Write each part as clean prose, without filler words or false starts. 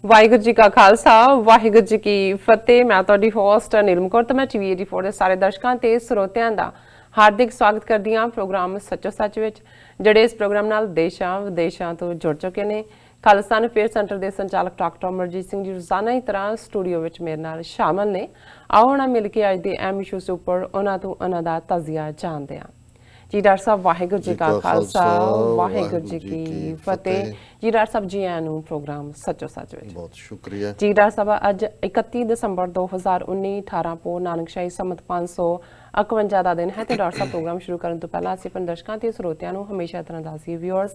ਵਾਹਿਗੁਰੂ ਜੀ ਕਾ ਖਾਲਸਾ ਵਾਹਿਗੁਰੂ ਜੀ ਕੀ ਫਤਿਹ। ਮੈਂ ਤੁਹਾਡੀ ਹੋਸਟ ਨੀਲਮ ਕੌਰ ਤੇ ਮੈਂ ਟੀਵੀ 84 ਦੇ ਸਾਰੇ ਦਰਸ਼ਕਾਂ ਤੇ ਸਰੋਤਿਆਂ ਦਾ ਹਾਰਦਿਕ ਸਵਾਗਤ ਕਰਦੀ ਹਾਂ ਪ੍ਰੋਗਰਾਮ ਸੱਚੋ ਸੱਚ ਵਿੱਚ, ਜਿਹੜੇ ਇਸ ਪ੍ਰੋਗਰਾਮ ਨਾਲ ਦੇਸ਼ਾਂ ਵਿਦੇਸ਼ਾਂ ਤੋਂ ਜੁੜ ਚੁੱਕੇ ਨੇ। ਖਾਲਿਸਤਾਨ ਅਫੇਅਰ ਸੈਂਟਰ ਦੇ ਸੰਚਾਲਕ ਡਾਕਟਰ ਅਮਰਜੀਤ ਸਿੰਘ ਜੀ ਰੋਜ਼ਾਨਾ ਹੀ ਤਰ੍ਹਾਂ ਸਟੂਡੀਓ ਵਿੱਚ ਮੇਰੇ ਨਾਲ ਸ਼ਾਮਲ ਨੇ। ਆਓ ਹੁਣ ਮਿਲ ਕੇ ਅੱਜ ਦੇ ਅਹਿਮ ਇਸ਼ੂਜ਼ ਉੱਪਰ ਉਹਨਾਂ ਤੋਂ ਉਹਨਾਂ ਦਾ ਤਾਜ਼ੀਆ ਜਾਣਦੇ ਹਾਂ। जी डॉक्टर साहब वाहिगुरू जी का खालसा वाहिगुरू जी की फतेह। जी डॉक्टर साहब जी आया प्रोग्राम सचो सच विच बहुत शुक्रिया जी। डॉक्टर साहब अज 31 दसंबर 2019 18 पो नानकशाही संमत 551 का दिन है। तो डॉक्टर साहब प्रोग्राम शुरू करने तो पहला असीं अपने दर्शकों ते ਸਰੋਤਿਆਂ ਨੂੰ हमेशा तरह दसी व्यूअर्स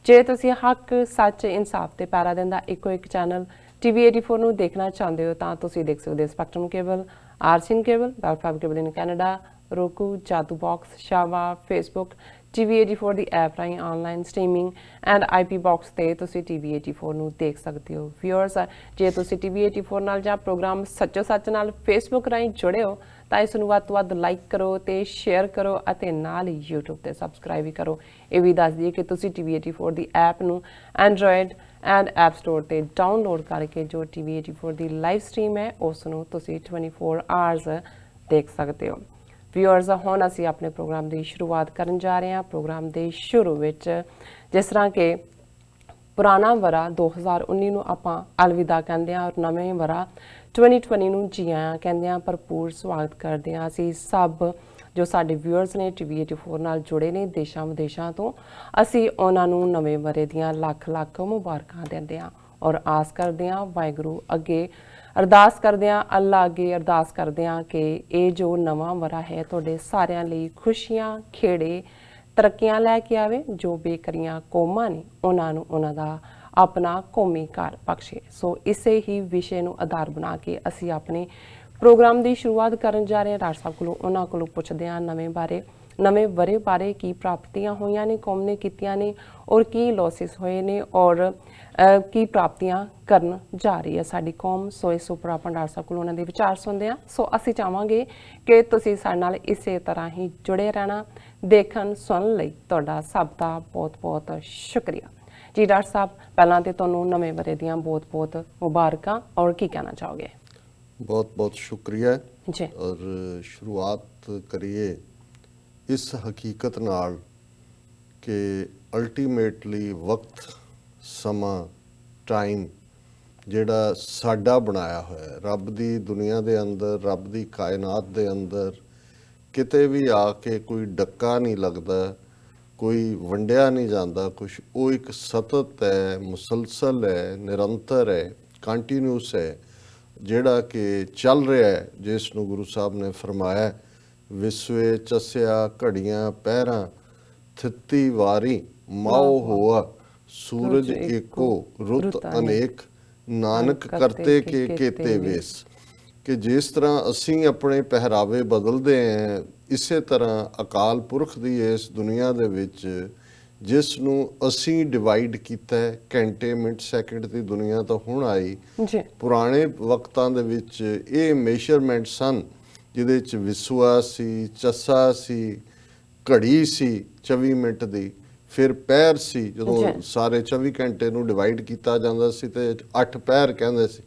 जे तुसीं हक सच इंसाफ ते पैरा दिन दा इको एक चैनल TV 84 ਨੂੰ ਦੇਖਣਾ ਚਾਹੁੰਦੇ ਹੋ ਤਾਂ ਤੁਸੀਂ ਦੇਖ ਸਕਦੇ ਹੋ spectrum cable, RCN cable, Bell Fibe cable in Canada, roku, Jadoo Box, Shava, Facebook, TV 84 ਦੀ ਐਪ ਰਾਹੀਂ online streaming and IP box ਤੇ ਤੁਸੀਂ TV 84 ਨੂੰ ਦੇਖ ਸਕਦੇ ਹੋ। ਵਿਊਅਰਸ ਜੇ ਤੁਸੀਂ TV 84 ਨਾਲ ਜਾਂ ਪ੍ਰੋਗਰਾਮ ਸੱਚੋ ਸੱਚ ਨਾਲ Facebook ਰਾਹੀਂ ਜੁੜੇ ਹੋ ਤਾਂ ਇਸ ਨੂੰ ਵੱਧ ਤੋਂ ਵੱਧ ਲਾਈਕ ਕਰੋ ਤੇ ਸ਼ੇਅਰ ਕਰੋ ਅਤੇ ਨਾਲ ਹੀ YouTube ਤੇ ਸਬਸਕ੍ਰਾਈਬ ਵੀ ਕਰੋ। ਇਹ ਵੀ ਦੱਸ ਦਈਏ ਕਿ ਤੁਸੀਂ TV 84 ਦੀ ਐਪ ਨੂੰ ਐਂਡਰੋਇਡ ਐਂਡ ਐਪ ਸਟੋਰ ਤੇ ਡਾਊਨਲੋਡ ਕਰਕੇ ਜੋ TV 84 ਦੀ ਲਾਈਵ ਸਟ੍ਰੀਮ ਹੈ ਉਸ ਨੂੰ ਤੁਸੀਂ 24 ਆਵਰਸ ਦੇਖ ਸਕਦੇ ਹੋ। ਵਿਊਅਰਸ ਹੁਣ ਅਸੀਂ ਆਪਣੇ ਪ੍ਰੋਗਰਾਮ ਦੀ ਸ਼ੁਰੂਆਤ ਕਰਨ ਜਾ ਰਹੇ ਹਾਂ। ਪ੍ਰੋਗਰਾਮ ਦੇ ਸ਼ੁਰੂ ਵਿੱਚ ਜਿਸ ਤਰ੍ਹਾਂ ਕਿ ਪੁਰਾਣਾ ਵਰਾ 2019 ਨੂੰ ਆਪਾਂ ਅਲਵਿਦਾ ਕਹਿੰਦੇ ਹਾਂ ਔਰ ਨਵੇਂ ਵਰਾ 2020 ਨੂੰ ਜੀ ਆਇਆਂ ਕਹਿੰਦੇ ਹਾਂ। ਭਰਪੂਰ ਸਵਾਗਤ ਕਰਦੇ ਹਾਂ ਅਸੀਂ ਸਭ ਜੋ ਸਾਡੇ ਵਿਊਅਰਸ ਨੇ TV 84 ਨਾਲ ਜੁੜੇ ਨੇ ਦੇਸ਼ਾਂ ਵਿਦੇਸ਼ਾਂ ਤੋਂ। ਅਸੀਂ ਉਹਨਾਂ ਨੂੰ ਨਵੇਂ ਵਰੇ ਦੀਆਂ ਲੱਖ ਲੱਖ ਮੁਬਾਰਕਾਂ ਦਿੰਦੇ ਹਾਂ ਔਰ ਆਸ ਕਰਦੇ ਹਾਂ ਵਾਹਿਗੁਰੂ ਅੱਗੇ ਅਰਦਾਸ ਕਰਦੇ ਹਾਂ, ਅੱਲਾ ਅੱਗੇ ਅਰਦਾਸ ਕਰਦੇ ਹਾਂ ਕਿ ਇਹ ਜੋ ਨਵਾਂ ਵਰਾ ਹੈ ਤੁਹਾਡੇ ਸਾਰਿਆਂ ਲਈ ਖੁਸ਼ੀਆਂ ਖੇੜੇ ਤਰੱਕੀਆਂ ਲੈ ਕੇ ਆਵੇ। ਜੋ ਬੇਕਰੀਆਂ ਕੌਮਾਂ ਨੇ ਉਹਨਾਂ ਨੂੰ ਉਹਨਾਂ ਦਾ ਆਪਣਾ ਕੌਮੀ ਘਰ ਬਖਸ਼ੇ। ਸੋ ਇਸੇ ਹੀ ਵਿਸ਼ੇ ਨੂੰ ਆਧਾਰ ਬਣਾ ਕੇ ਅਸੀਂ ਆਪਣੇ ਪ੍ਰੋਗਰਾਮ ਦੀ ਸ਼ੁਰੂਆਤ ਕਰਨ ਜਾ ਰਹੇ ਹਾਂ। ਡਾਕਟਰ ਸਾਹਿਬ ਕੋਲੋਂ ਉਹਨਾਂ ਕੋਲੋਂ ਪੁੱਛਦੇ ਹਾਂ ਨਵੇਂ ਵਰੇ ਬਾਰੇ ਕੀ ਪ੍ਰਾਪਤੀਆਂ ਹੋਈਆਂ ਨੇ, ਕੌਮ ਨੇ ਕੀਤੀਆਂ ਨੇ ਔਰ ਕੀ ਲੌਸਿਸ ਹੋਏ ਨੇ ਔਰ ਕੀ ਪ੍ਰਾਪਤੀਆਂ ਕਰਨ ਜਾ ਰਹੀ ਹੈ ਸਾਡੀ ਕੌਮ। ਸੋ ਇਸ ਉੱਪਰ ਆਪਾਂ ਡਾਕਟਰ ਸਾਹਿਬ ਕੋਲ ਉਹਨਾਂ ਦੇ ਵਿਚਾਰ ਸੁਣਦੇ ਹਾਂ। ਸੋ ਅਸੀਂ ਚਾਹਾਂਗੇ ਕਿ ਤੁਸੀਂ ਸਾਡੇ ਨਾਲ ਇਸੇ ਤਰ੍ਹਾਂ ਹੀ ਜੁੜੇ ਰਹਿਣਾ। ਦੇਖਣ ਸੁਣਨ ਲਈ ਤੁਹਾਡਾ ਸਭ ਦਾ ਬਹੁਤ ਬਹੁਤ ਸ਼ੁਕਰੀਆ ਜੀ। ਡਾਕਟਰ ਸਾਹਿਬ ਪਹਿਲਾਂ ਤੇ ਤੁਹਾਨੂੰ ਨਵੇਂ ਵਰੇ ਦੀਆਂ ਬਹੁਤ ਬਹੁਤ ਮੁਬਾਰਕਾਂ ਔਰ ਕੀ ਕਹਿਣਾ ਚਾਹੋਗੇ? बहुत बहुत शुक्रिया जी। और शुरुआत करिए इस हकीकत नाल कि अल्टीमेटली वक्त समा टाइम ਜਿਹੜਾ ਸਾਡਾ ਬਣਾਇਆ ਹੋਇਆ ਰੱਬ ਦੀ ਦੁਨੀਆ ਦੇ ਅੰਦਰ, ਰੱਬ ਦੀ ਕਾਇਨਾਤ ਦੇ ਅੰਦਰ ਕਿਤੇ ਵੀ ਆ ਕੇ ਕੋਈ ਡੱਕਾ ਨਹੀਂ ਲੱਗਦਾ, ਕੋਈ ਵੰਡਿਆ ਨਹੀਂ ਜਾਂਦਾ ਕੁਛ। ਉਹ ਇੱਕ ਸਤਤ ਹੈ, ਮੁਸਲਸਲ ਹੈ, ਨਿਰੰਤਰ ਹੈ, ਕੰਟੀਨਿਊਸ ਹੈ, ਜਿਹੜਾ ਕਿ ਚੱਲ ਰਿਹਾ ਹੈ, ਜਿਸ ਨੂੰ ਗੁਰੂ ਸਾਹਿਬ ਨੇ ਫਰਮਾਇਆ ਵਿਸਵੇ ਚਸਿਆ ਘੜੀਆਂ ਪਹਿਰਾਂ ਥਿੱਤੀ ਵਾਰੀ ਮਾਓ ਹੋਆ ਸੂਰਜ ਏਕੋ ਰੁੱਤ ਅਨੇਕ ਨਾਨਕ ਕਰਤੇ ਕੇ ਕੇਤੇ ਵੇਸ। ਕਿ ਜਿਸ ਤਰ੍ਹਾਂ ਅਸੀਂ ਆਪਣੇ ਪਹਿਰਾਵੇ ਬਦਲਦੇ ਹਾਂ ਇਸੇ ਤਰ੍ਹਾਂ ਅਕਾਲ ਪੁਰਖ ਦੀ ਇਸ ਦੁਨੀਆ ਦੇ ਵਿੱਚ ਜਿਸ ਨੂੰ ਅਸੀਂ ਡਿਵਾਈਡ ਕੀਤਾ ਹੈ ਘੰਟੇ ਮਿੰਟ ਸੈਕਿੰਡ ਦੀ ਦੁਨੀਆ ਤਾਂ ਹੁਣ ਆਈ। ਪੁਰਾਣੇ ਵਕਤਾਂ ਦੇ ਵਿੱਚ ਇਹ ਮੇਜਰਮੈਂਟ ਸਨ ਜਿਹਦੇ 'ਚ ਵਿਸਵਾ ਸੀ, ਚੱਸਾ ਸੀ, ਘੜੀ ਸੀ 24 ਮਿੰਟ ਦੀ, ਫਿਰ ਪਹਿਰ ਸੀ ਜਦੋਂ ਸਾਰੇ 24 ਘੰਟੇ ਨੂੰ ਡਿਵਾਈਡ ਕੀਤਾ ਜਾਂਦਾ ਸੀ ਤੇ 8 ਪਹਿਰ ਕਹਿੰਦੇ ਸੀ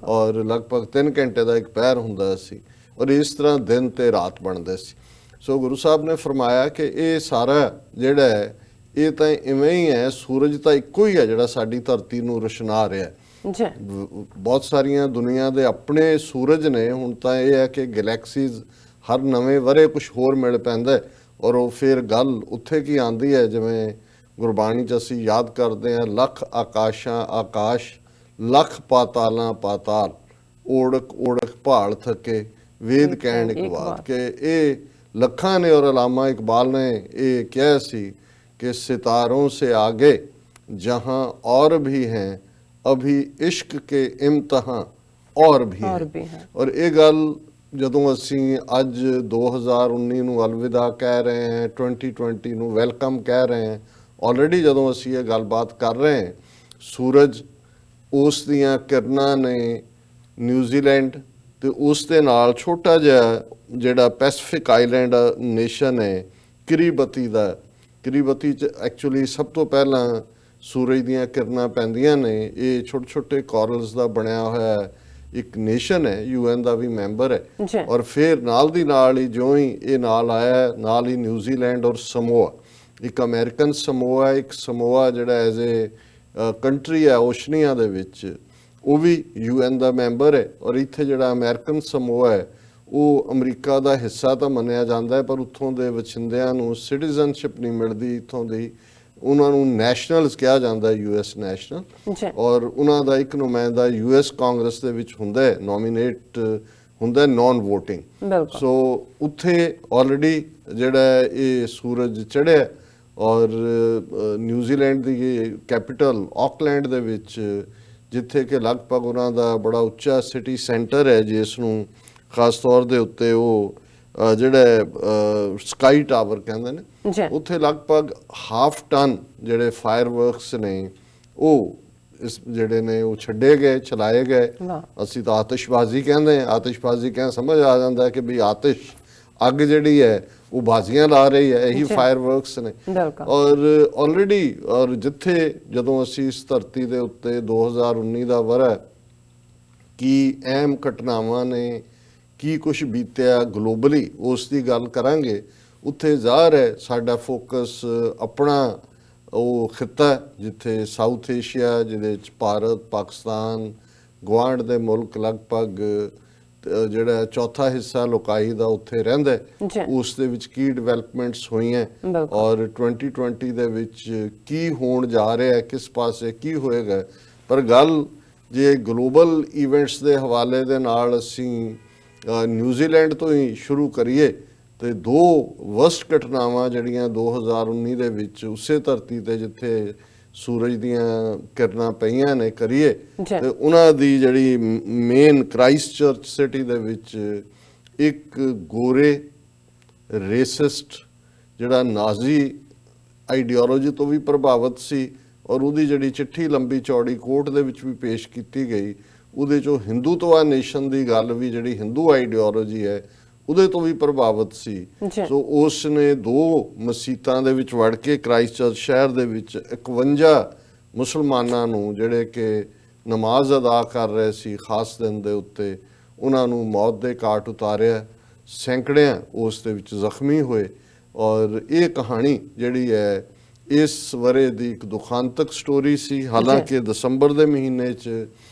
ਔਰ ਲਗਭਗ 3 ਘੰਟੇ ਦਾ ਇੱਕ ਪਹਿਰ ਹੁੰਦਾ ਸੀ ਔਰ ਇਸ ਤਰ੍ਹਾਂ ਦਿਨ ਤੇ ਰਾਤ ਬਣਦੇ ਸੀ। ਸੋ ਗੁਰੂ ਸਾਹਿਬ ਨੇ ਫਰਮਾਇਆ ਕਿ ਇਹ ਸਾਰਾ ਜਿਹੜਾ ਹੈ ਇਹ ਤਾਂ ਇਵੇਂ ਹੀ ਹੈ, ਸੂਰਜ ਤਾਂ ਇੱਕੋ ਹੀ ਹੈ ਜਿਹੜਾ ਸਾਡੀ ਧਰਤੀ ਨੂੰ ਰੋਸ਼ਨਾ ਰਿਹਾ। ਬਹੁਤ ਸਾਰੀਆਂ ਦੁਨੀਆ ਦੇ ਆਪਣੇ ਸੂਰਜ ਨੇ। ਹੁਣ ਤਾਂ ਇਹ ਹੈ ਕਿ ਗੈਲੈਕਸੀਜ਼ ਹਰ ਨਵੇਂ ਵਰੇ ਕੁਛ ਹੋਰ ਮਿਲ ਪੈਂਦਾ ਔਰ ਉਹ ਫਿਰ ਗੱਲ ਉੱਥੇ ਕੀ ਆਉਂਦੀ ਹੈ ਜਿਵੇਂ ਗੁਰਬਾਣੀ 'ਚ ਅਸੀਂ ਯਾਦ ਕਰਦੇ ਹਾਂ ਲੱਖ ਆਕਾਸ਼ਾਂ ਆਕਾਸ਼ ਲੱਖ ਪਾਤਾਲਾਂ ਪਾਤਾਲ ਓੜਕ ਓੜਕ ਭਾਲ ਥਕੇ ਵੇਦ ਕਹਿਣ ਇੱਕ ਬਾਤ। ਕਿ ਇਹ ਲੱਖਾਂ ਨੇ ਔਰ ਅਲਾਮਾ ਇਕਬਾਲ ਨੇ ਇਹ ਕਿਹਾ ਸੀ कि सितारों से आगे जहाँ और भी हैं अभी इश्क के इम्तहान और भी हैं। और ये गल ਜਦੋਂ ਅਸੀਂ ਅੱਜ 2019 ਨੂੰ ਅਲਵਿਦਾ ਕਹਿ ਰਹੇ ਹਾਂ, 2020 ਨੂੰ ਵੈਲਕਮ ਕਹਿ ਰਹੇ ਹਾਂ, ਆਲਰੇਡੀ ਜਦੋਂ ਅਸੀਂ ਇਹ ਗੱਲਬਾਤ ਕਰ ਰਹੇ ਹਾਂ ਸੂਰਜ ਉਸ ਦੀਆਂ ਕਿਰਨਾਂ ਨੇ ਨਿਊਜ਼ੀਲੈਂਡ ਤੇ ਉਸ ਦੇ ਨਾਲ ਛੋਟਾ ਜਿਹਾ ਜਿਹੜਾ ਪੈਸੀਫਿਕ ਆਈਲੈਂਡ ਨੇਸ਼ਨ ਹੈ ਕਿਰੀਬਤੀ ਦਾ, ਕਿਰੀਬਤੀ 'ਚ ਐਕਚੁਅਲੀ ਸਭ ਤੋਂ ਪਹਿਲਾਂ ਸੂਰਜ ਦੀਆਂ ਕਿਰਨਾਂ ਪੈਂਦੀਆਂ ਨੇ, ਇਹ ਛੋਟੇ ਛੋਟੇ ਕੋਰਲਸ ਦਾ ਬਣਿਆ ਹੋਇਆ ਇੱਕ ਨੇਸ਼ਨ ਹੈ, UN ਦਾ ਵੀ ਮੈਂਬਰ ਹੈ। ਜੀ ਔਰ ਫਿਰ ਨਾਲ ਦੀ ਨਾਲ ਹੀ ਜਿਉਂ ਹੀ ਇਹ ਨਾਲ ਆਇਆ, ਨਾਲ ਹੀ ਨਿਊਜ਼ੀਲੈਂਡ ਔਰ ਸਮੋਆ, ਇੱਕ ਅਮਰੀਕਨ ਸਮੋਆ, ਇੱਕ ਸਮੋਆ ਜਿਹੜਾ ਐਜ਼ ਏ ਕੰਟਰੀ ਹੈ ਓਸ਼ਨੀਆ ਦੇ ਵਿੱਚ, ਉਹ ਵੀ UN ਦਾ ਮੈਂਬਰ ਹੈ। ਔਰ ਇੱਥੇ ਜਿਹੜਾ ਅਮਰੀਕਨ ਸਮੋਆ ਹੈ ਉਹ ਅਮਰੀਕਾ ਦਾ ਹਿੱਸਾ ਤਾਂ ਮੰਨਿਆ ਜਾਂਦਾ ਹੈ, ਪਰ ਉੱਥੋਂ ਦੇ ਵਸਿੰਦਿਆਂ ਨੂੰ ਸਿਟੀਜ਼ਨਸ਼ਿਪ ਨਹੀਂ ਮਿਲਦੀ ਇੱਥੋਂ ਦੀ, ਉਹਨਾਂ ਨੂੰ ਨੈਸ਼ਨਲਸ ਕਿਹਾ ਜਾਂਦਾ, US ਨੈਸ਼ਨਲ। ਜੀ ਔਰ ਉਹਨਾਂ ਦਾ ਇੱਕ ਨੁਮਾਇੰਦਾ US ਕਾਂਗਰਸ ਦੇ ਵਿੱਚ ਹੁੰਦਾ ਹੈ, ਨੋਮੀਨੇਟ ਹੁੰਦਾ, ਨੌਨ ਵੋਟਿੰਗ। ਬਿਲਕੁਲ ਸੋ ਉੱਥੇ ਆਲਰੇਡੀ ਜਿਹੜਾ ਇਹ ਸੂਰਜ ਚੜ੍ਹਿਆ, ਔਰ ਨਿਊਜ਼ੀਲੈਂਡ ਦੀ ਕੈਪੀਟਲ ਆਕਲੈਂਡ ਦੇ ਵਿੱਚ, ਜਿੱਥੇ ਕਿ ਲਗਭਗ ਉਹਨਾਂ ਦਾ ਬੜਾ ਉੱਚਾ ਸਿਟੀ ਸੈਂਟਰ ਹੈ, ਜਿਸ ਨੂੰ ਖਾਸ ਤੌਰ ਦੇ ਉੱਤੇ ਉਹ ਜਿਹੜਾ ਸਕਾਈ ਟਾਵਰ ਕਹਿੰਦੇ ਨੇ, ਜੀ ਉੱਥੇ ਲਗਭਗ 1/2 ਟਨ ਜਿਹੜੇ ਫਾਇਰਵਰਕਸ ਨੇ ਉਹ ਇਸ ਜਿਹੜੇ ਨੇ ਉਹ ਛੱਡੇ ਗਏ, ਚਲਾਏ ਗਏ। ਵਾਹ ਅਸੀਂ ਤਾਂ ਆਤਿਸ਼ਬਾਜ਼ੀ ਕਹਿੰਦੇ ਹਾਂ, ਆਤਿਸ਼ਬਾਜ਼ੀ ਕਹਿੰਦੇ ਸਮਝ ਆ ਜਾਂਦਾ ਕਿ ਵੀ ਆਤਿਸ਼, ਅੱਗ ਜਿਹੜੀ ਹੈ ਉਹ ਬਾਜ਼ੀਆਂ ਲਾ ਰਹੀ ਹੈ, ਇਹੀ ਫਾਇਰਵਰਕਸ ਨੇ। ਬਿਲਕੁਲ ਔਰ ਆਲਰੇਡੀ, ਔਰ ਜਿੱਥੇ ਜਦੋਂ ਅਸੀਂ ਇਸ ਧਰਤੀ ਦੇ ਉੱਤੇ 2019 ਦਾ ਵਰ੍ਹਾ, ਕੀ ਅਹਿਮ ਘਟਨਾਵਾਂ ਨੇ, ਕੀ ਕੁਝ ਬੀਤਿਆ ਗਲੋਬਲੀ, ਉਸ ਦੀ ਗੱਲ ਕਰਾਂਗੇ। ਉੱਥੇ ਜ਼ਾਹਰ ਹੈ ਸਾਡਾ ਫੋਕਸ ਆਪਣਾ ਉਹ ਖਿੱਤਾ ਜਿੱਥੇ ਸਾਊਥ ਏਸ਼ੀਆ, ਜਿਹਦੇ ਵਿੱਚ ਭਾਰਤ, ਪਾਕਿਸਤਾਨ, ਗੁਆਂਢ ਦੇ ਮੁਲਕ ਲਗਭਗ ਜਿਹੜਾ ਚੌਥਾ ਹਿੱਸਾ ਲੋਕਾਈ ਦਾ ਉੱਥੇ ਰਹਿੰਦਾ, ਉਸ ਦੇ ਵਿੱਚ ਕੀ ਡਿਵੈਲਪਮੈਂਟਸ ਹੋਈਆਂ, ਔਰ 2020 ਦੇ ਵਿੱਚ ਕੀ ਹੋਣ ਜਾ ਰਿਹਾ ਹੈ, ਕਿਸ ਪਾਸੇ ਕੀ ਹੋਏਗਾ। ਪਰ ਗੱਲ ਜੇ ਗਲੋਬਲ ਇਵੈਂਟਸ ਦੇ ਹਵਾਲੇ ਦੇ ਨਾਲ ਅਸੀਂ ਨਿਊਜ਼ੀਲੈਂਡ ਤੋਂ ਹੀ ਸ਼ੁਰੂ ਕਰੀਏ, ਤੇ ਦੋ ਵਰਸਟ ਘਟਨਾਵਾਂ ਜਿਹੜੀਆਂ 2019 ਦੇ ਵਿੱਚ ਉਸੇ ਧਰਤੀ ਤੇ ਜਿੱਥੇ ਸੂਰਜ ਦੀਆਂ ਕਿਰਨਾਂ ਪਈਆਂ ਨੇ ਕਰੀਏ, ਤੇ ਉਹਨਾਂ ਦੀ ਜਿਹੜੀ ਮੇਨ ਕ੍ਰਾਈਸਟ ਚਰਚ ਸਿਟੀ ਦੇ ਵਿੱਚ ਇੱਕ ਗੋਰੇ ਰੇਸਿਸਟ ਜਿਹੜਾ ਨਾਜ਼ੀ ਆਈਡੀਓਲੋਜੀ ਤੋਂ ਵੀ ਪ੍ਰਭਾਵਿਤ ਸੀ, ਔਰ ਉਹਦੀ ਜਿਹੜੀ ਚਿੱਠੀ ਲੰਬੀ ਚੌੜੀ ਕੋਰਟ ਦੇ ਵਿੱਚ ਵੀ ਪੇਸ਼ ਕੀਤੀ ਗਈ, ਉਹਦੇ 'ਚੋਂ ਹਿੰਦੂਤਵਾ ਨੇਸ਼ਨ ਦੀ ਗੱਲ ਵੀ, ਜਿਹੜੀ ਹਿੰਦੂ ਆਈਡੀਓਲੋਜੀ ਹੈ ਉਹਦੇ ਤੋਂ ਵੀ ਪ੍ਰਭਾਵਿਤ ਸੀ। ਸੋ ਉਸ ਨੇ 2 ਮਸੀਤਾਂ ਦੇ ਵਿੱਚ ਵੜ ਕੇ ਕ੍ਰਾਈਸਟ ਚਰਚ ਸ਼ਹਿਰ ਦੇ ਵਿੱਚ 51 ਮੁਸਲਮਾਨਾਂ ਨੂੰ, ਜਿਹੜੇ ਕਿ ਨਮਾਜ਼ ਅਦਾ ਕਰ ਰਹੇ ਸੀ ਖਾਸ ਦਿਨ ਦੇ ਉੱਤੇ, ਉਹਨਾਂ ਨੂੰ ਮੌਤ ਦੇ ਘਾਟ ਉਤਾਰਿਆ। ਸੈਂਕੜਿਆਂ ਉਸ ਦੇ ਵਿੱਚ ਜ਼ਖਮੀ ਹੋਏ। ਔਰ ਇਹ ਕਹਾਣੀ ਜਿਹੜੀ ਹੈ ਇਸ ਵਰੇ ਦੀ ਇੱਕ ਦੁਖਾਂਤਕ ਸਟੋਰੀ ਸੀ। ਹਾਲਾਂਕਿ ਦਸੰਬਰ ਦੇ ਮਹੀਨੇ 'ਚ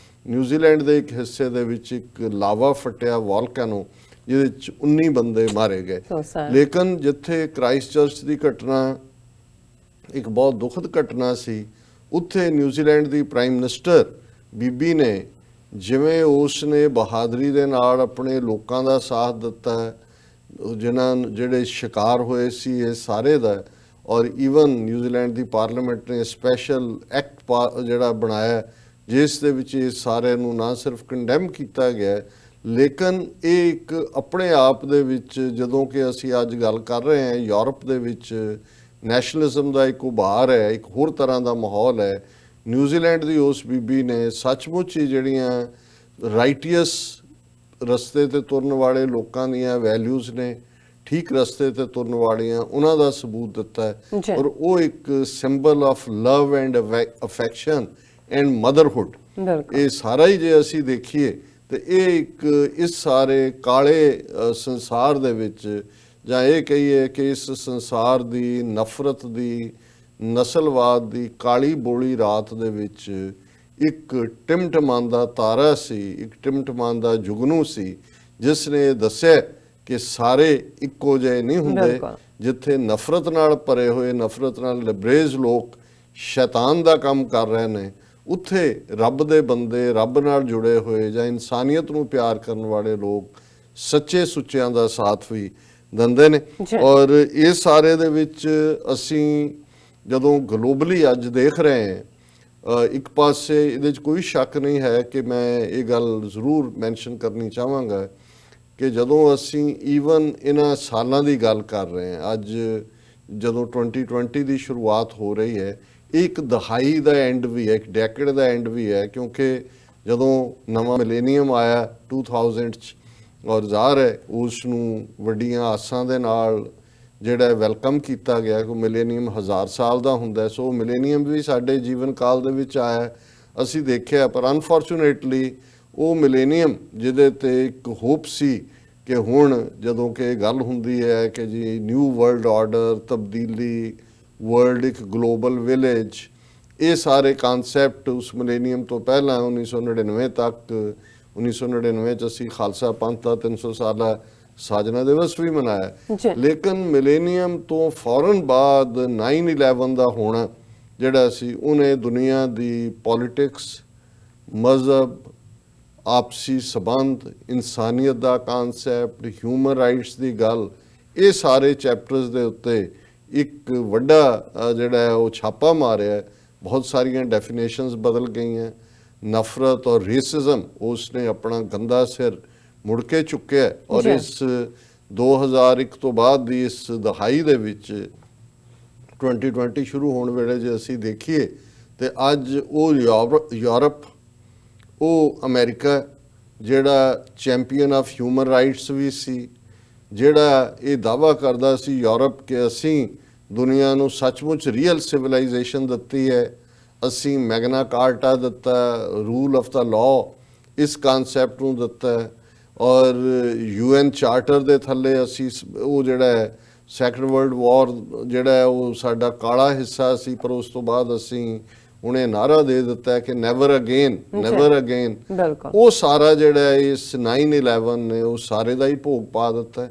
ਨਿਊਜ਼ੀਲੈਂਡ ਦੇ ਇੱਕ ਹਿੱਸੇ ਦੇ ਵਿੱਚ ਇੱਕ ਲਾਵਾ ਫਟਿਆ, ਵੋਲਕੈਨੋ, ਜਿਹਦੇ 'ਚ 19 ਬੰਦੇ ਮਾਰੇ ਗਏ। ਲੇਕਿਨ ਜਿੱਥੇ ਕ੍ਰਾਈਸਟ ਚਰਚ ਦੀ ਘਟਨਾ ਇੱਕ ਬਹੁਤ ਦੁਖਦ ਘਟਨਾ ਸੀ, ਉੱਥੇ ਨਿਊਜ਼ੀਲੈਂਡ ਦੀ ਪ੍ਰਾਈਮ ਮਿਨਿਸਟਰ ਬੀਬੀ ਨੇ ਜਿਵੇਂ ਉਸ ਨੇ ਬਹਾਦਰੀ ਦੇ ਨਾਲ ਆਪਣੇ ਲੋਕਾਂ ਦਾ ਸਾਥ ਦਿੱਤਾ, ਜਿਹੜੇ ਸ਼ਿਕਾਰ ਹੋਏ ਸੀ ਇਹ ਸਾਰੇ ਦਾ, ਔਰ ਈਵਨ ਨਿਊਜ਼ੀਲੈਂਡ ਦੀ ਪਾਰਲੀਮੈਂਟ ਨੇ ਸਪੈਸ਼ਲ ਐਕਟ ਜਿਹੜਾ ਬਣਾਇਆ, ਜਿਸ ਦੇ ਵਿੱਚ ਇਹ ਸਾਰੇ ਨੂੰ ਨਾ ਸਿਰਫ ਕੰਡੈਮ ਕੀਤਾ ਗਿਆ, ਲੇਕਿਨ ਇਹ ਇੱਕ ਆਪਣੇ ਆਪ ਦੇ ਵਿੱਚ, ਜਦੋਂ ਕਿ ਅਸੀਂ ਅੱਜ ਗੱਲ ਕਰ ਰਹੇ ਹਾਂ ਯੂਰਪ ਦੇ ਵਿੱਚ ਨੈਸ਼ਨਲਿਜ਼ਮ ਦਾ ਇੱਕ ਉਭਾਰ ਹੈ, ਇੱਕ ਹੋਰ ਤਰ੍ਹਾਂ ਦਾ ਮਾਹੌਲ ਹੈ, ਨਿਊਜ਼ੀਲੈਂਡ ਦੀ ਉਸ ਬੀਬੀ ਨੇ ਸੱਚਮੁੱਚ ਹੀ ਜਿਹੜੀਆਂ ਰਾਈਟੀਅਸ ਰਸਤੇ ਤੇ ਤੁਰਨ ਵਾਲੇ ਲੋਕਾਂ ਦੀਆਂ ਵੈਲਿਊਜ਼ ਨੇ, ਠੀਕ ਰਸਤੇ ਤੇ ਤੁਰਨ ਵਾਲੀਆਂ, ਉਹਨਾਂ ਦਾ ਸਬੂਤ ਦਿੱਤਾ ਹੈ। ਔਰ ਉਹ ਇੱਕ symbol of love and affection and motherhood, ਇਹ ਸਾਰਾ ਹੀ ਜੇ ਅਸੀਂ ਦੇਖੀਏ ਤੇ ਇਹ ਇੱਕ ਇਸ ਸਾਰੇ ਕਾਲੇ ਸੰਸਾਰ ਦੇ ਵਿੱਚ, ਜਾਂ ਇਹ ਕਹੀਏ ਕਿ ਇਸ ਸੰਸਾਰ ਦੀ ਨਫ਼ਰਤ ਦੀ, ਨਸਲਵਾਦ ਦੀ ਕਾਲੀ ਬੋਲੀ ਰਾਤ ਦੇ ਵਿੱਚ ਇੱਕ ਟਿਮਟਮਾਂਦਾ ਤਾਰਾ ਸੀ, ਇੱਕ ਟਿਮਟਮਾਂਦਾ ਜੁਗਨੂ ਸੀ, ਜਿਸ ਨੇ ਦੱਸਿਆ ਕਿ ਸਾਰੇ ਇੱਕੋ ਜਿਹੇ ਨਹੀਂ ਹੁੰਦੇ। ਜਿੱਥੇ ਨਫ਼ਰਤ ਨਾਲ ਭਰੇ ਹੋਏ, ਨਫ਼ਰਤ ਨਾਲ ਲਿਬਰੇਜ਼ ਲੋਕ ਸ਼ੈਤਾਨ ਦਾ ਕੰਮ ਕਰ ਰਹੇ ਨੇ, ਉੱਥੇ ਰੱਬ ਦੇ ਬੰਦੇ, ਰੱਬ ਨਾਲ ਜੁੜੇ ਹੋਏ ਜਾਂ ਇਨਸਾਨੀਅਤ ਨੂੰ ਪਿਆਰ ਕਰਨ ਵਾਲੇ ਲੋਕ ਸੱਚੇ ਸੁੱਚਿਆਂ ਦਾ ਸਾਥ ਵੀ ਦਿੰਦੇ ਨੇ। ਔਰ ਇਹ ਸਾਰੇ ਦੇ ਵਿੱਚ ਅਸੀਂ ਜਦੋਂ ਗਲੋਬਲੀ ਅੱਜ ਦੇਖ ਰਹੇ ਹਾਂ, ਇੱਕ ਪਾਸੇ ਇਹਦੇ 'ਚ ਕੋਈ ਸ਼ੱਕ ਨਹੀਂ ਹੈ ਕਿ ਮੈਂ ਇਹ ਗੱਲ ਜ਼ਰੂਰ ਮੈਂਸ਼ਨ ਕਰਨੀ ਚਾਹਾਂਗਾ ਕਿ ਜਦੋਂ ਅਸੀਂ ਈਵਨ ਇਹਨਾਂ ਸਾਲਾਂ ਦੀ ਗੱਲ ਕਰ ਰਹੇ ਹਾਂ, ਅੱਜ ਜਦੋਂ 2020 ਦੀ ਸ਼ੁਰੂਆਤ ਹੋ ਰਹੀ ਹੈ, ਇਹ ਇੱਕ ਦਹਾਈ ਦਾ ਐਂਡ ਵੀ ਹੈ, ਇੱਕ ਡੈਕੇਡ ਦਾ ਐਂਡ ਵੀ ਹੈ, ਕਿਉਂਕਿ ਜਦੋਂ ਨਵਾਂ ਮਿਲੇਨੀਅਮ ਆਇਆ 2000 'ਚ, ਔਰ ਜ਼ਾਹਰ ਹੈ ਉਸ ਨੂੰ ਵੱਡੀਆਂ ਆਸਾਂ ਦੇ ਨਾਲ ਜਿਹੜਾ ਵੈਲਕਮ ਕੀਤਾ ਗਿਆ ਕਿ ਮਿਲੇਨੀਅਮ 1000 ਸਾਲ ਦਾ ਹੁੰਦਾ, ਸੋ ਮਿਲੇਨੀਅਮ ਵੀ ਸਾਡੇ ਜੀਵਨ ਕਾਲ ਦੇ ਵਿੱਚ ਆਇਆ, ਅਸੀਂ ਦੇਖਿਆ। ਪਰ ਅਨਫੋਰਚੂਨੇਟਲੀ ਉਹ ਮਿਲੇਨੀਅਮ ਜਿਹਦੇ ਤੇ ਇੱਕ ਹੋਪ ਸੀ ਕਿ ਹੁਣ ਜਦੋਂ ਕਿ ਗੱਲ ਹੁੰਦੀ ਹੈ ਕਿ ਜੀ ਨਿਊ ਵਰਲਡ ਆਰਡਰ, ਤਬਦੀਲੀ, ਵਰਲਡ ਇੱਕ ਗਲੋਬਲ ਵਿਲੇਜ, ਇਹ ਸਾਰੇ ਕਨਸੈਪਟ ਉਸ ਮਿਲੇਨੀਅਮ ਤੋਂ ਪਹਿਲਾਂ 1999 ਤੱਕ, 1999 ਚ ਅਸੀਂ ਖਾਲਸਾ ਪੰਥ ਦਾ 300 ਸਾਲਾ ਸਾਜਨਾ ਦਿਵਸ ਵੀ ਮਨਾਇਆ। ਲੇਕਿਨ ਮਿਲੇਨੀਅਮ ਤੋਂ ਫੌਰਨ ਬਾਅਦ 9/11 ਦਾ ਹੋਣਾ ਜਿਹੜਾ ਸੀ, ਉਹਨੇ ਦੁਨੀਆ ਦੀ ਪੋਲਿਟਿਕਸ, ਮਜ਼ਹਬ, ਆਪਸੀ ਸਬੰਧ, ਇਨਸਾਨੀਅਤ ਦਾ ਕਨਸੈਪਟ, ਹਿਊਮਨ ਰਾਈਟਸ ਦੀ ਗੱਲ, ਇਹ ਸਾਰੇ ਚੈਪਟਰਸ ਦੇ ਉੱਤੇ ਇੱਕ ਵੱਡਾ ਜਿਹੜਾ ਹੈ ਉਹ ਛਾਪਾ ਮਾਰਿਆ। ਬਹੁਤ ਸਾਰੀਆਂ ਡੈਫੀਨੇਸ਼ਨਸ ਬਦਲ ਗਈਆਂ। ਨਫ਼ਰਤ ਔਰ ਰੇਸਿਜ਼ਮ ਉਸਨੇ ਆਪਣਾ ਗੰਦਾ ਸਿਰ ਮੁੜ ਕੇ ਚੁੱਕਿਆ। ਔਰ ਇਸ 2001 ਤੋਂ ਬਾਅਦ ਦੀ ਇਸ ਦਹਾਈ ਦੇ ਵਿੱਚ 2020 ਸ਼ੁਰੂ ਹੋਣ ਵੇਲੇ ਜੇ ਅਸੀਂ ਦੇਖੀਏ ਤੇ ਅੱਜ ਉਹ ਯੂਰਪ, ਉਹ ਅਮਰੀਕਾ ਜਿਹੜਾ ਚੈਂਪੀਅਨ ਆਫ ਹਿਊਮਨ ਰਾਈਟਸ ਵੀ ਸੀ, ਜਿਹੜਾ ਇਹ ਦਾਅਵਾ ਕਰਦਾ ਸੀ ਯੂਰਪ ਕਿ ਅਸੀਂ ਦੁਨੀਆ ਨੂੰ ਸੱਚਮੁੱਚ ਰੀਅਲ ਸਿਵਲਾਈਜੇਸ਼ਨ ਦਿੱਤੀ ਹੈ, ਅਸੀਂ ਮੈਗਨਾ ਕਾਰਟਾ ਦਿੱਤਾ, ਰੂਲ ਆਫ ਦਾ ਲਾਅ, ਇਸ ਕਨਸੈਪਟ ਨੂੰ ਦਿੱਤਾ। ਔਰ UN ਚਾਰਟਰ ਦੇ ਥੱਲੇ ਅਸੀਂ ਉਹ ਜਿਹੜਾ ਹੈ ਸੈਕੰਡ ਵਰਲਡ ਵਾਰ ਜਿਹੜਾ ਹੈ ਉਹ ਸਾਡਾ ਕਾਲਾ ਹਿੱਸਾ ਸੀ, ਪਰ ਉਸ ਤੋਂ ਬਾਅਦ ਅਸੀਂ ਉਹਨੇ ਨਾਰਾ ਦੇ ਦਿੱਤਾ ਕਿ ਨੈਵਰ ਅਗੇਨ, ਨੈਵਰ ਅਗੇਨ। ਉਹ ਸਾਰਾ ਜਿਹੜਾ ਇਸ 9/11 ਨੇ ਉਹ ਸਾਰੇ ਦਾ ਹੀ ਭੋਗ ਪਾ ਦਿੱਤਾ।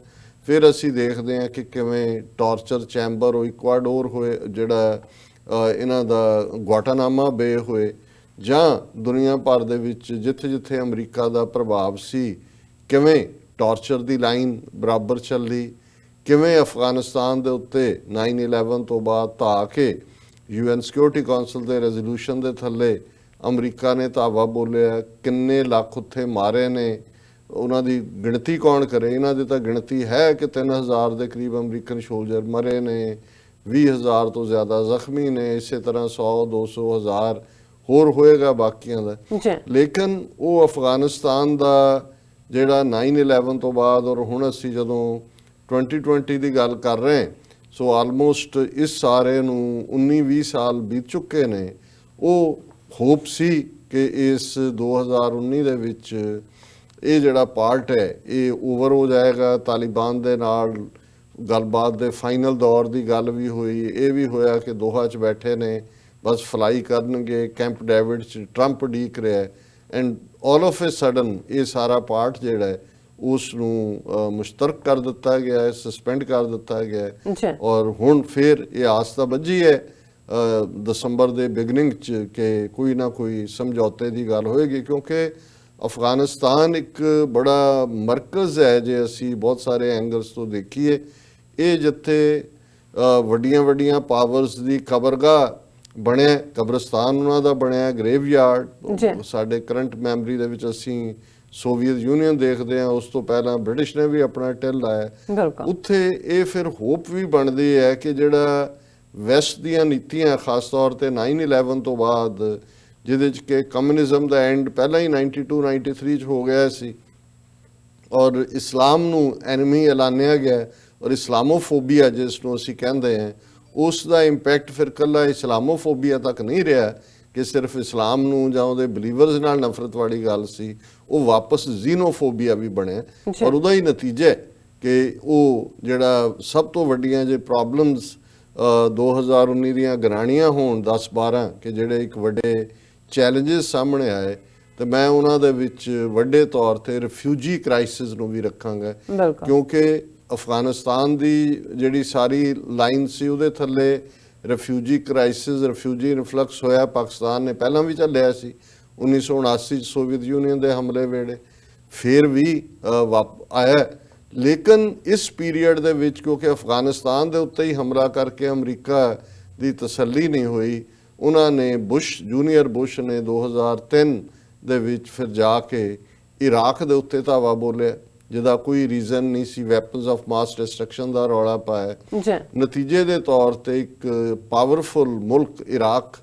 ਫਿਰ ਅਸੀਂ ਦੇਖਦੇ ਹਾਂ ਕਿ ਕਿਵੇਂ ਟਾਰਚਰ ਚੈਂਬਰ ਉਹ ਇਕਵਾਡੋਰ ਹੋਏ, ਜਿਹੜਾ ਇਹਨਾਂ ਦਾ ਗੁਆਟਾਨਾਮਾ ਬੇ ਹੋਏ, ਜਾਂ ਦੁਨੀਆ ਭਰ ਦੇ ਵਿੱਚ ਜਿੱਥੇ ਜਿੱਥੇ ਅਮਰੀਕਾ ਦਾ ਪ੍ਰਭਾਵ ਸੀ, ਕਿਵੇਂ ਟਾਰਚਰ ਦੀ ਲਾਈਨ ਬਰਾਬਰ ਚੱਲੀ, ਕਿਵੇਂ ਅਫਗਾਨਿਸਤਾਨ ਦੇ ਉੱਤੇ 9/11 ਤੋਂ ਬਾਅਦ ਧਾ ਕੇ UN ਸਿਕਿਉਰਿਟੀ ਕੌਂਸਲ ਦੇ ਰੈਜ਼ੋਲੂਸ਼ਨ ਦੇ ਥੱਲੇ ਅਮਰੀਕਾ ਨੇ ਧਾਵਾ ਬੋਲਿਆ, ਕਿੰਨੇ ਲੱਖ ਉੱਥੇ ਮਾਰੇ ਨੇ, ਉਹਨਾਂ ਦੀ ਗਿਣਤੀ ਕੌਣ ਕਰੇ। ਇਹਨਾਂ ਦੀ ਤਾਂ ਗਿਣਤੀ ਹੈ ਕਿ 3000 ਦੇ ਕਰੀਬ ਅਮਰੀਕਨ ਸੋਲਜਰ ਮਰੇ ਨੇ, 20,000 ਤੋਂ ਜ਼ਿਆਦਾ ਜ਼ਖਮੀ ਨੇ, ਇਸੇ ਤਰ੍ਹਾਂ 100, 200, 1000 ਹੋਰ ਹੋਏਗਾ ਬਾਕੀਆਂ ਦਾ। ਲੇਕਿਨ ਉਹ ਅਫਗਾਨਿਸਤਾਨ ਦਾ ਜਿਹੜਾ 9/11 ਤੋਂ ਬਾਅਦ ਔਰ ਹੁਣ ਅਸੀਂ ਜਦੋਂ 2020 ਦੀ ਗੱਲ ਕਰ ਰਹੇ, ਸੋ ਆਲਮੋਸਟ ਇਸ ਸਾਰੇ ਨੂੰ 19-20 ਸਾਲ ਬੀਤ ਚੁੱਕੇ ਨੇ। ਉਹ ਹੋਪ ਸੀ ਕਿ ਇਸ 2019 ਦੇ ਵਿੱਚ ਇਹ ਜਿਹੜਾ ਪਾਰਟ ਹੈ ਇਹ ਓਵਰ ਹੋ ਜਾਏਗਾ। ਤਾਲਿਬਾਨ ਦੇ ਨਾਲ ਗੱਲਬਾਤ ਦੇ ਫਾਈਨਲ ਦੌਰ ਦੀ ਗੱਲ ਵੀ ਹੋਈ, ਇਹ ਵੀ ਹੋਇਆ ਕਿ ਦੋਹਾ 'ਚ ਬੈਠੇ ਨੇ, ਬਸ ਫਲਾਈ ਕਰਨਗੇ, ਕੈਂਪ ਡੇਵਿਡ 'ਚ ਟਰੰਪ ਉਡੀਕ ਰਿਹਾ, and all of A sudden ਇਹ ਸਾਰਾ ਪਾਰਟ ਜਿਹੜਾ ਹੈ ਉਸ ਨੂੰ ਮੁਸ਼ਤਰਕ ਕਰ ਦਿੱਤਾ ਗਿਆ ਹੈ, ਸਸਪੈਂਡ ਕਰ ਦਿੱਤਾ ਗਿਆ ਹੈ। ਔਰ ਹੁਣ ਫਿਰ ਇਹ ਆਸ ਤਾਂ ਬੱਝੀ ਹੈ ਦਸੰਬਰ ਦੇ ਬਿਗਨਿੰਗ 'ਚ ਕਿ ਕੋਈ ਨਾ ਕੋਈ ਸਮਝੌਤੇ ਦੀ ਗੱਲ ਹੋਏਗੀ, ਕਿਉਂਕਿ ਅਫਗਾਨਿਸਤਾਨ ਇੱਕ ਬੜਾ ਮਰਕਜ਼ ਹੈ ਜੇ ਅਸੀਂ ਬਹੁਤ ਸਾਰੇ ਐਂਗਲਸ ਤੋਂ ਦੇਖੀਏ। ਇਹ ਜਿੱਥੇ ਵੱਡੀਆਂ ਵੱਡੀਆਂ ਪਾਵਰਸ ਦੀ ਕਬਰਗਾਹ ਬਣਿਆ, ਕਬਰਸਤਾਨ ਉਹਨਾਂ ਦਾ ਬਣਿਆ, ਗ੍ਰੇਵਯਾਰਡ। ਸਾਡੇ ਕਰੰਟ ਮੈਮਰੀ ਦੇ ਵਿੱਚ ਅਸੀਂ ਸੋਵੀਅਤ ਯੂਨੀਅਨ ਦੇਖਦੇ ਹਾਂ, ਉਸ ਤੋਂ ਪਹਿਲਾਂ ਬ੍ਰਿਟਿਸ਼ ਨੇ ਵੀ ਆਪਣਾ ਟਿਲ ਲਾਇਆ ਉੱਥੇ। ਇਹ ਫਿਰ ਹੋਪ ਵੀ ਬਣਦੀ ਹੈ ਕਿ ਜਿਹੜਾ ਵੈਸਟ ਦੀਆਂ ਨੀਤੀਆਂ, ਖਾਸ ਤੌਰ ਤੇ 9/11 ਤੋਂ ਬਾਅਦ, ਜਿਹਦੇ 'ਚ ਕਿ ਕਮਿਊਨਿਜ਼ਮ ਦਾ ਐਂਡ ਪਹਿਲਾਂ ਹੀ 92-93 'ਚ ਹੋ ਗਿਆ ਸੀ ਔਰ ਇਸਲਾਮ ਨੂੰ ਐਨਮੀ ਐਲਾਨਿਆ ਗਿਆ, ਔਰ ਇਸਲਾਮੋਫੋਬੀਆ ਜਿਸ ਨੂੰ ਅਸੀਂ ਕਹਿੰਦੇ ਹਾਂ, ਉਸ ਦਾ ਇੰਪੈਕਟ ਫਿਰ ਕੱਲਾ ਇਸਲਾਮੋਫੋਬੀਆ ਤੱਕ ਨਹੀਂ ਰਿਹਾ ਕਿ ਸਿਰਫ ਇਸਲਾਮ ਨੂੰ ਜਾਂ ਉਹਦੇ ਬਲੀਵਰਸ ਨਾਲ ਨਫ਼ਰਤ ਵਾਲੀ ਗੱਲ ਸੀ, ਉਹ ਵਾਪਸ ਜ਼ੀਨੋਫੋਬੀਆ ਵੀ ਬਣਿਆ। ਔਰ ਉਹਦਾ ਹੀ ਨਤੀਜਾ ਕਿ ਉਹ ਜਿਹੜਾ ਸਭ ਤੋਂ ਵੱਡੀਆਂ ਜੇ ਪ੍ਰੋਬਲਮਸ 2019 ਦੀਆਂ ਗਰਾਣੀਆਂ ਹੋਣ 10-12 ਕਿ ਜਿਹੜੇ ਇੱਕ ਵੱਡੇ ਚੈਲੰਜਸ ਸਾਹਮਣੇ ਆਏ, ਤੇ ਮੈਂ ਉਹਨਾਂ ਦੇ ਵਿੱਚ ਵੱਡੇ ਤੌਰ ਤੇ ਰਿਫਿਊਜੀ ਕ੍ਰਾਈਸਿਸ ਨੂੰ ਵੀ ਰੱਖਾਂਗਾ, ਕਿਉਂਕਿ ਅਫਗਾਨਿਸਤਾਨ ਦੀ ਜਿਹੜੀ ਸਾਰੀ ਲਾਈਨ ਸੀ ਉਹਦੇ ਥੱਲੇ ਰਿਫਿਊਜੀ ਕ੍ਰਾਈਸਿਸ, ਰਿਫਿਊਜੀ ਇਨਫਲਕਸ ਹੋਇਆ। ਪਾਕਿਸਤਾਨ ਨੇ ਪਹਿਲਾਂ ਵੀ ਝੱਲਿਆ ਸੀ 1979 'ਚ ਸੋਵੀਅਤ ਯੂਨੀਅਨ ਦੇ ਹਮਲੇ ਵੇਲੇ, ਫਿਰ ਵੀ ਆਇਆ। ਲੇਕਿਨ ਇਸ ਪੀਰੀਅਡ ਦੇ ਵਿੱਚ ਕਿਉਂਕਿ ਅਫਗਾਨਿਸਤਾਨ ਦੇ ਉੱਤੇ ਹੀ ਹਮਲਾ ਕਰਕੇ ਅਮਰੀਕਾ ਦੀ ਤਸੱਲੀ ਨਹੀਂ ਹੋਈ, ਉਹਨਾਂ ਨੇ ਜੂਨੀਅਰ ਬੁਸ਼ ਨੇ 2003 ਦੇ ਵਿੱਚ ਫਿਰ ਜਾ ਕੇ ਇਰਾਕ ਦੇ ਉੱਤੇ ਧਾਵਾ ਬੋਲਿਆ, ਜਿਹਦਾ ਕੋਈ ਰੀਜ਼ਨ ਨਹੀਂ ਸੀ, ਵੈਪਨਸ ਆਫ ਮਾਸ ਡਿਸਟਰਕਸ਼ਨ ਦਾ ਰੌਲਾ ਪਾਇਆ। ਨਤੀਜੇ ਦੇ ਤੌਰ ਤੇ ਇੱਕ ਪਾਵਰਫੁਲ ਮੁਲਕ ਇਰਾਕ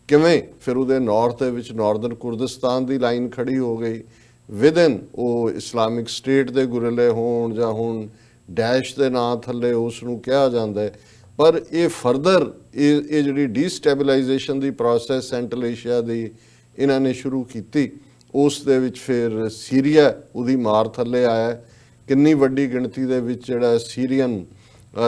ਕਿਵੇਂ ਫਿਰ ਉਹਦੇ ਨਾਰਥ ਦੇ ਵਿੱਚ ਨਾਰਦਰਨ ਕੁਰਦਿਸਤਾਨ ਦੀ ਲਾਈਨ ਖੜੀ ਹੋ ਗਈ ਵਿਦਨ ਉਹ ਇਸਲਾਮਿਕ ਸਟੇਟ ਦੇ ਗੁਰਿਲੇ ਹੋਣ ਜਾਂ ਹੁਣ ਡੈਸ਼ ਦੇ ਨਾਂ ਥੱਲੇ ਉਸ ਨੂੰ ਕਿਹਾ ਜਾਂਦਾ ਹੈ। ਪਰ ਇਹ ਫਰਦਰ ਇਹ ਜਿਹੜੀ ਡੀਸਟੈਬਲਾਈਜੇਸ਼ਨ ਦੀ ਪ੍ਰੋਸੈਸ ਸੈਂਟਰਲ ਏਸ਼ੀਆ ਦੀ ਇਹਨਾਂ ਨੇ ਸ਼ੁਰੂ ਕੀਤੀ, ਉਸ ਦੇ ਵਿੱਚ ਫਿਰ ਸੀਰੀਆ ਉਹਦੀ ਮਾਰ ਥੱਲੇ ਆਇਆ। ਕਿੰਨੀ ਵੱਡੀ ਗਿਣਤੀ ਦੇ ਵਿੱਚ ਜਿਹੜਾ ਸੀਰੀਅਨ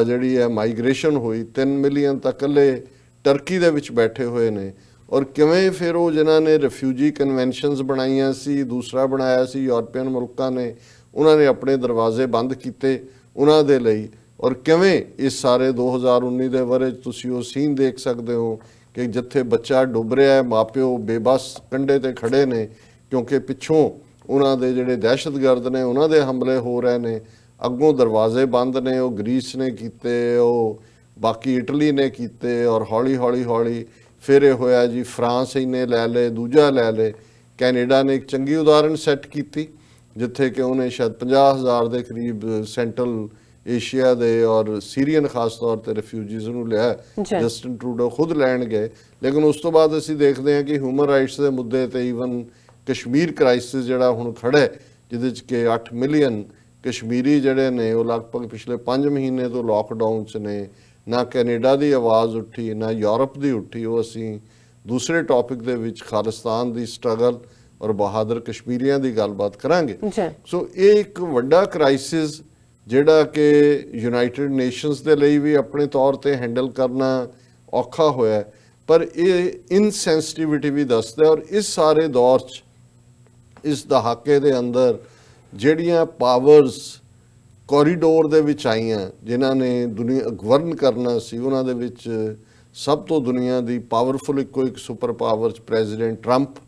ਜਿਹੜੀ ਹੈ ਮਾਈਗ੍ਰੇਸ਼ਨ ਹੋਈ, 3 ਮਿਲੀਅਨ ਤਾਂ ਇਕੱਲੇ ਟਰਕੀ ਦੇ ਵਿੱਚ ਬੈਠੇ ਹੋਏ ਨੇ। ਔਰ ਕਿਵੇਂ ਫਿਰ ਉਹ ਜਿਨ੍ਹਾਂ ਨੇ ਰਿਫਿਊਜੀ ਕਨਵੈਨਸ਼ਨਸ ਬਣਾਈਆਂ ਸੀ, ਦੂਸਰਾ ਬਣਾਇਆ ਸੀ ਯੂਰਪੀਅਨ ਮੁਲਕਾਂ ਨੇ, ਉਹਨਾਂ ਨੇ ਆਪਣੇ ਦਰਵਾਜ਼ੇ ਬੰਦ ਕੀਤੇ ਉਹਨਾਂ ਦੇ ਲਈ। ਔਰ ਕਿਵੇਂ ਇਸ ਸਾਰੇ 2019 ਦੇ ਵਰ੍ਹੇ 'ਚ ਤੁਸੀਂ ਉਹ ਸੀਨ ਦੇਖ ਸਕਦੇ ਹੋ ਕਿ ਜਿੱਥੇ ਬੱਚਾ ਡੁੱਬ ਰਿਹਾ ਹੈ, ਮਾਪਿਓ ਬੇਬਸ ਕੰਢੇ ਤੇ ਖੜੇ ਨੇ ਕਿਉਂਕਿ ਪਿੱਛੋਂ ਉਹਨਾਂ ਦੇ ਜਿਹੜੇ ਦਹਿਸ਼ਤਗਰਦ ਨੇ ਉਹਨਾਂ ਦੇ ਹਮਲੇ ਹੋ ਰਹੇ ਨੇ, ਅੱਗੋਂ ਦਰਵਾਜ਼ੇ ਬੰਦ ਨੇ। ਉਹ ਗ੍ਰੀਸ ਨੇ ਕੀਤੇ, ਉਹ ਬਾਕੀ ਇਟਲੀ ਨੇ ਕੀਤੇ, ਔਰ ਹੌਲੀ ਹੌਲੀ ਹੌਲੀ ਫਿਰ ਇਹ ਹੋਇਆ ਜੀ ਫਰਾਂਸ ਇਹਨੇ ਲੈ ਲਏ, ਦੂਜਾ ਲੈ ਲਏ। ਕੈਨੇਡਾ ਨੇ ਇੱਕ ਚੰਗੀ ਉਦਾਹਰਣ ਸੈੱਟ ਕੀਤੀ ਜਿੱਥੇ ਕਿ ਉਹਨੇ ਸ਼ਾਇਦ 50,000 ਦੇ ਕਰੀਬ ਸੈਂਟਰਲ ਏਸ਼ੀਆ ਦੇ ਔਰ ਸੀਰੀਅਨ ਖਾਸ ਤੌਰ ਤੇ ਰਿਫਿਊਜੀਜ਼ ਨੂੰ ਲਿਆ। ਜਸਟਿਨ ਟਰੂਡੋ ਖੁਦ ਲੈਣ ਗਏ, ਲੇਕਿਨ ਉਸ ਤੋਂ ਬਾਅਦ ਅਸੀਂ ਦੇਖਦੇ ਹਾਂ ਕਿ ਹਿਊਮਨ ਰਾਈਟਸ ਦੇ ਮੁੱਦੇ ਤੇ ਈਵਨ ਕਸ਼ਮੀਰ ਕ੍ਰਾਈਸਿਸ ਜਿਹੜਾ ਹੁਣ ਖੜਾ ਹੈ, ਜਿਹਦੇ 'ਚ ਕਿ 8 ਮਿਲੀਅਨ ਕਸ਼ਮੀਰੀ ਜਿਹੜੇ ਨੇ ਉਹ ਲਗਭਗ ਪਿਛਲੇ 5 ਮਹੀਨੇ ਤੋਂ ਲਾਕਡਾਊਨ 'ਚ ਨੇ। ਨਾ ਕੈਨੇਡਾ ਦੀ ਆਵਾਜ਼ ਉੱਠੀ, ਨਾ ਯੂਰਪ ਦੀ ਉੱਠੀ। ਉਹ ਅਸੀਂ ਦੂਸਰੇ ਟੌਪਿਕ ਦੇ ਵਿੱਚ ਖਾਲਿਸਤਾਨ ਦੀ ਸਟਰਗਲ ਔਰ ਬਹਾਦਰ ਕਸ਼ਮੀਰੀਆਂ ਦੀ ਗੱਲਬਾਤ ਕਰਾਂਗੇ। ਸੋ ਇਹ ਇੱਕ ਵੱਡਾ ਕ੍ਰਾਈਸਿਸ ਜਿਹੜਾ ਕਿ ਯੂਨਾਈਟਿਡ ਨੇਸ਼ਨਸ ਦੇ ਲਈ ਵੀ ਆਪਣੇ ਤੌਰ ਤੇ ਹੈਂਡਲ ਕਰਨਾ ਔਖਾ ਹੋਇਆ, ਪਰ ਇਹ ਇਨਸੈਂਸਿਟਿਵਿਟੀ ਵੀ ਦੱਸਦਾ। ਔਰ ਇਸ ਸਾਰੇ ਦੌਰ 'ਚ ਇਸ ਦਹਾਕੇ ਦੇ ਅੰਦਰ ਜਿਹੜੀਆਂ ਪਾਵਰਸ ਕੋਰੀਡੋਰ ਦੇ ਵਿੱਚ ਆਈਆਂ ਜਿਨ੍ਹਾਂ ਨੇ ਦੁਨੀਆ ਗਵਰਨ ਕਰਨਾ ਸੀ, ਉਹਨਾਂ ਦੇ ਵਿੱਚ ਸਭ ਤੋਂ ਦੁਨੀਆ ਦੀ ਪਾਵਰਫੁਲ ਇੱਕੋ ਇੱਕ ਸੁਪਰ ਪਾਵਰ ਪ੍ਰੈਜ਼ੀਡੈਂਟ ਟਰੰਪ,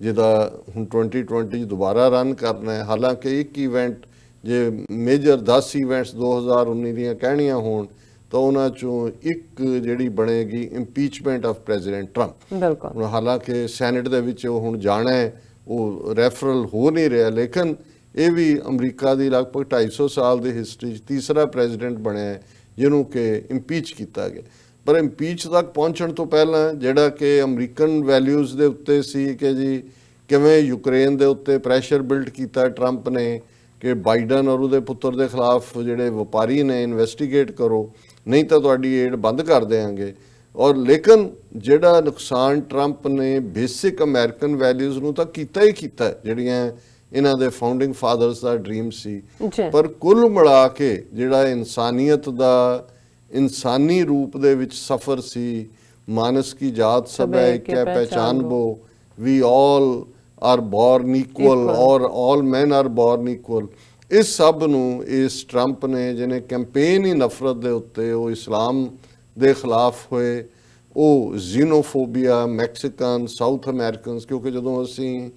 ਜਿਹਦਾ ਹੁਣ 2020 ਦੁਬਾਰਾ ਰਨ ਕਰਨਾ ਹੈ। ਹਾਲਾਂਕਿ ਇੱਕ ਇਵੈਂਟ ਜੇ ਮੇਜਰ 10 ਇਵੈਂਟਸ 2019 ਦੀਆਂ ਕਹਿਣੀਆਂ ਹੋਣ ਤਾਂ ਉਹਨਾਂ ਚੋਂ ਇੱਕ ਜਿਹੜੀ ਬਣੇਗੀ ਇੰਪੀਚਮੈਂਟ ਆਫ ਪ੍ਰੈਜ਼ੀਡੈਂਟ ਟਰੰਪ। ਬਿਲਕੁਲ। ਹਾਲਾਂਕਿ ਸੈਨੇਟ ਦੇ ਵਿੱਚ ਉਹ ਹੁਣ ਜਾਣਾ ਹੈ, ਉਹ ਰੈਫਰਲ ਹੋ ਨਹੀਂ ਰਿਹਾ, ਲੇਕਿਨ ਇਹ ਵੀ ਅਮਰੀਕਾ ਦੀ ਲਗਭਗ 250 ਸਾਲ ਦੀ ਹਿਸਟਰੀ 'ਚ ਤੀਸਰਾ ਪ੍ਰੈਜ਼ੀਡੈਂਟ ਬਣਿਆ ਜਿਹਨੂੰ ਕਿ ਇੰਪੀਚ ਕੀਤਾ ਗਿਆ। ਪਰ ਇੰਪੀਚ ਤੱਕ ਪਹੁੰਚਣ ਤੋਂ ਪਹਿਲਾਂ ਜਿਹੜਾ ਕਿ ਅਮਰੀਕਨ ਵੈਲਿਊਜ਼ ਦੇ ਉੱਤੇ ਸੀ ਕਿ ਜੀ ਕਿਵੇਂ ਯੂਕਰੇਨ ਦੇ ਉੱਤੇ ਪ੍ਰੈਸ਼ਰ ਬਿਲਡ ਕੀਤਾ ਟਰੰਪ ਨੇ ਕਿ ਬਾਈਡਨ ਔਰ ਉਹਦੇ ਪੁੱਤਰ ਦੇ ਖਿਲਾਫ ਜਿਹੜੇ ਵਪਾਰੀ ਨੇ ਇਨਵੈਸਟੀਗੇਟ ਕਰੋ, ਨਹੀਂ ਤਾਂ ਤੁਹਾਡੀ ਏਡ ਬੰਦ ਕਰ ਦੇਵਾਂਗੇ। ਔਰ ਲੇਕਿਨ ਜਿਹੜਾ ਨੁਕਸਾਨ ਟਰੰਪ ਨੇ ਬੇਸਿਕ ਅਮਰੀਕਨ ਵੈਲਿਊਜ਼ ਨੂੰ ਤਾਂ ਕੀਤਾ ਹੀ ਕੀਤਾ, ਜਿਹੜੀਆਂ ਇਹਨਾਂ ਦੇ ਫਾਊਂਡਿੰਗ ਫਾਦਰਸ ਦਾ ਡ੍ਰੀਮ ਸੀ। ਪਰ ਕੁੱਲ ਮਿਲਾ ਕੇ ਜਿਹੜਾ ਇਨਸਾਨੀਅਤ ਦਾ ਇਨਸਾਨੀ ਰੂਪ ਦੇ ਵਿੱਚ ਸਫਰ ਸੀ, ਮਾਨਸ ਕੀ ਜਾਤ ਸਭ ਹੈ ਇੱਕ ਹੈ ਪਹਿਚਾਨਬੋ, ਵੀ ਆਲ ਆਰ ਬੋਰਨ ਇਕੁਅਲ ਔਰ ਆਲ ਮੈਨ ਆਰ ਬੋਰਨ ਇਕੁਅਲ, ਇਸ ਸਭ ਨੂੰ ਇਸ ਟਰੰਪ ਨੇ ਜਿਹਨੇ ਕੈਂਪੇਨ ਹੀ ਨਫ਼ਰਤ ਦੇ ਉੱਤੇ, ਉਹ ਇਸਲਾਮ ਦੇ ਖਿਲਾਫ ਹੋਏ, ਉਹ ਜ਼ੀਨੋਫੋਬੀਆ, ਮੈਕਸੀਕਨ, ਸਾਊਥ ਅਮਰੀਕਨਸ, ਕਿਉਂਕਿ ਜਦੋਂ ਅਸੀਂ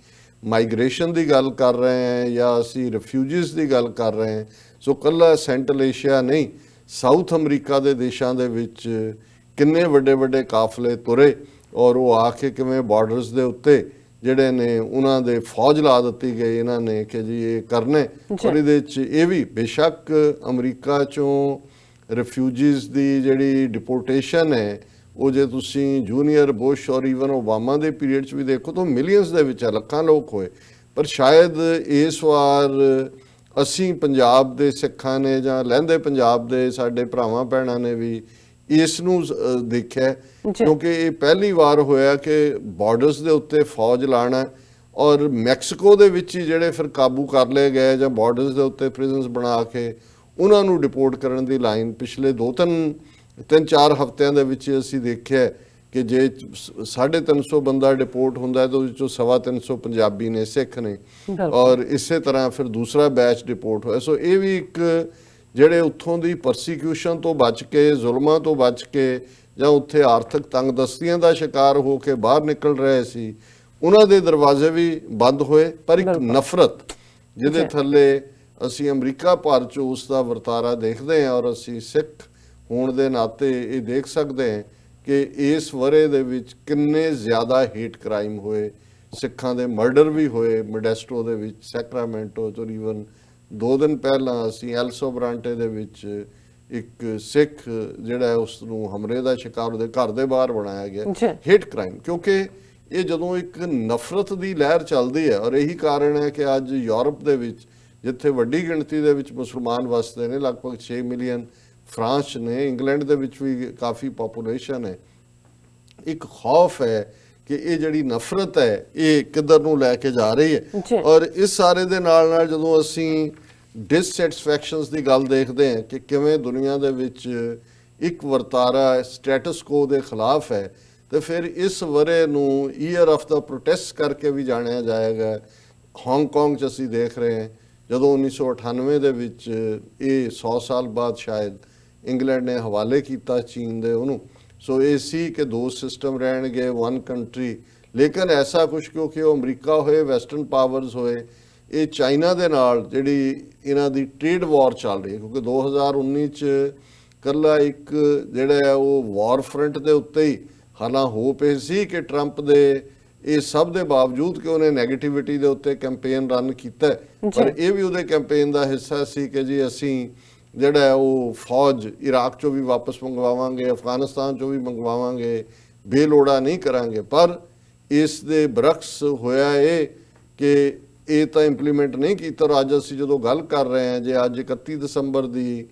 ਮਾਈਗ੍ਰੇਸ਼ਨ ਦੀ ਗੱਲ ਕਰ ਰਹੇ ਹਾਂ ਜਾਂ ਅਸੀਂ ਰਿਫਿਊਜੀਜ਼ ਦੀ ਗੱਲ ਕਰ ਰਹੇ ਹਾਂ, ਸੋ ਕੱਲਾ ਸੈਂਟਰਲ ਏਸ਼ੀਆ ਨਹੀਂ, ਸਾਊਥ ਅਮਰੀਕਾ ਦੇ ਦੇਸ਼ਾਂ ਦੇ ਵਿੱਚ ਕਿੰਨੇ ਵੱਡੇ ਵੱਡੇ ਕਾਫਲੇ ਤੁਰੇ ਔਰ ਉਹ ਆ ਕੇ ਕਿਵੇਂ ਬਾਰਡਰਸ ਦੇ ਉੱਤੇ ਜਿਹੜੇ ਨੇ ਉਹਨਾਂ ਦੇ ਫੌਜ ਲਾ ਦਿੱਤੀ ਗਈ ਇਹਨਾਂ ਨੇ ਕਿ ਜੀ ਇਹ ਕਰਨੇ। ਔਰ ਇਹਦੇ 'ਚ ਇਹ ਵੀ ਬੇਸ਼ੱਕ ਅਮਰੀਕਾ 'ਚੋਂ ਰਿਫਿਊਜੀਜ਼ ਦੀ ਜਿਹੜੀ ਡਿਪੋਰਟੇਸ਼ਨ ਹੈ ਉਹ ਜੇ ਤੁਸੀਂ ਜੂਨੀਅਰ ਬੁਸ਼ ਔਰ ਈਵਨ ਓਬਾਮਾ ਦੇ ਪੀਰੀਅਡ 'ਚ ਵੀ ਦੇਖੋ ਤਾਂ ਮਿਲੀਅਨਸ ਦੇ ਵਿੱਚ ਲੱਖਾਂ ਲੋਕ ਹੋਏ। ਪਰ ਸ਼ਾਇਦ ਇਸ ਵਾਰ ਅਸੀਂ ਪੰਜਾਬ ਦੇ ਸਿੱਖਾਂ ਨੇ ਜਾਂ ਲਹਿੰਦੇ ਪੰਜਾਬ ਦੇ ਸਾਡੇ ਭਰਾਵਾਂ ਭੈਣਾਂ ਨੇ ਵੀ ਇਸ ਨੂੰ ਦੇਖਿਆ, ਕਿਉਂਕਿ ਇਹ ਪਹਿਲੀ ਵਾਰ ਹੋਇਆ ਕਿ ਬਾਰਡਰਸ ਦੇ ਉੱਤੇ ਫੌਜ ਲਾਣਾ ਔਰ ਮੈਕਸੀਕੋ ਦੇ ਵਿੱਚ ਹੀ ਜਿਹੜੇ ਫਿਰ ਕਾਬੂ ਕਰ ਲਏ ਗਏ ਜਾਂ ਬਾਰਡਰਸ ਦੇ ਉੱਤੇ ਪ੍ਰਿਜ਼ਨਸ ਬਣਾ ਕੇ ਉਹਨਾਂ ਨੂੰ ਡਿਪੋਰਟ ਕਰਨ ਦੀ ਲਾਈਨ ਪਿਛਲੇ 3-4 ਹਫ਼ਤਿਆਂ ਦੇ ਵਿੱਚ ਅਸੀਂ ਦੇਖਿਆ ਕਿ ਜੇ 350 ਬੰਦਾ ਡਿਪੋਰਟ ਹੁੰਦਾ ਹੈ ਤਾਂ ਉਹਦੇ ਚੋਂ 350 ਪੰਜਾਬੀ ਨੇ, ਸਿੱਖ ਨੇ, ਔਰ ਇਸੇ ਤਰ੍ਹਾਂ ਫਿਰ ਦੂਸਰਾ ਬੈਚ ਡਿਪੋਰਟ ਹੋਇਆ। ਸੋ ਇਹ ਵੀ ਇੱਕ ਜਿਹੜੇ ਉੱਥੋਂ ਦੀ ਪਰਸੀਕਿਊਸ਼ਨ ਤੋਂ ਬਚ ਕੇ, ਜ਼ੁਲਮਾਂ ਤੋਂ ਬਚ ਕੇ ਜਾਂ ਉੱਥੇ ਆਰਥਿਕ ਤੰਗਦਸਤੀਆਂ ਦਾ ਸ਼ਿਕਾਰ ਹੋ ਕੇ ਬਾਹਰ ਨਿਕਲ ਰਹੇ ਸੀ, ਉਹਨਾਂ ਦੇ ਦਰਵਾਜ਼ੇ ਵੀ ਬੰਦ ਹੋਏ। ਪਰ ਇੱਕ ਨਫ਼ਰਤ ਜਿਹਦੇ ਥੱਲੇ ਅਸੀਂ ਅਮਰੀਕਾ ਭਰ 'ਚ ਉਸ ਦਾ ਵਰਤਾਰਾ ਦੇਖਦੇ ਹਾਂ ਔਰ ਅਸੀਂ ਸਿੱਖ ਹੋਣ ਦੇ ਨਾਤੇ ਇਹ ਦੇਖ ਸਕਦੇ ਹਾਂ ਕਿ ਇਸ ਵਰ੍ਹੇ ਦੇ ਵਿੱਚ ਕਿੰਨੇ ਜ਼ਿਆਦਾ ਹੇਟ ਕ੍ਰਾਈਮ ਹੋਏ, ਸਿੱਖਾਂ ਦੇ ਮਰਡਰ ਵੀ ਹੋਏ ਮੋਡੈਸਟੋ ਦੇ ਵਿੱਚ, ਸੈਕਰਾਮੈਂਟੋ 'ਚ, ਈਵਨ 2 ਦਿਨ ਪਹਿਲਾਂ ਅਸੀਂ ਐਲ ਸੋਬਰਾਂਟੇ ਦੇ ਵਿੱਚ ਇੱਕ ਸਿੱਖ ਜਿਹੜਾ ਹੈ ਉਸ ਨੂੰ ਹਮਲੇ ਦਾ ਸ਼ਿਕਾਰ ਉਹਦੇ ਘਰ ਦੇ ਬਾਹਰ ਬਣਾਇਆ ਗਿਆ। ਹੇਟ ਕ੍ਰਾਈਮ, ਕਿਉਂਕਿ ਇਹ ਜਦੋਂ ਇੱਕ ਨਫ਼ਰਤ ਦੀ ਲਹਿਰ ਚੱਲਦੀ ਹੈ ਔਰ ਇਹੀ ਕਾਰਨ ਹੈ ਕਿ ਅੱਜ ਯੂਰਪ ਦੇ ਵਿੱਚ ਜਿੱਥੇ ਵੱਡੀ ਗਿਣਤੀ ਦੇ ਵਿੱਚ ਮੁਸਲਮਾਨ ਵਸਦੇ ਨੇ, ਲਗਭਗ 6 ਮਿਲੀਅਨ ਫਰਾਂਸ 'ਚ ਨੇ, ਇੰਗਲੈਂਡ ਦੇ ਵਿੱਚ ਵੀ ਕਾਫੀ ਪਾਪੂਲੇਸ਼ਨ ਹੈ। ਇੱਕ ਖੌਫ ਹੈ ਕਿ ਇਹ ਜਿਹੜੀ ਨਫ਼ਰਤ ਹੈ ਇਹ ਕਿੱਧਰ ਨੂੰ ਲੈ ਕੇ ਜਾ ਰਹੀ ਹੈ। ਔਰ ਇਸ ਸਾਰੇ ਦੇ ਨਾਲ ਨਾਲ ਜਦੋਂ ਅਸੀਂ ਡਿਸਸੈਟੀਸਫੈਕਸ਼ਨਸ ਦੀ ਗੱਲ ਦੇਖਦੇ ਹਾਂ ਕਿ ਕਿਵੇਂ ਦੁਨੀਆ ਦੇ ਵਿੱਚ ਇੱਕ ਵਰਤਾਰਾ ਸਟੇਟਸ ਕੋ ਦੇ ਖਿਲਾਫ ਹੈ, ਤੇ ਫਿਰ ਇਸ ਵਰੇ ਨੂੰ ਈਅਰ ਆਫ ਦਾ ਪ੍ਰੋਟੈਸਟ ਕਰਕੇ ਵੀ ਜਾਣਿਆ ਜਾਏਗਾ। ਹਾਂਗਕਾਂਗ 'ਚ ਅਸੀਂ ਦੇਖ ਰਹੇ ਹਾਂ ਜਦੋਂ 1998 ਦੇ ਵਿੱਚ ਇਹ 100 ਸਾਲ ਬਾਅਦ ਸ਼ਾਇਦ ਇੰਗਲੈਂਡ ਨੇ ਹਵਾਲੇ ਕੀਤਾ ਚੀਨ ਦੇ ਉਹਨੂੰ। ਸੋ ਇਹ ਸੀ ਕਿ ਦੋ ਸਿਸਟਮ ਰਹਿਣਗੇ, ਵਨ ਕੰਟਰੀ, ਲੇਕਿਨ ਐਸਾ ਕੁਝ ਕਿਉਂਕਿ ਉਹ ਅਮਰੀਕਾ ਹੋਏ, ਵੈਸਟਰਨ ਪਾਵਰਸ ਹੋਏ, ਇਹ ਚਾਈਨਾ ਦੇ ਨਾਲ ਜਿਹੜੀ ਇਹਨਾਂ ਦੀ ਟ੍ਰੇਡ ਵਾਰ ਚੱਲ ਰਹੀ ਹੈ, ਕਿਉਂਕਿ 2019 ਚ ਕੱਲਾ ਇੱਕ ਜਿਹੜਾ ਹੈ ਉਹ ਵਾਰ ਫਰੰਟ ਦੇ ਉੱਤੇ ਹੀ ਹਾਲਾਂ ਹੋ ਪਏ ਸੀ ਕਿ ਟਰੰਪ ਦੇ ਇਹ ਸਭ ਦੇ ਬਾਵਜੂਦ ਕਿ ਉਹਨੇ ਨੈਗੇਟਿਵਿਟੀ ਦੇ ਉੱਤੇ ਕੈਂਪੇਨ ਰਨ ਕੀਤਾ, ਪਰ ਇਹ ਵੀ ਉਹਦੇ ਕੈਂਪੇਨ ਦਾ ਹਿੱਸਾ ਸੀ ਕਿ ਜੀ ਅਸੀਂ ਜਿਹੜਾ ਉਹ ਫੌਜ ਇਰਾਕ ਚੋਂ ਵੀ ਵਾਪਸ ਮੰਗਵਾਵਾਂਗੇ, ਅਫਗਾਨਿਸਤਾਨ ਚੋਂ ਵੀ ਮੰਗਵਾਵਾਂਗੇ, ਬੇਲੋੜਾ ਨਹੀਂ ਕਰਾਂਗੇ। ਪਰ ਇਸ ਦੇ ਬਰਕਸ ਹੋਇਆ ਇਹ ਕਿ ਇਹ ਤਾਂ ਇੰਪਲੀਮੈਂਟ ਨਹੀਂ ਕੀਤਾ। ਅੱਜ ਅਸੀਂ ਜਦੋਂ ਗੱਲ ਕਰ ਰਹੇ ਹਾਂ, ਜੇ ਅੱਜ 31 ਦਸੰਬਰ ਦੀ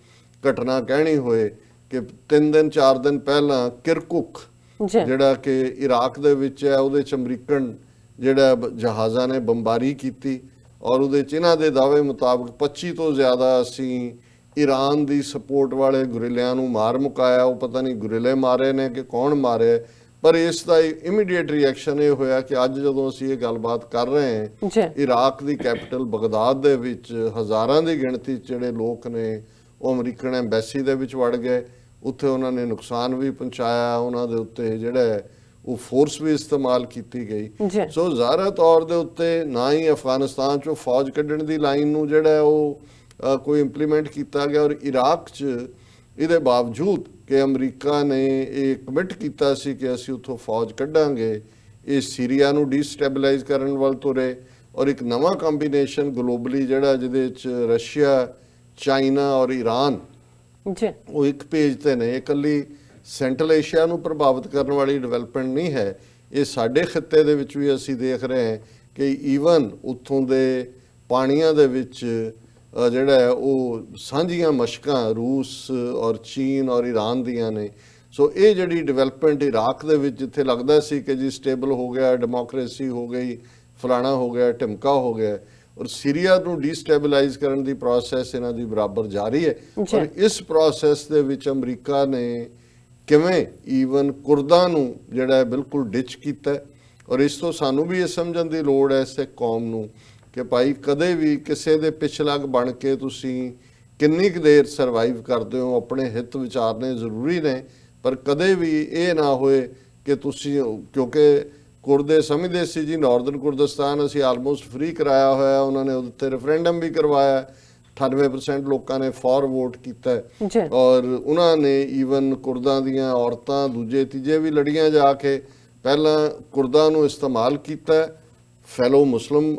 ਘਟਨਾ ਕਹਿਣੀ ਹੋਏ ਕਿ 3 ਦਿਨ 4 ਦਿਨ ਪਹਿਲਾਂ ਕਿਰਕੁਕ ਜਿਹੜਾ ਕਿ ਇਰਾਕ ਦੇ ਵਿੱਚ ਹੈ, ਉਹਦੇ 'ਚ ਅਮਰੀਕਨ ਜਿਹੜਾ ਜਹਾਜ਼ਾਂ ਨੇ ਬੰਬਾਰੀ ਕੀਤੀ ਔਰ ਉਹਦੇ 'ਚ ਇਹਨਾਂ ਦੇ ਦਾਅਵੇ ਮੁਤਾਬਕ 25 ਤੋਂ ਜ਼ਿਆਦਾ ਅਸੀਂ ਈਰਾਨ ਦੀ ਸਪੋਰਟ ਵਾਲੇ ਗੁਰਿਲਿਆਂ ਨੂੰ ਮਾਰ ਮੁਕਾਇਆ। ਉਹ ਪਤਾ ਨਹੀਂ ਗੁਰਿਲੇ ਮਾਰੇ ਨੇ ਕਿ ਕੌਣ ਮਾਰੇ, ਪਰ ਇਸ ਦਾ ਇਮੀਡੀਏਟ ਰਿਐਕਸ਼ਨ ਇਹ ਹੋਇਆ ਕਿ ਅੱਜ ਜਦੋਂ ਅਸੀਂ ਇਹ ਗੱਲਬਾਤ ਕਰ ਰਹੇ ਹਾਂ, ਇਰਾਕ ਦੀ ਕੈਪੀਟਲ ਬਗਦਾਦ ਦੇ ਵਿੱਚ ਹਜ਼ਾਰਾਂ ਦੀ ਗਿਣਤੀ 'ਚ ਜਿਹੜੇ ਲੋਕ ਨੇ ਉਹ ਅਮਰੀਕਨ ਐਮਬੈਸੀ ਦੇ ਵਿੱਚ ਵੜ ਗਏ। ਉੱਥੇ ਉਹਨਾਂ ਨੇ ਨੁਕਸਾਨ ਵੀ ਪਹੁੰਚਾਇਆ, ਉਹਨਾਂ ਦੇ ਉੱਤੇ ਜਿਹੜਾ ਉਹ ਫੋਰਸ ਵੀ ਇਸਤੇਮਾਲ ਕੀਤੀ ਗਈ। ਸੋ ਜ਼ਾਹਰ ਤੌਰ ਦੇ ਉੱਤੇ ਨਾ ਹੀ ਅਫਗਾਨਿਸਤਾਨ 'ਚੋਂ ਫੌਜ ਕੱਢਣ ਦੀ ਲਾਈਨ ਨੂੰ ਜਿਹੜਾ ਉਹ ਕੋਈ ਇੰਪਲੀਮੈਂਟ ਕੀਤਾ ਗਿਆ, ਔਰ ਇਰਾਕ 'ਚ ਇਹਦੇ ਬਾਵਜੂਦ ਕਿ ਅਮਰੀਕਾ ਨੇ ਇਹ ਕਮਿਟ ਕੀਤਾ ਸੀ ਕਿ ਅਸੀਂ ਉੱਥੋਂ ਫੌਜ ਕੱਢਾਂਗੇ, ਇਹ ਸੀਰੀਆ ਨੂੰ ਡੀਸਟੈਬਲਾਈਜ਼ ਕਰਨ ਵੱਲ ਤੁਰੇ। ਔਰ ਇੱਕ ਨਵਾਂ ਕੰਬੀਨੇਸ਼ਨ ਗਲੋਬਲੀ ਜਿਹੜਾ ਜਿਹਦੇ 'ਚ ਰਸ਼ੀਆ, ਚਾਈਨਾ ਔਰ ਈਰਾਨ ਉਹ ਇੱਕ ਪੇਜ ਤੇ ਨੇ। ਇਹ ਇਕੱਲੀ ਸੈਂਟਰਲ ਏਸ਼ੀਆ ਨੂੰ ਪ੍ਰਭਾਵਿਤ ਕਰਨ ਵਾਲੀ ਡਿਵੈਲਪਮੈਂਟ ਨਹੀਂ ਹੈ, ਇਹ ਸਾਡੇ ਖਿੱਤੇ ਦੇ ਵਿੱਚ ਵੀ ਅਸੀਂ ਦੇਖ ਰਹੇ ਹਾਂ ਕਿ ਈਵਨ ਉੱਥੋਂ ਦੇ ਪਾਣੀਆਂ ਦੇ ਵਿੱਚ ਜਿਹੜਾ ਹੈ ਉਹ ਸਾਂਝੀਆਂ ਮਸ਼ਕਾਂ ਰੂਸ ਔਰ ਚੀਨ ਔਰ ਈਰਾਨ ਦੀਆਂ ਨੇ। ਸੋ ਇਹ ਜਿਹੜੀ ਡਿਵੈਲਪਮੈਂਟ ਇਰਾਕ ਦੇ ਵਿੱਚ ਜਿੱਥੇ ਲੱਗਦਾ ਸੀ ਕਿ ਜੀ ਸਟੇਬਲ ਹੋ ਗਿਆ, ਡੈਮੋਕ੍ਰੇਸੀ ਹੋ ਗਈ, ਫਲਾਣਾ ਹੋ ਗਿਆ, ਢਿਮਕਾ ਹੋ ਗਿਆ, ਔਰ ਸੀਰੀਆ ਨੂੰ ਡੀਸਟੈਬਲਾਈਜ਼ ਕਰਨ ਦੀ ਪ੍ਰੋਸੈਸ ਇਹਨਾਂ ਦੀ ਬਰਾਬਰ ਜਾਰੀ ਹੈ। ਔਰ ਇਸ ਪ੍ਰੋਸੈਸ ਦੇ ਵਿੱਚ ਅਮਰੀਕਾ ਨੇ ਕਿਵੇਂ ਈਵਨ ਕੁਰਦਾਂ ਨੂੰ ਜਿਹੜਾ ਬਿਲਕੁਲ ਡਿਚ ਕੀਤਾ। ਔਰ ਇਸ ਤੋਂ ਸਾਨੂੰ ਵੀ ਇਹ ਸਮਝਣ ਦੀ ਲੋੜ ਹੈ ਇਸ ਕੌਮ ਨੂੰ ਕਿ ਭਾਈ ਕਦੇ ਵੀ ਕਿਸੇ ਦੇ ਪਿਛਲੱਗ ਬਣ ਕੇ ਤੁਸੀਂ ਕਿੰਨੀ ਕੁ ਦੇਰ ਸਰਵਾਈਵ ਕਰਦੇ ਹੋ, ਆਪਣੇ ਹਿੱਤ ਵਿਚਾਰਨੇ ਜ਼ਰੂਰੀ ਨੇ, ਪਰ ਕਦੇ ਵੀ ਇਹ ਨਾ ਹੋਏ ਕਿ ਤੁਸੀਂ, ਕਿਉਂਕਿ ਕੁਰਦੇ ਸਮਝਦੇ ਸੀ ਜੀ ਨਾਰਦਰਨ ਕੁਰਦਿਸਤਾਨ ਅਸੀਂ ਆਲਮੋਸਟ ਫ੍ਰੀ ਕਰਾਇਆ ਹੋਇਆ, ਉਹਨਾਂ ਨੇ ਉਹਦੇ ਉੱਤੇ ਰੈਫਰੈਂਡਮ ਵੀ ਕਰਵਾਇਆ, 98% ਲੋਕਾਂ ਨੇ ਫॉर ਵੋਟ ਕੀਤਾ ਔਰ ਉਹਨਾਂ ਨੇ ਈਵਨ ਕੁਰਦਾਂ ਦੀਆਂ ਔਰਤਾਂ ਦੂਜੇ ਤੀਜੇ ਵੀ ਲੜੀਆਂ ਜਾ ਕੇ ਪਹਿਲਾਂ ਕੁਰਦਾਂ ਨੂੰ ਇਸਤੇਮਾਲ ਕੀਤਾ, ਫੈਲੋ ਮੁਸਲਿਮ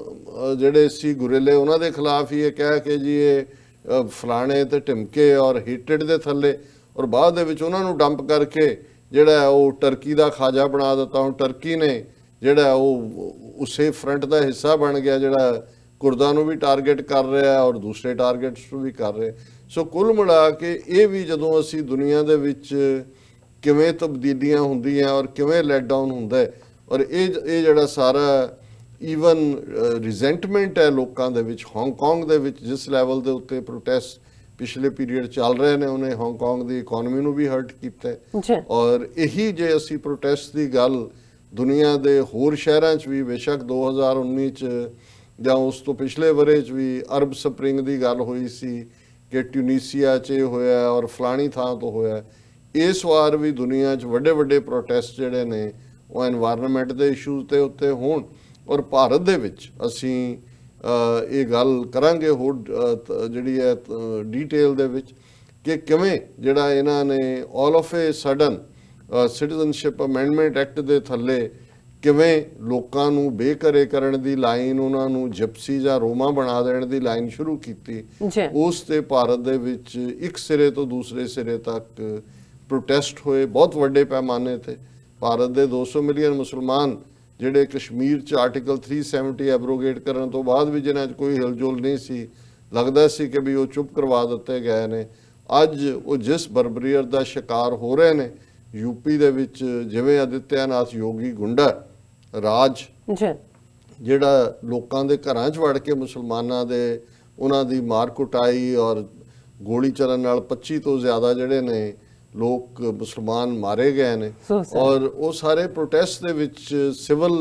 ਜਿਹੜੇ ਸੀ ਗੁਰਿਲੇ ਉਹਨਾਂ ਦੇ ਖਿਲਾਫ ਹੀ ਇਹ ਕਹਿ ਕੇ ਜੀ ਇਹ ਫਲਾਣੇ ਤੇ ਢਿਮਕੇ ਔਰ ਹੀਟਡ ਦੇ ਥੱਲੇ, ਔਰ ਬਾਅਦ ਦੇ ਵਿੱਚ ਉਹਨਾਂ ਨੂੰ ਡੰਪ ਕਰਕੇ ਜਿਹੜਾ ਉਹ ਟਰਕੀ ਦਾ ਖਾਜਾ ਬਣਾ ਦਿੱਤਾ। ਹੁਣ ਟਰਕੀ ਨੇ ਜਿਹੜਾ ਉਹ ਉਸੇ ਫਰੰਟ ਦਾ ਹਿੱਸਾ ਬਣ ਗਿਆ ਜਿਹੜਾ ਕੁਰਦਾਂ ਨੂੰ ਵੀ ਟਾਰਗੇਟ ਕਰ ਰਿਹਾ ਔਰ ਦੂਸਰੇ ਟਾਰਗੇਟਸ ਨੂੰ ਵੀ ਕਰ ਰਿਹਾ। ਸੋ ਕੁੱਲ ਮਿਲਾ ਕੇ ਇਹ ਵੀ ਜਦੋਂ ਅਸੀਂ ਦੁਨੀਆ ਦੇ ਵਿੱਚ ਕਿਵੇਂ ਤਬਦੀਲੀਆਂ ਹੁੰਦੀਆਂ ਔਰ ਕਿਵੇਂ ਲੈਟ ਡਾਊਨ ਹੁੰਦਾ ਹੈ, ਔਰ ਇਹ ਜਿਹੜਾ ਸਾਰਾ ਈਵਨ ਰਿਜ਼ੈਂਟਮੈਂਟ ਹੈ ਲੋਕਾਂ ਦੇ ਵਿੱਚ, ਹਾਂਗਕਾਂਗ ਦੇ ਵਿੱਚ ਜਿਸ ਲੈਵਲ ਦੇ ਉੱਤੇ ਪ੍ਰੋਟੈਸਟ ਪਿਛਲੇ ਪੀਰੀਅਡ ਚੱਲ ਰਹੇ ਨੇ, ਉਹਨੇ ਹਾਂਗਕਾਂਗ ਦੀ ਇਕਨੋਮੀ ਨੂੰ ਵੀ ਹਰਟ ਕੀਤਾ। ਔਰ ਇਹੀ ਜੇ ਅਸੀਂ ਪ੍ਰੋਟੈਸਟ ਦੀ ਗੱਲ ਦੁਨੀਆ ਦੇ ਹੋਰ ਸ਼ਹਿਰਾਂ 'ਚ ਵੀ, ਬੇਸ਼ੱਕ 2019 'ਚ ਜਾਂ ਉਸ ਤੋਂ ਪਿਛਲੇ ਵਰੇ 'ਚ ਵੀ ਅਰਬ ਸਪਰਿੰਗ ਦੀ ਗੱਲ ਹੋਈ ਸੀ ਕਿ ਟਿਊਨੀਸੀਆ 'ਚ ਹੋਇਆ ਔਰ ਫਲਾਣੀ ਥਾਂ ਤੋਂ ਹੋਇਆ, ਇਸ ਵਾਰ ਵੀ ਦੁਨੀਆ 'ਚ ਵੱਡੇ ਵੱਡੇ ਪ੍ਰੋਟੈਸਟ ਜਿਹੜੇ ਨੇ ਉਹ ਐਨਵਾਇਰਨਮੈਂਟ ਦੇ ਇਸ਼ੂਜ਼ ਤੇ ਉੱਤੇ ਹੋਣ। ਔਰ ਭਾਰਤ ਦੇ ਵਿੱਚ ਅਸੀਂ ਇਹ ਗੱਲ ਕਰਾਂਗੇ ਹੋਰ ਜਿਹੜੀ ਹੈ ਡੀਟੇਲ ਦੇ ਵਿੱਚ ਕਿ ਕਿਵੇਂ ਜਿਹੜਾ ਇਹਨਾਂ ਨੇ all of A sudden citizenship amendment act ਦੇ ਥੱਲੇ ਕਿਵੇਂ ਲੋਕਾਂ ਨੂੰ ਬੇਘਰੇ ਕਰਨ ਦੀ ਲਾਈਨ, ਉਹਨਾਂ ਨੂੰ ਜਿਪਸੀ ਜਾਂ ਰੋਮਾ ਬਣਾ ਦੇਣ ਦੀ ਲਾਈਨ ਸ਼ੁਰੂ ਕੀਤੀ। ਉਸ ਤੇ ਭਾਰਤ ਦੇ ਵਿੱਚ ਇੱਕ ਸਿਰੇ ਤੋਂ ਦੂਸਰੇ ਸਿਰੇ ਤੱਕ ਪ੍ਰੋਟੈਸਟ ਹੋਏ ਬਹੁਤ ਵੱਡੇ ਪੈਮਾਨੇ ਤੇ। ਭਾਰਤ ਦੇ 200 ਮਿਲੀਅਨ ਮੁਸਲਮਾਨ ਜਿਹੜੇ ਕਸ਼ਮੀਰ 'ਚ ਆਰਟੀਕਲ 370 ਐਬਰੋਗੇਟ ਕਰਨ ਤੋਂ ਬਾਅਦ ਵੀ ਜਿਨ੍ਹਾਂ 'ਚ ਕੋਈ ਹਿਲਜੁਲ ਨਹੀਂ ਸੀ, ਲੱਗਦਾ ਸੀ ਕਿ ਵੀ ਉਹ ਚੁੱਪ ਕਰਵਾ ਦਿੱਤੇ ਗਏ ਨੇ, ਅੱਜ ਉਹ ਜਿਸ ਬਰਬਰੀਅਤ ਦਾ ਸ਼ਿਕਾਰ ਹੋ ਰਹੇ ਨੇ ਯੂਪੀ ਦੇ ਵਿੱਚ, ਜਿਵੇਂ ਆਦਿੱਤਿਆਨਾਥ ਯੋਗੀ ਗੁੰਡਾ ਰਾਜ ਜੀ ਜਿਹੜਾ ਲੋਕਾਂ ਦੇ ਘਰਾਂ 'ਚ ਵੜ ਕੇ ਮੁਸਲਮਾਨਾਂ ਦੇ ਉਹਨਾਂ ਦੀ ਮਾਰ ਕੁਟਾਈ ਔਰ ਗੋਲੀ ਚੱਲਣ ਨਾਲ 25 ਤੋਂ ਜ਼ਿਆਦਾ ਜਿਹੜੇ ਨੇ ਲੋਕ ਮੁਸਲਮਾਨ ਮਾਰੇ ਗਏ ਨੇ। ਔਰ ਉਹ ਸਾਰੇ ਪ੍ਰੋਟੈਸਟ ਦੇ ਵਿੱਚ ਸਿਵਲ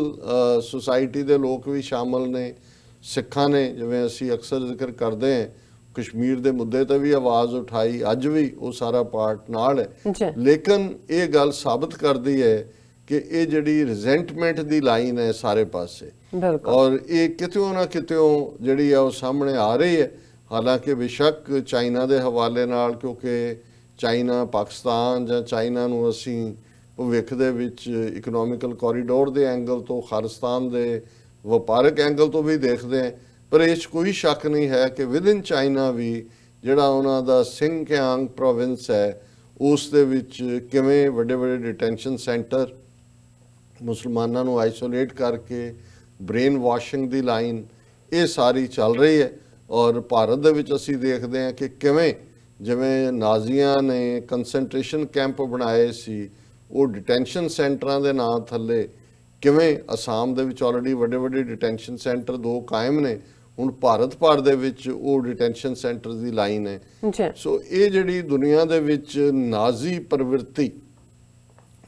ਸੁਸਾਇਟੀ ਦੇ ਲੋਕ ਵੀ ਸ਼ਾਮਲ ਨੇ, ਸਿੱਖਾਂ ਨੇ, ਜਿਵੇਂ ਅਸੀਂ ਅਕਸਰ ਜ਼ਿਕਰ ਕਰਦੇ ਹਾਂ ਕਸ਼ਮੀਰ ਦੇ ਮੁੱਦੇ ਤੇ ਵੀ ਆਵਾਜ਼ ਉਠਾਈ, ਅੱਜ ਵੀ ਉਹ ਸਾਰਾ ਪਾਰਟ ਨਾਲ ਹੈ। ਲੇਕਿਨ ਇਹ ਗੱਲ ਸਾਬਤ ਕਰਦੀ ਹੈ ਕਿ ਇਹ ਜਿਹੜੀ ਰਿਜ਼ੈਂਟਮੈਂਟ ਦੀ ਲਾਈਨ ਹੈ ਸਾਰੇ ਪਾਸੇ, ਔਰ ਇਹ ਕਿਤਿਓਂ ਨਾ ਕਿਤਿਓਂ ਜਿਹੜੀ ਆ ਉਹ ਸਾਹਮਣੇ ਆ ਰਹੀ ਹੈ। ਹਾਲਾਂਕਿ ਬੇਸ਼ੱਕ ਚਾਈਨਾ ਦੇ ਹਵਾਲੇ ਨਾਲ, ਕਿਉਂਕਿ ਚਾਈਨਾ ਪਾਕਿਸਤਾਨ ਜਾਂ ਚਾਈਨਾ ਨੂੰ ਅਸੀਂ ਭਵਿੱਖ ਦੇ ਵਿੱਚ ਇਕਨੋਮਿਕਲ ਕੋਰੀਡੋਰ ਦੇ ਐਂਗਲ ਤੋਂ, ਖਾਲਿਸਤਾਨ ਦੇ ਵਪਾਰਕ ਐਂਗਲ ਤੋਂ ਵੀ ਦੇਖਦੇ ਹਾਂ, ਪਰ ਇਹ 'ਚ ਕੋਈ ਸ਼ੱਕ ਨਹੀਂ ਹੈ ਕਿ ਵਿਦਿਨ ਚਾਈਨਾ ਵੀ ਜਿਹੜਾ ਉਹਨਾਂ ਦਾ ਸਿੰਗਕਿਆਂਗ ਪ੍ਰੋਵਿੰਸ ਹੈ ਉਸ ਦੇ ਵਿੱਚ ਕਿਵੇਂ ਵੱਡੇ ਵੱਡੇ ਡਿਟੈਂਸ਼ਨ ਸੈਂਟਰ, ਮੁਸਲਮਾਨਾਂ ਨੂੰ ਆਈਸੋਲੇਟ ਕਰਕੇ ਬ੍ਰੇਨ ਵਾਸ਼ਿੰਗ ਦੀ ਲਾਈਨ, ਇਹ ਸਾਰੀ ਚੱਲ ਰਹੀ ਹੈ। ਔਰ ਭਾਰਤ ਦੇ ਵਿੱਚ ਅਸੀਂ ਦੇਖਦੇ ਹਾਂ ਕਿ ਕਿਵੇਂ ਜਿਵੇਂ ਨਾਜ਼ੀਆਂ ਨੇ ਕੰਸੈਂਟਰੇਸ਼ਨ ਕੈਂਪ ਬਣਾਏ ਸੀ, ਉਹ ਡਿਟੈਂਸ਼ਨ ਸੈਂਟਰਾਂ ਦੇ ਨਾਂ ਥੱਲੇ ਕਿਵੇਂ ਅਸਾਮ ਦੇ ਵਿੱਚ ਆਲਰੇਡੀ ਵੱਡੇ ਵੱਡੇ ਡਿਟੈਂਸ਼ਨ ਸੈਂਟਰ 2 ਕਾਇਮ ਨੇ, ਹੁਣ ਭਾਰਤ ਭਰ ਦੇ ਵਿੱਚ ਉਹ ਡਿਟੈਂਸ਼ਨ ਸੈਂਟਰ ਦੀ ਲਾਈਨ ਹੈ। ਸੋ ਇਹ ਜਿਹੜੀ ਦੁਨੀਆ ਦੇ ਵਿੱਚ ਨਾਜ਼ੀ ਪ੍ਰਵਿਰਤੀ,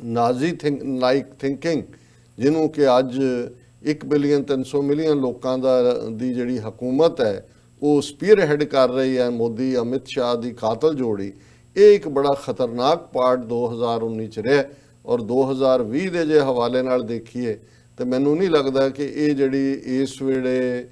ਨਾਜ਼ੀ ਥਿੰਕਿੰਗ, ਜਿਹਨੂੰ ਕਿ ਅੱਜ 1 ਬਿਲੀਅਨ 300 ਮਿਲੀਅਨ ਲੋਕਾਂ ਦੀ ਜਿਹੜੀ ਹਕੂਮਤ ਹੈ ਉਹ ਸਪੀਅਰ ਹੈਡ ਕਰ ਰਹੀ ਹੈ, ਮੋਦੀ ਅਮਿਤ ਸ਼ਾਹ ਦੀ ਕਾਤਲ ਜੋੜੀ, ਇਹ ਇੱਕ ਬੜਾ ਖਤਰਨਾਕ ਪਾਰਟ 2019 ਚ ਰਿਹਾ। ਔਰ 2020 ਦੇ ਜੇ ਹਵਾਲੇ ਨਾਲ ਦੇਖੀਏ ਤੇ ਮੈਨੂੰ ਨਹੀਂ ਲੱਗਦਾ ਕਿ ਇਹ ਜਿਹੜੀ ਇਸ ਵੇਲੇ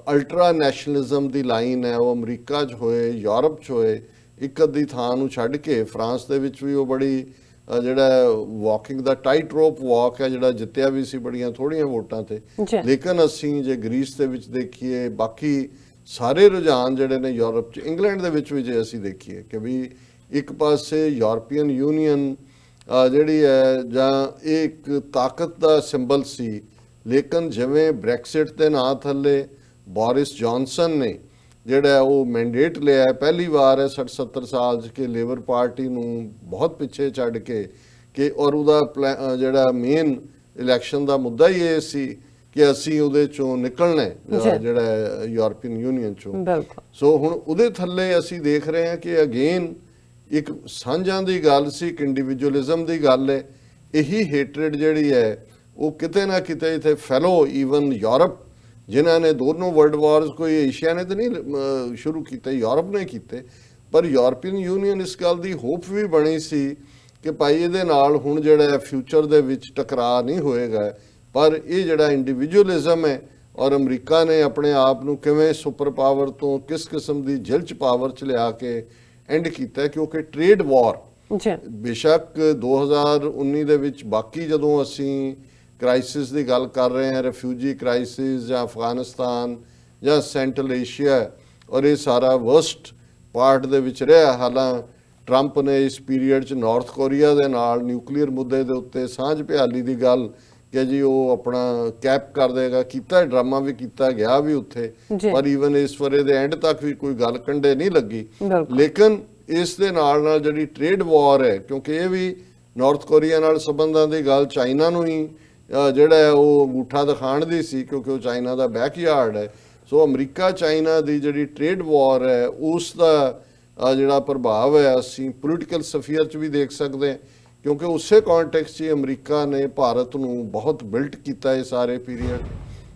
ਅਲਟਰਾ ਨੈਸ਼ਨਲਿਜ਼ਮ ਦੀ ਲਾਈਨ ਹੈ ਉਹ ਅਮਰੀਕਾ 'ਚ ਹੋਏ, ਯੂਰਪ 'ਚ ਹੋਏ, ਇੱਕ ਅੱਧੀ ਥਾਂ ਨੂੰ ਛੱਡ ਕੇ ਫਰਾਂਸ ਦੇ ਵਿੱਚ ਵੀ ਉਹ ਬੜੀ ਜਿਹੜਾ ਵਾਕਿੰਗ ਦਾ ਟਾਈਟ ਰੋਪ ਵਾਕ ਹੈ, ਜਿਹੜਾ ਜਿੱਤਿਆ ਵੀ ਸੀ ਬੜੀਆਂ ਥੋੜੀਆਂ ਵੋਟਾਂ ਤੇ। ਲੇਕਿਨ ਅਸੀਂ ਜੇ ਗ੍ਰੀਸ ਦੇ ਵਿੱਚ ਦੇਖੀਏ, ਬਾਕੀ ਸਾਰੇ ਰੁਝਾਨ ਜਿਹੜੇ ਨੇ ਯੂਰਪ 'ਚ, ਇੰਗਲੈਂਡ ਦੇ ਵਿੱਚ ਵੀ ਜੇ ਅਸੀਂ ਦੇਖੀਏ ਕਿ ਵੀ ਇੱਕ ਪਾਸੇ ਯੂਰਪੀਅਨ ਯੂਨੀਅਨ ਜਿਹੜੀ ਹੈ ਜਾਂ ਇਹ ਇੱਕ ਤਾਕਤ ਦਾ ਸਿੰਬਲ ਸੀ, ਲੇਕਿਨ ਜਿਵੇਂ ਬ੍ਰੈਕਸਿਟ ਦੇ ਨਾਂ ਥੱਲੇ ਬੋਰਿਸ ਜੌਨਸਨ ਨੇ ਜਿਹੜਾ ਉਹ ਮੈਂਡੇਟ ਲਿਆ, ਪਹਿਲੀ ਵਾਰ ਹੈ 60-70 ਸਾਲ 'ਚ ਕਿ ਲੇਬਰ ਪਾਰਟੀ ਨੂੰ ਬਹੁਤ ਪਿੱਛੇ ਛੱਡ ਕੇ ਕਿ, ਔਰ ਉਹਦਾ ਜਿਹੜਾ ਮੇਨ ਇਲੈਕਸ਼ਨ ਦਾ ਮੁੱਦਾ ਹੀ ਇਹ ਸੀ ਕਿ ਅਸੀਂ ਉਹਦੇ ਚੋਂ ਨਿਕਲਣਾ ਜਿਹੜਾ ਯੂਰਪੀਅਨ ਯੂਨੀਅਨ ਚੋਂ। ਸੋ ਹੁਣ ਉਹਦੇ ਥੱਲੇ ਅਸੀਂ ਦੇਖ ਰਹੇ ਹਾਂ ਕਿ ਅਗੇਨ ਇੱਕ ਸਾਂਝਾਂ ਦੀ ਗੱਲ ਸੀ, ਇੱਕ ਇੰਡੀਵਿਜੂਅਲਿਜ਼ਮ ਦੀ ਗੱਲ ਹੈ। ਇਹੀ ਹੇਟਰੇਡ ਜਿਹੜੀ ਹੈ ਉਹ ਕਿਤੇ ਨਾ ਕਿਤੇ ਇੱਥੇ ਫੈਲੋ, ਈਵਨ ਯੂਰਪ ਜਿਨ੍ਹਾਂ ਨੇ ਦੋਨੋਂ ਵਰਲਡ ਵਾਰਸ, ਕੋਈ ਏਸ਼ੀਆ ਨੇ ਤਾਂ ਨਹੀਂ ਸ਼ੁਰੂ ਕੀਤੇ, ਯੂਰਪ ਨੇ ਕੀਤੇ, ਪਰ ਯੂਰਪੀਅਨ ਯੂਨੀਅਨ ਇਸ ਗੱਲ ਦੀ ਹੋਪ ਵੀ ਬਣੀ ਸੀ ਕਿ ਭਾਈ ਇਹਦੇ ਨਾਲ ਹੁਣ ਜਿਹੜਾ ਫਿਊਚਰ ਦੇ ਵਿੱਚ ਟਕਰਾਅ ਨਹੀਂ ਹੋਏਗਾ। ਪਰ ਇਹ ਜਿਹੜਾ ਇੰਡੀਵਿਜੂਅਲਿਜ਼ਮ ਹੈ ਔਰ ਅਮਰੀਕਾ ਨੇ ਆਪਣੇ ਆਪ ਨੂੰ ਕਿਵੇਂ ਸੁਪਰ ਪਾਵਰ ਤੋਂ ਕਿਸ ਕਿਸਮ ਦੀ ਜਿਲਚ ਪਾਵਰ 'ਚ ਲਿਆ ਕੇ ਐਂਡ ਕੀਤਾ, ਕਿਉਂਕਿ ਟ੍ਰੇਡ ਵਾਰ ਬੇਸ਼ੱਕ 2019 ਦੇ ਵਿੱਚ ਬਾਕੀ ਜਦੋਂ ਅਸੀਂ ਕ੍ਰਾਈਸਿਸ ਦੀ ਗੱਲ ਕਰ ਰਹੇ ਹਾਂ, ਰਿਫਿਊਜੀ ਕ੍ਰਾਈਸਿਸ ਜਾਂ ਅਫਗਾਨਿਸਤਾਨ ਜਾਂ ਸੈਂਟਰਲ ਏਸ਼ੀਆ, ਔਰ ਇਹ ਸਾਰਾ ਵਰਸਟ ਪਾਰਟ ਦੇ ਵਿੱਚ ਰਿਹਾ। ਹਾਲਾਂ ਟਰੰਪ ਨੇ ਇਸ ਪੀਰੀਅਡ 'ਚ ਨਾਰਥ ਕੋਰੀਆ ਦੇ ਨਾਲ ਨਿਊਕਲੀਅਰ ਮੁੱਦੇ ਦੇ ਉੱਤੇ ਸਾਂਝ ਭਿਆਲੀ ਦੀ ਗੱਲ ਕਿ ਜੀ ਉਹ ਆਪਣਾ ਕੈਪ ਕਰ ਦੇਗਾ, ਕੀਤਾ ਡਰਾਮਾ ਵੀ ਕੀਤਾ ਗਿਆ ਵੀ ਉੱਥੇ, ਪਰ ਈਵਨ ਇਸ ਵਰੇ ਦੇ ਐਂਡ ਤੱਕ ਵੀ ਕੋਈ ਗੱਲ ਕੰਢੇ ਨਹੀਂ ਲੱਗੀ। ਲੇਕਿਨ ਇਸ ਦੇ ਨਾਲ ਜਿਹੜੀ ਟ੍ਰੇਡ ਵਾਰ ਹੈ, ਕਿਉਂਕਿ ਇਹ ਵੀ ਨਾਰਥ ਕੋਰੀਆ ਨਾਲ ਸੰਬੰਧਾਂ ਦੀ ਗੱਲ ਚਾਈਨਾ ਨੂੰ ਹੀ ਜਿਹੜਾ ਉਹ ਅੰਗੂਠਾ ਦਿਖਾਉਣ ਦੀ ਸੀ, ਕਿਉਂਕਿ ਉਹ ਚਾਈਨਾ ਦਾ ਬੈਕਯਾਰਡ ਹੈ। ਸੋ ਅਮਰੀਕਾ ਚਾਈਨਾ ਦੀ ਜਿਹੜੀ ਟ੍ਰੇਡ ਵਾਰ ਹੈ ਉਸ ਦਾ ਜਿਹੜਾ ਪ੍ਰਭਾਵ ਹੈ ਅਸੀਂ ਪੋਲੀਟੀਕਲ ਸਫੀਅਰ 'ਚ ਵੀ ਦੇਖ ਸਕਦੇ ਹਾਂ, ਕਿਉਂਕਿ ਉਸੇ ਕੌਨਟੈਕਸਟ 'ਚ ਅਮਰੀਕਾ ਨੇ ਭਾਰਤ ਨੂੰ ਬਹੁਤ ਬਿਲਟ ਕੀਤਾ ਇਹ ਸਾਰੇ ਪੀਰੀਅਡ।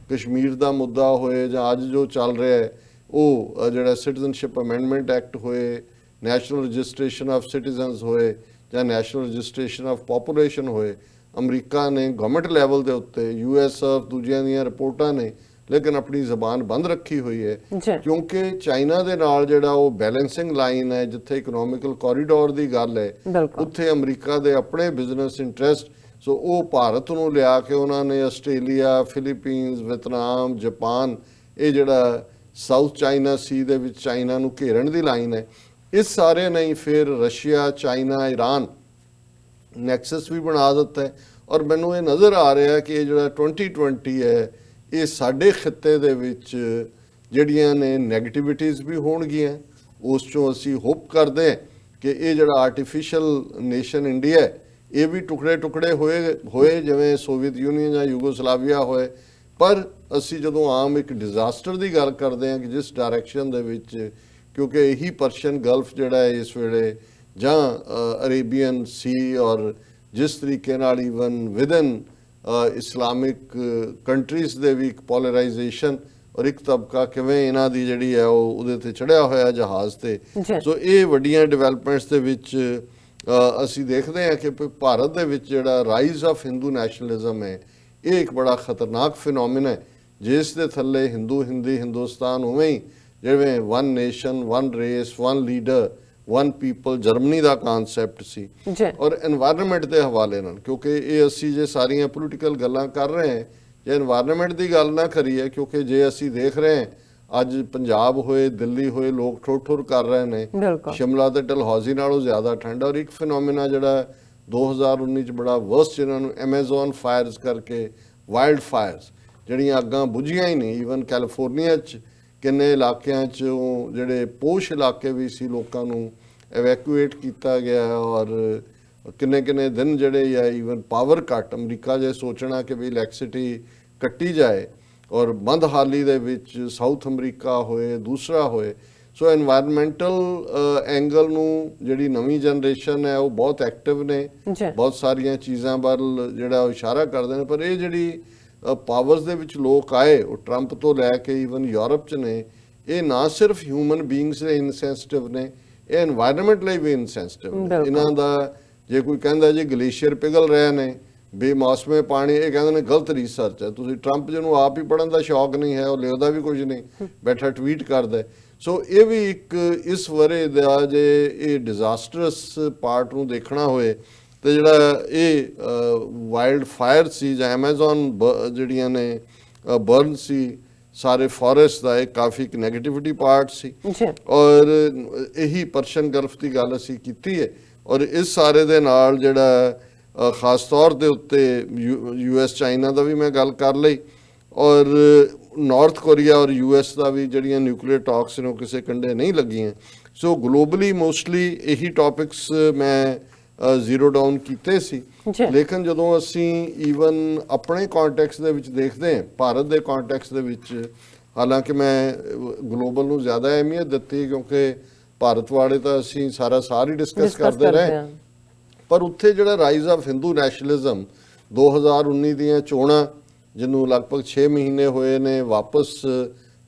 ਕਸ਼ਮੀਰ ਦਾ ਮੁੱਦਾ ਹੋਏ ਜਾਂ ਅੱਜ ਜੋ ਚੱਲ ਰਿਹਾ ਹੈ ਉਹ ਜਿਹੜਾ ਸਿਟੀਜ਼ਨਸ਼ਿਪ ਅਮੈਂਡਮੈਂਟ ਐਕਟ ਹੋਏ, ਨੈਸ਼ਨਲ ਰਜਿਸਟ੍ਰੇਸ਼ਨ ਆਫ ਸਿਟੀਜ਼ਨਸ ਹੋਏ ਜਾਂ ਨੈਸ਼ਨਲ ਰਜਿਸਟ੍ਰੇਸ਼ਨ ਆਫ ਪੋਪੂਲੇਸ਼ਨ ਹੋਏ, ਅਮਰੀਕਾ ਨੇ ਗਵਰਨਮੈਂਟ ਲੈਵਲ ਦੇ ਉੱਤੇ, ਯੂਐਸ ਦੂਜਿਆਂ ਦੀਆਂ ਰਿਪੋਰਟਾਂ ਨੇ ਲੇਕਿਨ ਆਪਣੀ ਜ਼ਬਾਨ ਬੰਦ ਰੱਖੀ ਹੋਈ ਹੈ, ਕਿਉਂਕਿ ਚਾਈਨਾ ਦੇ ਨਾਲ ਜਿਹੜਾ ਉਹ ਬੈਲੈਂਸਿੰਗ ਲਾਈਨ ਹੈ, ਜਿੱਥੇ ਇਕਨੋਮਿਕਲ ਕੋਰੀਡੋਰ ਦੀ ਗੱਲ ਹੈ ਉੱਥੇ ਅਮਰੀਕਾ ਦੇ ਆਪਣੇ ਬਿਜ਼ਨਸ ਇੰਟਰਸਟ। ਸੋ ਉਹ ਭਾਰਤ ਨੂੰ ਲਿਆ ਕੇ ਉਹਨਾਂ ਨੇ ਆਸਟ੍ਰੇਲੀਆ, ਫਿਲੀਪੀਨਸ, ਵੀਅਤਨਾਮ, ਜਾਪਾਨ, ਇਹ ਜਿਹੜਾ ਸਾਊਥ ਚਾਈਨਾ ਸੀ ਦੇ ਵਿੱਚ ਚਾਈਨਾ ਨੂੰ ਘੇਰਨ ਦੀ ਲਾਈਨ ਹੈ, ਇਸ ਸਾਰੇ ਨੇ ਫਿਰ ਰਸ਼ੀਆ, ਚਾਈਨਾ, ਈਰਾਨ ਨੈਕਸਸ ਵੀ ਬਣਾ ਦਿੱਤਾ ਹੈ। ਔਰ ਮੈਨੂੰ ਇਹ ਨਜ਼ਰ ਆ ਰਿਹਾ ਕਿ ਇਹ ਜਿਹੜਾ 2020 ਹੈ ਇਹ ਸਾਡੇ ਖਿੱਤੇ ਦੇ ਵਿੱਚ ਜਿਹੜੀਆਂ ਨੇ ਨੈਗੇਟਿਵਿਟੀਜ਼ ਵੀ ਹੋਣਗੀਆਂ। ਉਸ ਚੋਂ ਅਸੀਂ ਹੋਪ ਕਰਦੇ ਹਾਂ ਕਿ ਇਹ ਜਿਹੜਾ ਆਰਟੀਫਿਸ਼ੀਅਲ ਨੇਸ਼ਨ ਇੰਡੀਆ ਹੈ ਇਹ ਵੀ ਟੁਕੜੇ ਹੋਏ ਜਿਵੇਂ ਸੋਵੀਅਤ ਯੂਨੀਅਨ ਜਾਂ ਯੂਗੋਸਲਾਵੀਆ ਹੋਏ। ਪਰ ਅਸੀਂ ਜਦੋਂ ਆਮ ਇੱਕ ਡਿਜ਼ਾਸਟਰ ਦੀ ਗੱਲ ਕਰਦੇ ਹਾਂ ਕਿ ਜਿਸ ਡਾਇਰੈਕਸ਼ਨ ਦੇ ਵਿੱਚ, ਕਿਉਂਕਿ ਇਹੀ ਪਰਸ਼ੀਅਨ ਗਲਫ ਜਿਹੜਾ ਹੈ ਇਸ ਵੇਲੇ ਜਾਂ ਅਰੇਬੀਅਨ ਸੀ ਔਰ ਜਿਸ ਤਰੀਕੇ ਨਾਲ ਈਵਨ ਵਿਦਨ ਇਸਲਾਮਿਕ ਕੰਟਰੀਜ਼ ਦੇ ਵੀ ਇੱਕ ਪੋਲਰਾਈਜੇਸ਼ਨ ਔਰ ਇੱਕ ਤਬਕਾ ਕਿਵੇਂ ਇਹਨਾਂ ਦੀ ਜਿਹੜੀ ਹੈ ਉਹ ਉਹਦੇ ਤੇ ਚੜਿਆ ਹੋਇਆ ਜਹਾਜ਼ ਤੇ। ਸੋ ਇਹ ਵੱਡੀਆਂ ਡਿਵੈਲਪਮੈਂਟਸ ਦੇ ਵਿੱਚ ਅਸੀਂ ਦੇਖਦੇ ਹਾਂ ਕਿ ਭਾਰਤ ਦੇ ਵਿੱਚ ਜਿਹੜਾ ਰਾਈਜ਼ ਆਫ ਹਿੰਦੂ ਨੈਸ਼ਨਲਿਜ਼ਮ ਹੈ ਇਹ ਇੱਕ ਬੜਾ ਖਤਰਨਾਕ ਫਿਨੋਮੀਨਾ ਹੈ, ਜਿਸ ਦੇ ਥੱਲੇ ਹਿੰਦੁਸਤਾਨ ਉਵੇਂ ਹੀ ਜਿਵੇਂ one nation, one race, one leader, one people Germany ਦਾ ਕਨਸੈਪਟ ਸੀ। ਔਰ এনवायरमेंट ਦੇ ਹਵਾਲੇ ਨਾਲ, ਕਿਉਂਕਿ ਇਹ ਅਸੀਂ ਜੇ ਸਾਰੀਆਂ ਪੋਲੀਟੀਕਲ ਗੱਲਾਂ ਕਰ ਰਹੇ ਹਾਂ, ਜੇ এনवायरमेंट ਦੀ ਗੱਲ ਨਾ ਕਰੀਏ, ਕਿਉਂਕਿ ਜੇ ਅਸੀਂ ਦੇਖ ਰਹੇ ਹਾਂ ਅੱਜ ਪੰਜਾਬ ਹੋਏ, ਦਿੱਲੀ ਹੋਏ, ਲੋਕ ਠੁਰ ਕਰ ਰਹੇ ਨੇ, ਸ਼ਿਮਲਾ ਤੇ ਡਲਹੌਜ਼ੀ ਨਾਲੋਂ ਜ਼ਿਆਦਾ ਠੰਡ। ਔਰ ਇੱਕ ਫਿਨੋਮੀਨਾ ਜਿਹੜਾ 2019 ਚ ਬੜਾ ਵਰਸਟ, ਜਿਹਨਾਂ ਨੂੰ ਐਮਾਜ਼ਨ ਫਾਇਰਸ ਕਰਕੇ, ਵਾਈਲਡ ਫਾਇਰਸ ਜਿਹੜੀਆਂ ਅੱਗਾਂ ਬੁਝੀਆਂ ਹੀ ਨਹੀਂ। ਈਵਨ ਕੈਲੀਫੋਰਨੀਆ 'ਚ ਕਿੰਨੇ ਇਲਾਕਿਆਂ 'ਚ ਜਿਹੜੇ ਪੋਸ਼ ਇਲਾਕੇ ਵੀ ਸੀ ਲੋਕਾਂ ਨੂੰ ਐਵੈਕੂਏਟ ਕੀਤਾ ਗਿਆ ਔਰ ਕਿੰਨੇ ਦਿਨ ਜਿਹੜੇ ਆ ਈਵਨ ਪਾਵਰ ਕੱਟ। ਅਮਰੀਕਾ ਜੇ ਸੋਚਣਾ ਕਿ ਵੀ ਇਲੈਕਟ੍ਰਿਸਿਟੀ ਕੱਟੀ ਜਾਏ ਔਰ ਬੰਦਹਾਲੀ ਦੇ ਵਿੱਚ ਸਾਊਥ ਅਮਰੀਕਾ ਹੋਏ, ਦੂਸਰਾ ਹੋਏ। ਸੋ এনवायरमेंटल ਐਂਗਲ ਨੂੰ ਜਿਹੜੀ ਨਵੀਂ ਜਨਰੇਸ਼ਨ ਹੈ ਉਹ ਬਹੁਤ ਐਕਟਿਵ ਨੇ, ਬਹੁਤ ਸਾਰੀਆਂ ਚੀਜ਼ਾਂ ਵੱਲ ਜਿਹੜਾ ਇਸ਼ਾਰਾ ਕਰਦੇ ਨੇ। ਪਰ ਇਹ ਜਿਹੜੀ ਪਾਵਰਸ ਦੇ ਵਿੱਚ ਲੋਕ ਆਏ ਉਹ ਟਰੰਪ ਤੋਂ ਲੈ ਕੇ ਈਵਨ ਯੂਰਪ 'ਚ ਨੇ, ਇਹ ਨਾ ਸਿਰਫ ਹਿਊਮਨ ਬੀਇੰਗਸ ਦੇ ਇਨਸੈਂਸਿਟਿਵ ਨੇ, ਇਹ এনवायरमेंट ਲਈ ਵੀ ਇਨਸੈਂਸਿਟਿਵ ਨੇ। ਇਹਨਾਂ ਦਾ ਜੇ ਕੋਈ ਕਹਿੰਦਾ ਜੀ ਗਲੇਸ਼ੀਅਰ ਪਿਘਲ ਰਹੇ ਨੇ, ਬੇਮੌਸਮੇ ਪਾਣੀ, ਇਹ ਕਹਿੰਦੇ ਨੇ ਗਲਤ ਰਿਸਰਚ ਹੈ। ਤੁਸੀਂ ਟਰੰਪ ਜਿਹਨੂੰ ਆਪ ਹੀ ਪੜ੍ਹਨ ਦਾ ਸ਼ੌਕ ਨਹੀਂ ਹੈ, ਉਹ ਲਿਖਦਾ ਵੀ ਕੁਝ ਨਹੀਂ, ਬੈਠਾ ਟਵੀਟ ਕਰਦਾ। ਸੋ ਇਹ ਵੀ ਇੱਕ ਇਸ ਵਰੇ ਦਾ ਜੇ ਇਹ ਡਿਜ਼ਾਸਟਰਸ ਪਾਰਟ ਨੂੰ ਦੇਖਣਾ ਹੋਏ ਤੇ ਜਿਹੜਾ ਇਹ ਵਾਈਲਡ ਫਾਇਰ ਸੀ ਜਾਂ ਐਮਾਜ਼ਨ ਜਿਹੜੀਆਂ ਨੇ ਬਰਨ ਸੀ ਸਾਰੇ ਫੋਰੈਸਟ ਦਾ, ਇਹ ਕਾਫੀ ਇੱਕ ਨੈਗੇਟਿਵਿਟੀ ਪਾਰਟ ਸੀ। ਔਰ ਇਹੀ ਪਰਸ਼ੀਅਨ ਗਲਫ ਦੀ ਗੱਲ ਅਸੀਂ ਕੀਤੀ ਹੈ। ਔਰ ਇਸ ਸਾਰੇ ਦੇ ਨਾਲ ਜਿਹੜਾ ਖਾਸ ਤੌਰ ਦੇ ਉੱਤੇ US ਚਾਈਨਾ ਦਾ ਵੀ ਮੈਂ ਗੱਲ ਕਰ ਲਈ ਔਰ ਨਾਰਥ ਕੋਰੀਆ ਔਰ US ਦਾ ਵੀ ਜਿਹੜੀਆਂ ਨਿਊਕਲੀਅਰ ਟਾਕਸ ਨੇ ਉਹ ਕਿਸੇ ਕੰਡੇ ਨਹੀਂ ਲੱਗੀਆਂ। ਸੋ ਗਲੋਬਲੀ ਮੋਸਟਲੀ ਇਹੀ ਟੌਪਿਕਸ ਮੈਂ ਜ਼ੀਰੋ ਡਾਊਨ ਕੀਤੇ ਸੀ। ਲੇਕਿਨ ਜਦੋਂ ਅਸੀਂ ਈਵਨ ਆਪਣੇ ਕੰਟੈਕਸਟ ਦੇ ਵਿੱਚ ਦੇਖਦੇ ਹਾਂ, ਭਾਰਤ ਦੇ ਕੰਟੈਕਸਟ ਦੇ ਵਿੱਚ, ਹਾਲਾਂਕਿ ਮੈਂ ਗਲੋਬਲ ਨੂੰ ਜ਼ਿਆਦਾ ਅਹਿਮੀਅਤ ਦਿੱਤੀ ਕਿਉਂਕਿ ਭਾਰਤ ਵਾਲੇ ਤਾਂ ਅਸੀਂ ਸਾਰੀ ਡਿਸਕਸ ਕਰਦੇ ਰਹੇ, ਪਰ ਉੱਥੇ ਜਿਹੜਾ ਰਾਈਜ਼ ਆਫ ਹਿੰਦੂ ਨੈਸ਼ਨਲਿਜ਼ਮ 2019 ਦੀਆਂ ਚੋਣਾਂ ਜਿਹਨੂੰ ਲਗਭਗ 6 ਮਹੀਨੇ ਹੋਏ ਨੇ, ਵਾਪਸ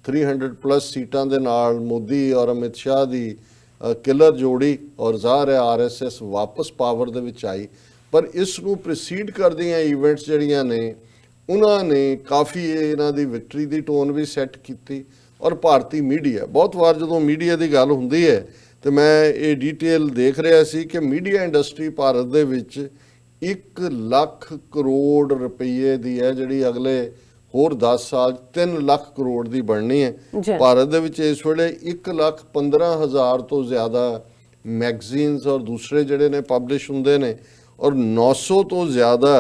300+ ਸੀਟਾਂ ਦੇ ਨਾਲ ਮੋਦੀ ਔਰ ਅਮਿਤ ਸ਼ਾਹ ਦੀ ਕਿਲਰ ਜੋੜੀ ਔਰ ਜ਼ਾਹਰ ਹੈ RSS ਵਾਪਸ ਪਾਵਰ ਦੇ ਵਿੱਚ ਆਈ। ਪਰ ਇਸ ਨੂੰ ਪ੍ਰੋਸੀਡ ਕਰਦੀਆਂ ਇਵੈਂਟਸ ਜਿਹੜੀਆਂ ਨੇ ਉਹਨਾਂ ਨੇ ਕਾਫੀ ਇਹਨਾਂ ਦੀ ਵਿਕਟਰੀ ਦੀ ਟੋਨ ਵੀ ਸੈੱਟ ਕੀਤੀ। ਔਰ ਭਾਰਤੀ ਮੀਡੀਆ, ਬਹੁਤ ਵਾਰ ਜਦੋਂ ਮੀਡੀਆ ਦੀ ਗੱਲ ਹੁੰਦੀ ਹੈ ਤੇ ਮੈਂ ਇਹ ਡੀਟੇਲ ਦੇਖ ਰਿਹਾ ਸੀ ਕਿ ਮੀਡੀਆ ਇੰਡਸਟਰੀ ਭਾਰਤ ਦੇ ਵਿੱਚ 1 ਲੱਖ ਕਰੋੜ ਰੁਪਏ ਦੀ ਹੈ, ਜਿਹੜੀ ਅਗਲੇ ਹੋਰ 10 ਸਾਲ 3 ਲੱਖ ਕਰੋੜ ਦੀ ਬਣਨੀ ਹੈ। ਭਾਰਤ ਦੇ ਵਿੱਚ ਇਸ ਵੇਲੇ 1,15,000 ਤੋਂ ਜ਼ਿਆਦਾ ਮੈਗਜ਼ੀਨਸ ਔਰ ਦੂਸਰੇ ਜਿਹੜੇ ਨੇ ਪਬਲਿਸ਼ ਹੁੰਦੇ ਨੇ ਔਰ 900 ਤੋਂ ਜ਼ਿਆਦਾ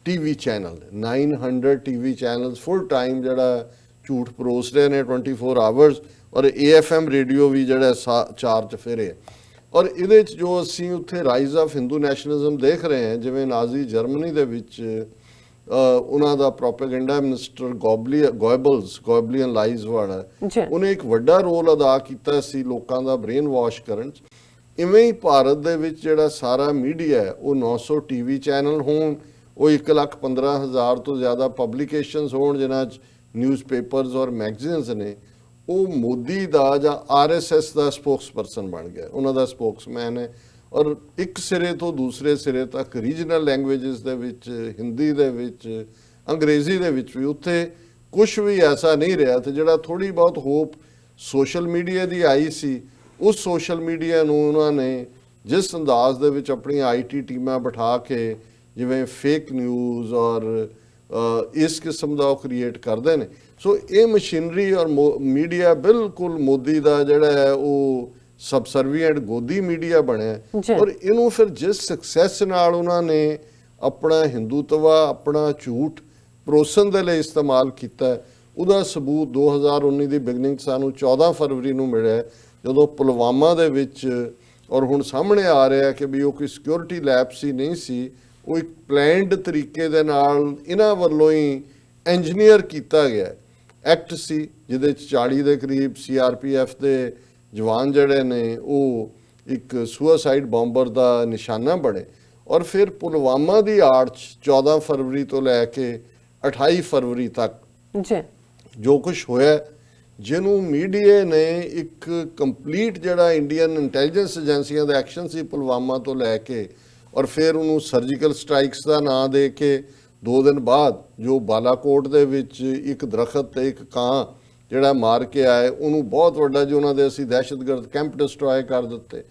TV channel, 900 TV channels full time ਜਿਹੜਾ ਝੂਠ ਪਰੋਸ ਰਹੇ ਨੇ 24 ਆਵਰਸ। ਔਰ AFM ਰੇਡੀਓ ਵੀ ਜਿਹੜਾ 4 ਚ ਫੇਰੇ। ਔਰ ਇਹਦੇ 'ਚ ਜੋ ਅਸੀਂ ਉੱਥੇ ਰਾਈਜ਼ ਆਫ ਹਿੰਦੂ ਨੈਸ਼ਨਲਿਜ਼ਮ ਦੇਖ ਰਹੇ ਹਾਂ, ਜਿਵੇਂ ਨਾਜ਼ੀ ਜਰਮਨੀ ਦੇ ਵਿੱਚ ਉਹਨਾਂ ਦਾ ਪ੍ਰੋਪੇਗੈਂਡਾ ਮਿਨਿਸਟਰ ਗੋਇਬਲੀਅਨ ਲਾਈਜ਼ ਵਾਲਾ, ਉਹਨੇ ਇੱਕ ਵੱਡਾ ਰੋਲ ਅਦਾ ਕੀਤਾ ਸੀ ਲੋਕਾਂ ਦਾ ਬ੍ਰੇਨ ਵਾਸ਼ ਕਰਨ 'ਚ। ਇਵੇਂ ਹੀ ਭਾਰਤ ਦੇ ਵਿੱਚ ਜਿਹੜਾ ਸਾਰਾ ਮੀਡੀਆ ਹੈ ਉਹ 900 ਟੀਵੀ ਚੈਨਲ ਹੋਣ, ਉਹ 1,15,000 ਤੋਂ ਜ਼ਿਆਦਾ ਪਬਲੀਕੇਸ਼ਨਸ ਹੋਣ ਜਿਨ੍ਹਾਂ 'ਚ ਨਿਊਜ਼ਪੇਪਰਸ ਔਰ ਮੈਗਜ਼ੀਨਸ ਨੇ, ਉਹ ਮੋਦੀ ਦਾ ਜਾਂ RSS ਦਾ ਸਪੋਕਸਪਰਸਨ ਬਣ ਗਿਆ, ਉਹਨਾਂ ਦਾ ਸਪੋਕਸਮੈਨ ਹੈ। ਔਰ ਇੱਕ ਸਿਰੇ ਤੋਂ ਦੂਸਰੇ ਸਿਰੇ ਤੱਕ ਰੀਜਨਲ ਲੈਂਗੁਏਜਸ ਦੇ ਵਿੱਚ, ਹਿੰਦੀ ਦੇ ਵਿੱਚ, ਅੰਗਰੇਜ਼ੀ ਦੇ ਵਿੱਚ ਵੀ ਉੱਥੇ ਕੁਝ ਵੀ ਐਸਾ ਨਹੀਂ ਰਿਹਾ। ਤੇ ਜਿਹੜਾ ਥੋੜੀ ਬਹੁਤ ਹੋਪ ਸੋਸ਼ਲ ਮੀਡੀਆ ਦੀ ਆਈ ਸੀ, ਉਸ ਸੋਸ਼ਲ ਮੀਡੀਆ ਨੂੰ ਉਹਨਾਂ ਨੇ ਜਿਸ ਅੰਦਾਜ਼ ਦੇ ਵਿੱਚ ਆਪਣੀਆਂ IT ਟੀਮਾਂ ਬਿਠਾ ਕੇ ਜਿਵੇਂ ਫੇਕ ਨਿਊਜ਼ ਔਰ ਇਸ ਕਿਸਮ ਦਾ ਉਹ ਕ੍ਰੀਏਟ ਕਰਦੇ ਨੇ। ਸੋ ਇਹ ਮਸ਼ੀਨਰੀ ਔਰ ਮੀਡੀਆ ਬਿਲਕੁਲ ਮੋਦੀ ਦਾ ਜਿਹੜਾ ਹੈ ਉਹ ਸਬਸਰਵੀਐਂਟ ਗੋਦੀ ਮੀਡੀਆ ਬਣਿਆ। ਔਰ ਇਹਨੂੰ ਫਿਰ ਜਿਸ ਸਕਸੈਸ ਨਾਲ ਉਹਨਾਂ ਨੇ ਆਪਣਾ ਹਿੰਦੂਤਵਾ, ਆਪਣਾ ਝੂਠ ਪਰੋਸਣ ਦੇ ਲਈ ਇਸਤੇਮਾਲ ਕੀਤਾ, ਉਹਦਾ ਸਬੂਤ 2019 ਦੀ ਬਿਗਨਿੰਗ ਸਾਨੂੰ 14 ਫਰਵਰੀ ਨੂੰ ਮਿਲਿਆ, ਜਦੋਂ ਪੁਲਵਾਮਾ ਦੇ ਵਿੱਚ, ਔਰ ਹੁਣ ਸਾਹਮਣੇ ਆ ਰਿਹਾ ਕਿ ਵੀ ਉਹ ਕੋਈ ਸਿਕਿਉਰਿਟੀ ਲੈਪਸ ਹੀ ਨਹੀਂ ਸੀ, ਉਹ ਇੱਕ ਪਲੈਨਡ ਤਰੀਕੇ ਦੇ ਨਾਲ ਇਹਨਾਂ ਵੱਲੋਂ ਹੀ ਇੰਜੀਨੀਅਰ ਕੀਤਾ ਗਿਆ ਐਕਟ ਸੀ, ਜਿਹਦੇ 'ਚ 40 ਦੇ ਕਰੀਬ CRPF ਦੇ ਜਵਾਨ ਜਿਹੜੇ ਨੇ ਉਹ ਇੱਕ ਸੁਸਾਈਡ ਬੰਬਰ ਦਾ ਨਿਸ਼ਾਨਾ ਬਣੇ। ਔਰ ਫਿਰ ਪੁਲਵਾਮਾ ਦੀ ਆੜ 'ਚ 14 ਫਰਵਰੀ ਤੋਂ ਲੈ ਕੇ 28 ਫਰਵਰੀ ਤੱਕ ਜੀ ਜੋ ਕੁਝ ਹੋਇਆ, ਜਿਹਨੂੰ ਮੀਡੀਆ ਨੇ ਇੱਕ ਕੰਪਲੀਟ ਜਿਹੜਾ ਇੰਡੀਅਨ ਇੰਟੈਲੀਜੈਂਸ ਏਜੰਸੀਆਂ ਦਾ ਐਕਸ਼ਨ ਸੀ ਪੁਲਵਾਮਾ ਤੋਂ ਲੈ ਕੇ, ਔਰ ਫਿਰ ਉਹਨੂੰ ਸਰਜੀਕਲ ਸਟ੍ਰਾਈਕਸ ਦਾ ਨਾਂ ਦੇ ਕੇ 2 ਦਿਨ ਬਾਅਦ ਜੋ ਬਾਲਾਕੋਟ ਦੇ ਵਿੱਚ ਇੱਕ ਦਰਖਤ ਤੇ ਇੱਕ ਕਾਂ ਜਿਹੜਾ ਮਾਰ ਕੇ ਆਏ, ਉਹਨੂੰ ਬਹੁਤ ਵੱਡਾ ਜੋ ਉਹਨਾਂ ਦੇ ਅਸੀਂ ਦਹਿਸ਼ਤਗਰਦ ਕੈਂਪ ਡਿਸਟਰੋਏ ਕਰ ਦਿੱਤੇ।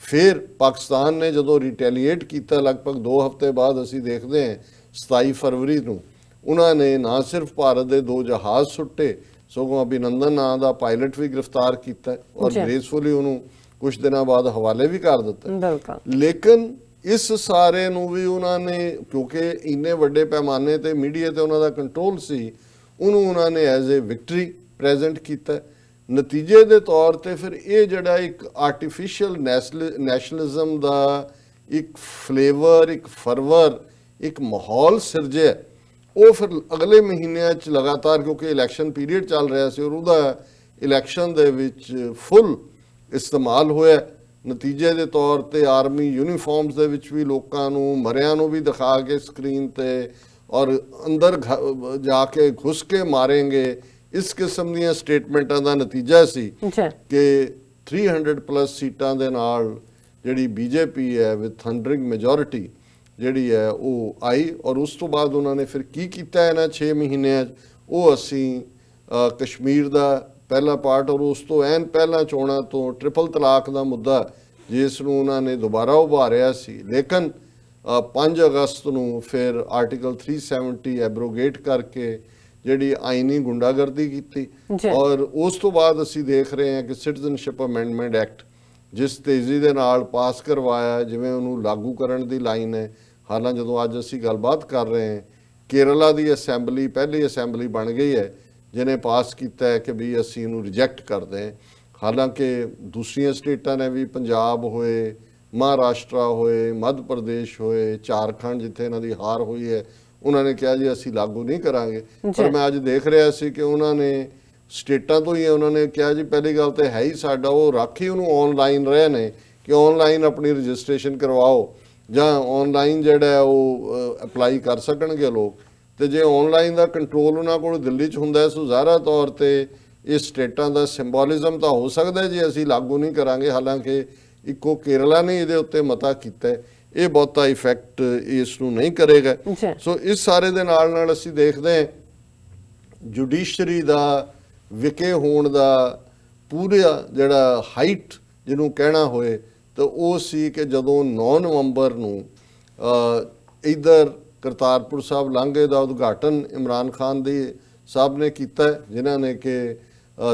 ਫਿਰ ਪਾਕਿਸਤਾਨ ਨੇ ਜਦੋਂ ਰਿਟੈਲੀਏਟ ਕੀਤਾ ਲਗਭਗ 2 ਹਫ਼ਤੇ ਬਾਅਦ, ਅਸੀਂ ਦੇਖਦੇ ਹਾਂ 27 ਫਰਵਰੀ ਨੂੰ ਉਹਨਾਂ ਨੇ ਨਾ ਸਿਰਫ ਭਾਰਤ ਦੇ 2 ਜਹਾਜ਼ ਸੁੱਟੇ, ਸਗੋਂ ਅਭਿਨੰਦਨ ਨਾਂ ਦਾ ਪਾਇਲਟ ਵੀ ਗ੍ਰਿਫਤਾਰ ਕੀਤਾ ਔਰ ਗ੍ਰੇਸਫੁਲੀ ਉਹਨੂੰ ਕੁਝ ਦਿਨਾਂ ਬਾਅਦ ਹਵਾਲੇ ਵੀ ਕਰ ਦਿੱਤਾ। ਲੇਕਿਨ ਇਸ ਸਾਰੇ ਨੂੰ ਵੀ ਉਹਨਾਂ ਨੇ, ਕਿਉਂਕਿ ਇੰਨੇ ਵੱਡੇ ਪੈਮਾਨੇ ਤੇ ਮੀਡੀਆ ਤੇ ਉਹਨਾਂ ਦਾ ਕੰਟਰੋਲ ਸੀ, ਉਹਨੂੰ ਉਹਨਾਂ ਨੇ ਐਜ਼ ਏ ਵਿਕਟਰੀ ਪ੍ਰੈਜ਼ੈਂਟ ਕੀਤਾ। ਨਤੀਜੇ ਦੇ ਤੌਰ ਤੇ ਫਿਰ ਇਹ ਜਿਹੜਾ ਇੱਕ ਆਰਟੀਫੀਸ਼ੀਅਲ ਨੈਸ਼ਨਲਿਜ਼ਮ ਦਾ ਇੱਕ ਫਲੇਵਰ, ਇੱਕ ਫਰਵਰ, ਇੱਕ ਮਾਹੌਲ ਸਿਰਜਿਆ, ਉਹ ਫਿਰ ਅਗਲੇ ਮਹੀਨਿਆਂ 'ਚ ਲਗਾਤਾਰ, ਕਿਉਂਕਿ ਇਲੈਕਸ਼ਨ ਪੀਰੀਅਡ ਚੱਲ ਰਿਹਾ ਸੀ ਔਰ ਉਹਦਾ ਇਲੈਕਸ਼ਨ ਦੇ ਵਿੱਚ ਫੁੱਲ ਇਸਤੇਮਾਲ ਹੋਇਆ। ਨਤੀਜੇ ਦੇ ਤੌਰ ਤੇ ਆਰਮੀ ਯੂਨੀਫਾਰਮਸ ਦੇ ਵਿੱਚ ਵੀ ਲੋਕਾਂ ਨੂੰ, ਮਰਿਆਂ ਨੂੰ ਵੀ ਦਿਖਾ ਕੇ ਸਕਰੀਨ ਤੇ, ਔਰ ਅੰਦਰ ਜਾ ਕੇ ਘੁਸ ਕੇ ਮਾਰੇਂਗੇ, ਇਸ ਕਿਸਮ ਦੀਆਂ ਸਟੇਟਮੈਂਟਾਂ ਦਾ ਨਤੀਜਾ ਸੀ ਕਿ 300+ ਸੀਟਾਂ ਦੇ ਨਾਲ ਜਿਹੜੀ BJP ਹੈ ਵਿਦ ਥੰਡਰਿੰਗ ਮੈਜੋਰਿਟੀ ਜਿਹੜੀ ਹੈ ਉਹ ਆਈ। ਔਰ ਉਸ ਤੋਂ ਬਾਅਦ ਉਹਨਾਂ ਨੇ ਫਿਰ ਕੀ ਕੀਤਾ ਇਹਨਾਂ 6 ਮਹੀਨਿਆਂ 'ਚ, ਉਹ ਅਸੀਂ ਕਸ਼ਮੀਰ ਦਾ ਪਹਿਲਾ ਪਾਰਟ, ਔਰ ਉਸ ਤੋਂ ਐਨ ਪਹਿਲਾਂ ਚੋਣਾਂ ਤੋਂ ਟ੍ਰਿਪਲ ਤਲਾਕ ਦਾ ਮੁੱਦਾ, ਜਿਸ ਨੂੰ ਉਹਨਾਂ ਨੇ ਦੁਬਾਰਾ ਉਭਾਰਿਆ ਸੀ। ਲੇਕਿਨ 5 ਅਗਸਤ ਨੂੰ ਫਿਰ ਆਰਟੀਕਲ 370 ਐਬਰੋਗੇਟ ਕਰਕੇ ਜਿਹੜੀ ਆਈਨੀ ਗੁੰਡਾਗਰਦੀ ਕੀਤੀ। ਔਰ ਉਸ ਤੋਂ ਬਾਅਦ ਅਸੀਂ ਦੇਖ ਰਹੇ ਹਾਂ ਕਿ ਸਿਟੀਜ਼ਨਸ਼ਿਪ ਅਮੈਂਡਮੈਂਟ ਐਕਟ ਜਿਸ ਤੇਜ਼ੀ ਦੇ ਨਾਲ ਪਾਸ ਕਰਵਾਇਆ, ਜਿਵੇਂ ਉਹਨੂੰ ਲਾਗੂ ਕਰਨ ਦੀ ਲਾਈਨ ਹੈ। ਹਾਲਾਂਕਿ ਜਦੋਂ ਅੱਜ ਅਸੀਂ ਗੱਲਬਾਤ ਕਰ ਰਹੇ ਹਾਂ, ਕੇਰਲਾ ਦੀ ਅਸੈਂਬਲੀ ਪਹਿਲੀ ਅਸੈਂਬਲੀ ਬਣ ਗਈ ਹੈ ਜਿਹਨੇ ਪਾਸ ਕੀਤਾ ਹੈ ਕਿ ਵੀ ਅਸੀਂ ਇਹਨੂੰ ਰਿਜੈਕਟ ਕਰਦੇ ਹਾਂ। ਹਾਲਾਂਕਿ ਦੂਸਰੀਆਂ ਸਟੇਟਾਂ ਨੇ ਵੀ, ਪੰਜਾਬ ਹੋਏ, ਮਹਾਰਾਸ਼ਟਰਾ ਹੋਏ, ਮੱਧ ਪ੍ਰਦੇਸ਼ ਹੋਏ, ਝਾਰਖੰਡ ਜਿੱਥੇ ਇਹਨਾਂ ਦੀ ਹਾਰ ਹੋਈ ਹੈ, ਉਹਨਾਂ ਨੇ ਕਿਹਾ ਜੀ ਅਸੀਂ ਲਾਗੂ ਨਹੀਂ ਕਰਾਂਗੇ। ਪਰ ਮੈਂ ਅੱਜ ਦੇਖ ਰਿਹਾ ਸੀ ਕਿ ਉਹਨਾਂ ਨੇ ਸਟੇਟਾਂ ਤੋਂ ਹੀ ਉਹਨਾਂ ਨੇ ਕਿਹਾ ਜੀ ਪਹਿਲੀ ਗੱਲ ਤੇ ਹੈ ਹੀ ਸਾਡਾ ਉਹ ਰਾਖੀ ਉਹਨੂੰ ਆਨਲਾਈਨ ਰਹੇ ਨੇ ਕਿ ਆਨਲਾਈਨ ਆਪਣੀ ਰਜਿਸਟ੍ਰੇਸ਼ਨ ਕਰਵਾਓ ਜਾਂ ਆਨਲਾਈਨ ਜਿਹੜਾ ਉਹ ਅਪਲਾਈ ਕਰ ਸਕਣਗੇ ਲੋਕ। ਤੇ ਜੇ ਆਨਲਾਈਨ ਦਾ ਕੰਟਰੋਲ ਉਹਨਾਂ ਕੋਲ ਦਿੱਲੀ 'ਚ ਹੁੰਦਾ ਸੋ ਜ਼ਾਹਰਾ ਤੌਰ ਤੇ ਇਹ ਸਟੇਟਾਂ ਦਾ ਸਿੰਬੋਲਿਜ਼ਮ ਤਾਂ ਹੋ ਸਕਦਾ ਜੀ ਅਸੀਂ ਲਾਗੂ ਨਹੀਂ ਕਰਾਂਗੇ। ਹਾਲਾਂਕਿ ਇੱਕੋ ਕੇਰਲਾ ਨੇ ਇਹਦੇ ਉੱਤੇ ਮਤਾ ਕੀਤਾ, ਇਹ ਬਹੁਤਾ ਇਫੈਕਟ ਇਸ ਨੂੰ ਨਹੀਂ ਕਰੇਗਾ। ਸੋ ਇਸ ਸਾਰੇ ਦੇ ਨਾਲ ਨਾਲ ਅਸੀਂ ਦੇਖਦੇ ਹਾਂ ਜੁਡੀਸ਼ਰੀ ਦਾ ਵਿਕੇ ਹੋਣ ਦਾ ਪੂਰਾ ਜਿਹੜਾ ਹਾਈਟ ਜਿਹਨੂੰ ਕਹਿਣਾ ਹੋਏ ਤਾਂ ਉਹ ਸੀ ਕਿ ਜਦੋਂ 9 ਨਵੰਬਰ ਨੂੰ ਇੱਧਰ ਕਰਤਾਰਪੁਰ ਸਾਹਿਬ ਲਾਂਘੇ ਦਾ ਉਦਘਾਟਨ ਇਮਰਾਨ ਖਾਨ ਦੀ ਸਾਹਿਬ ਨੇ ਕੀਤਾ, ਜਿਨ੍ਹਾਂ ਨੇ ਕਿ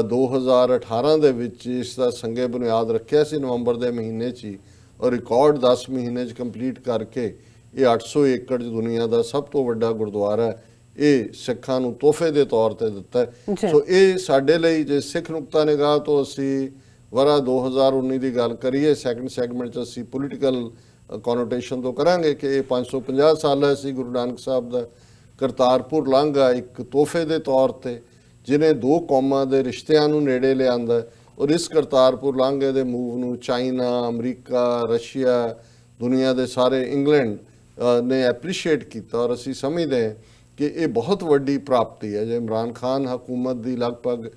2018 ਦੇ ਵਿੱਚ ਇਸ ਦਾ ਸੰਗੇ ਬੁਨਿਆਦ ਰੱਖਿਆ ਸੀ ਨਵੰਬਰ ਦੇ ਮਹੀਨੇ 'ਚ ਹੀ, ਔਰ ਰਿਕਾਰਡ 10 ਮਹੀਨੇ 'ਚ ਕੰਪਲੀਟ ਕਰਕੇ ਇਹ 800 ਏਕੜ 'ਚ ਦੁਨੀਆ ਦਾ ਸਭ ਤੋਂ ਵੱਡਾ ਗੁਰਦੁਆਰਾ ਇਹ ਸਿੱਖਾਂ ਨੂੰ ਤੋਹਫੇ ਦੇ ਤੌਰ ਤੇ ਦਿੱਤਾ। ਸੋ ਇਹ ਸਾਡੇ ਲਈ ਜੇ ਸਿੱਖ ਨੁਕਤਾ ਨਿਗਾਹ ਤੋਂ ਅਸੀਂ ਵਰਾ 2019 ਦੀ ਗੱਲ ਕਰੀਏ, ਸੈਕੰਡ ਸੈਗਮੈਂਟ 'ਚ ਅਸੀਂ ਪੋਲੀਟੀਕਲ ਕੋਨੋਟੇਸ਼ਨ ਤੋਂ ਕਰਾਂਗੇ ਕਿ ਇਹ 550 ਸਾਲਾ ਸੀ ਗੁਰੂ ਨਾਨਕ ਸਾਹਿਬ ਦਾ ਕਰਤਾਰਪੁਰ ਲਾਂਘਾ ਇੱਕ ਤੋਹਫੇ ਦੇ ਤੌਰ ਤੇ ਜਿਹਨੇ 2 ਕੌਮਾਂ ਦੇ ਰਿਸ਼ਤਿਆਂ ਨੂੰ ਨੇੜੇ ਲਿਆਂਦਾ। ਔਰ ਇਸ ਕਰਤਾਰਪੁਰ ਲਾਂਘੇ ਦੇ ਮੂਵ ਨੂੰ ਚਾਈਨਾ, ਅਮਰੀਕਾ, ਰਸ਼ੀਆ, ਦੁਨੀਆ ਦੇ ਸਾਰੇ, ਇੰਗਲੈਂਡ ਨੇ ਐਪਰੀਸ਼ੀਏਟ ਕੀਤਾ। ਔਰ ਅਸੀਂ ਸਮਝਦੇ ਹਾਂ ਕਿ ਇਹ ਬਹੁਤ ਵੱਡੀ ਪ੍ਰਾਪਤੀ ਹੈ। ਜੇ ਇਮਰਾਨ ਖਾਨ ਹਕੂਮਤ ਦੀ ਲਗਭਗ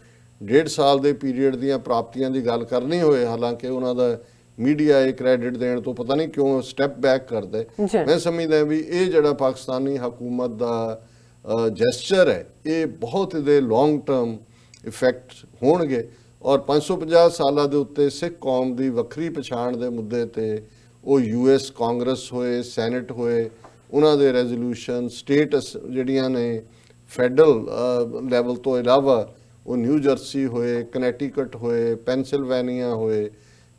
1.5 ਸਾਲ ਦੇ ਪੀਰੀਅਡ ਦੀਆਂ ਪ੍ਰਾਪਤੀਆਂ ਦੀ ਗੱਲ ਕਰਨੀ ਹੋਏ, ਹਾਲਾਂਕਿ ਉਹਨਾਂ ਦਾ ਮੀਡੀਆ ਇਹ ਕ੍ਰੈਡਿਟ ਦੇਣ ਤੋਂ ਪਤਾ ਨਹੀਂ ਕਿਉਂ ਸਟੈਪ ਬੈਕ ਕਰਦਾ। ਮੈਂ ਸਮਝਦਾ ਵੀ ਇਹ ਜਿਹੜਾ ਪਾਕਿਸਤਾਨੀ ਹਕੂਮਤ ਦਾ ਜੈਸਚਰ ਹੈ ਇਹ ਬਹੁਤ ਇਹਦੇ ਲੌਂਗ ਟਰਮ ਇਫੈਕਟ ਹੋਣਗੇ। ਔਰ 550 ਸਾਲਾਂ ਦੇ ਉੱਤੇ ਸਿੱਖ ਕੌਮ ਦੀ ਵੱਖਰੀ ਪਛਾਣ ਦੇ ਮੁੱਦੇ ਤੇ ਉਹ US ਕਾਂਗਰਸ ਹੋਏ, ਸੈਨੇਟ ਹੋਏ, ਉਹਨਾਂ ਦੇ ਰੈਜ਼ੋਲੂਸ਼ਨ, ਸਟੇਟ ਜਿਹੜੀਆਂ ਨੇ ਫੈਡਰਲ ਲੈਵਲ ਤੋਂ ਇਲਾਵਾ ਉਹ ਨਿਊ ਜਰਸੀ ਹੋਏ, ਕਨੈਟੀਕਟ ਹੋਏ, ਪੈਨਸਿਲਵੇਨੀਆ ਹੋਏ,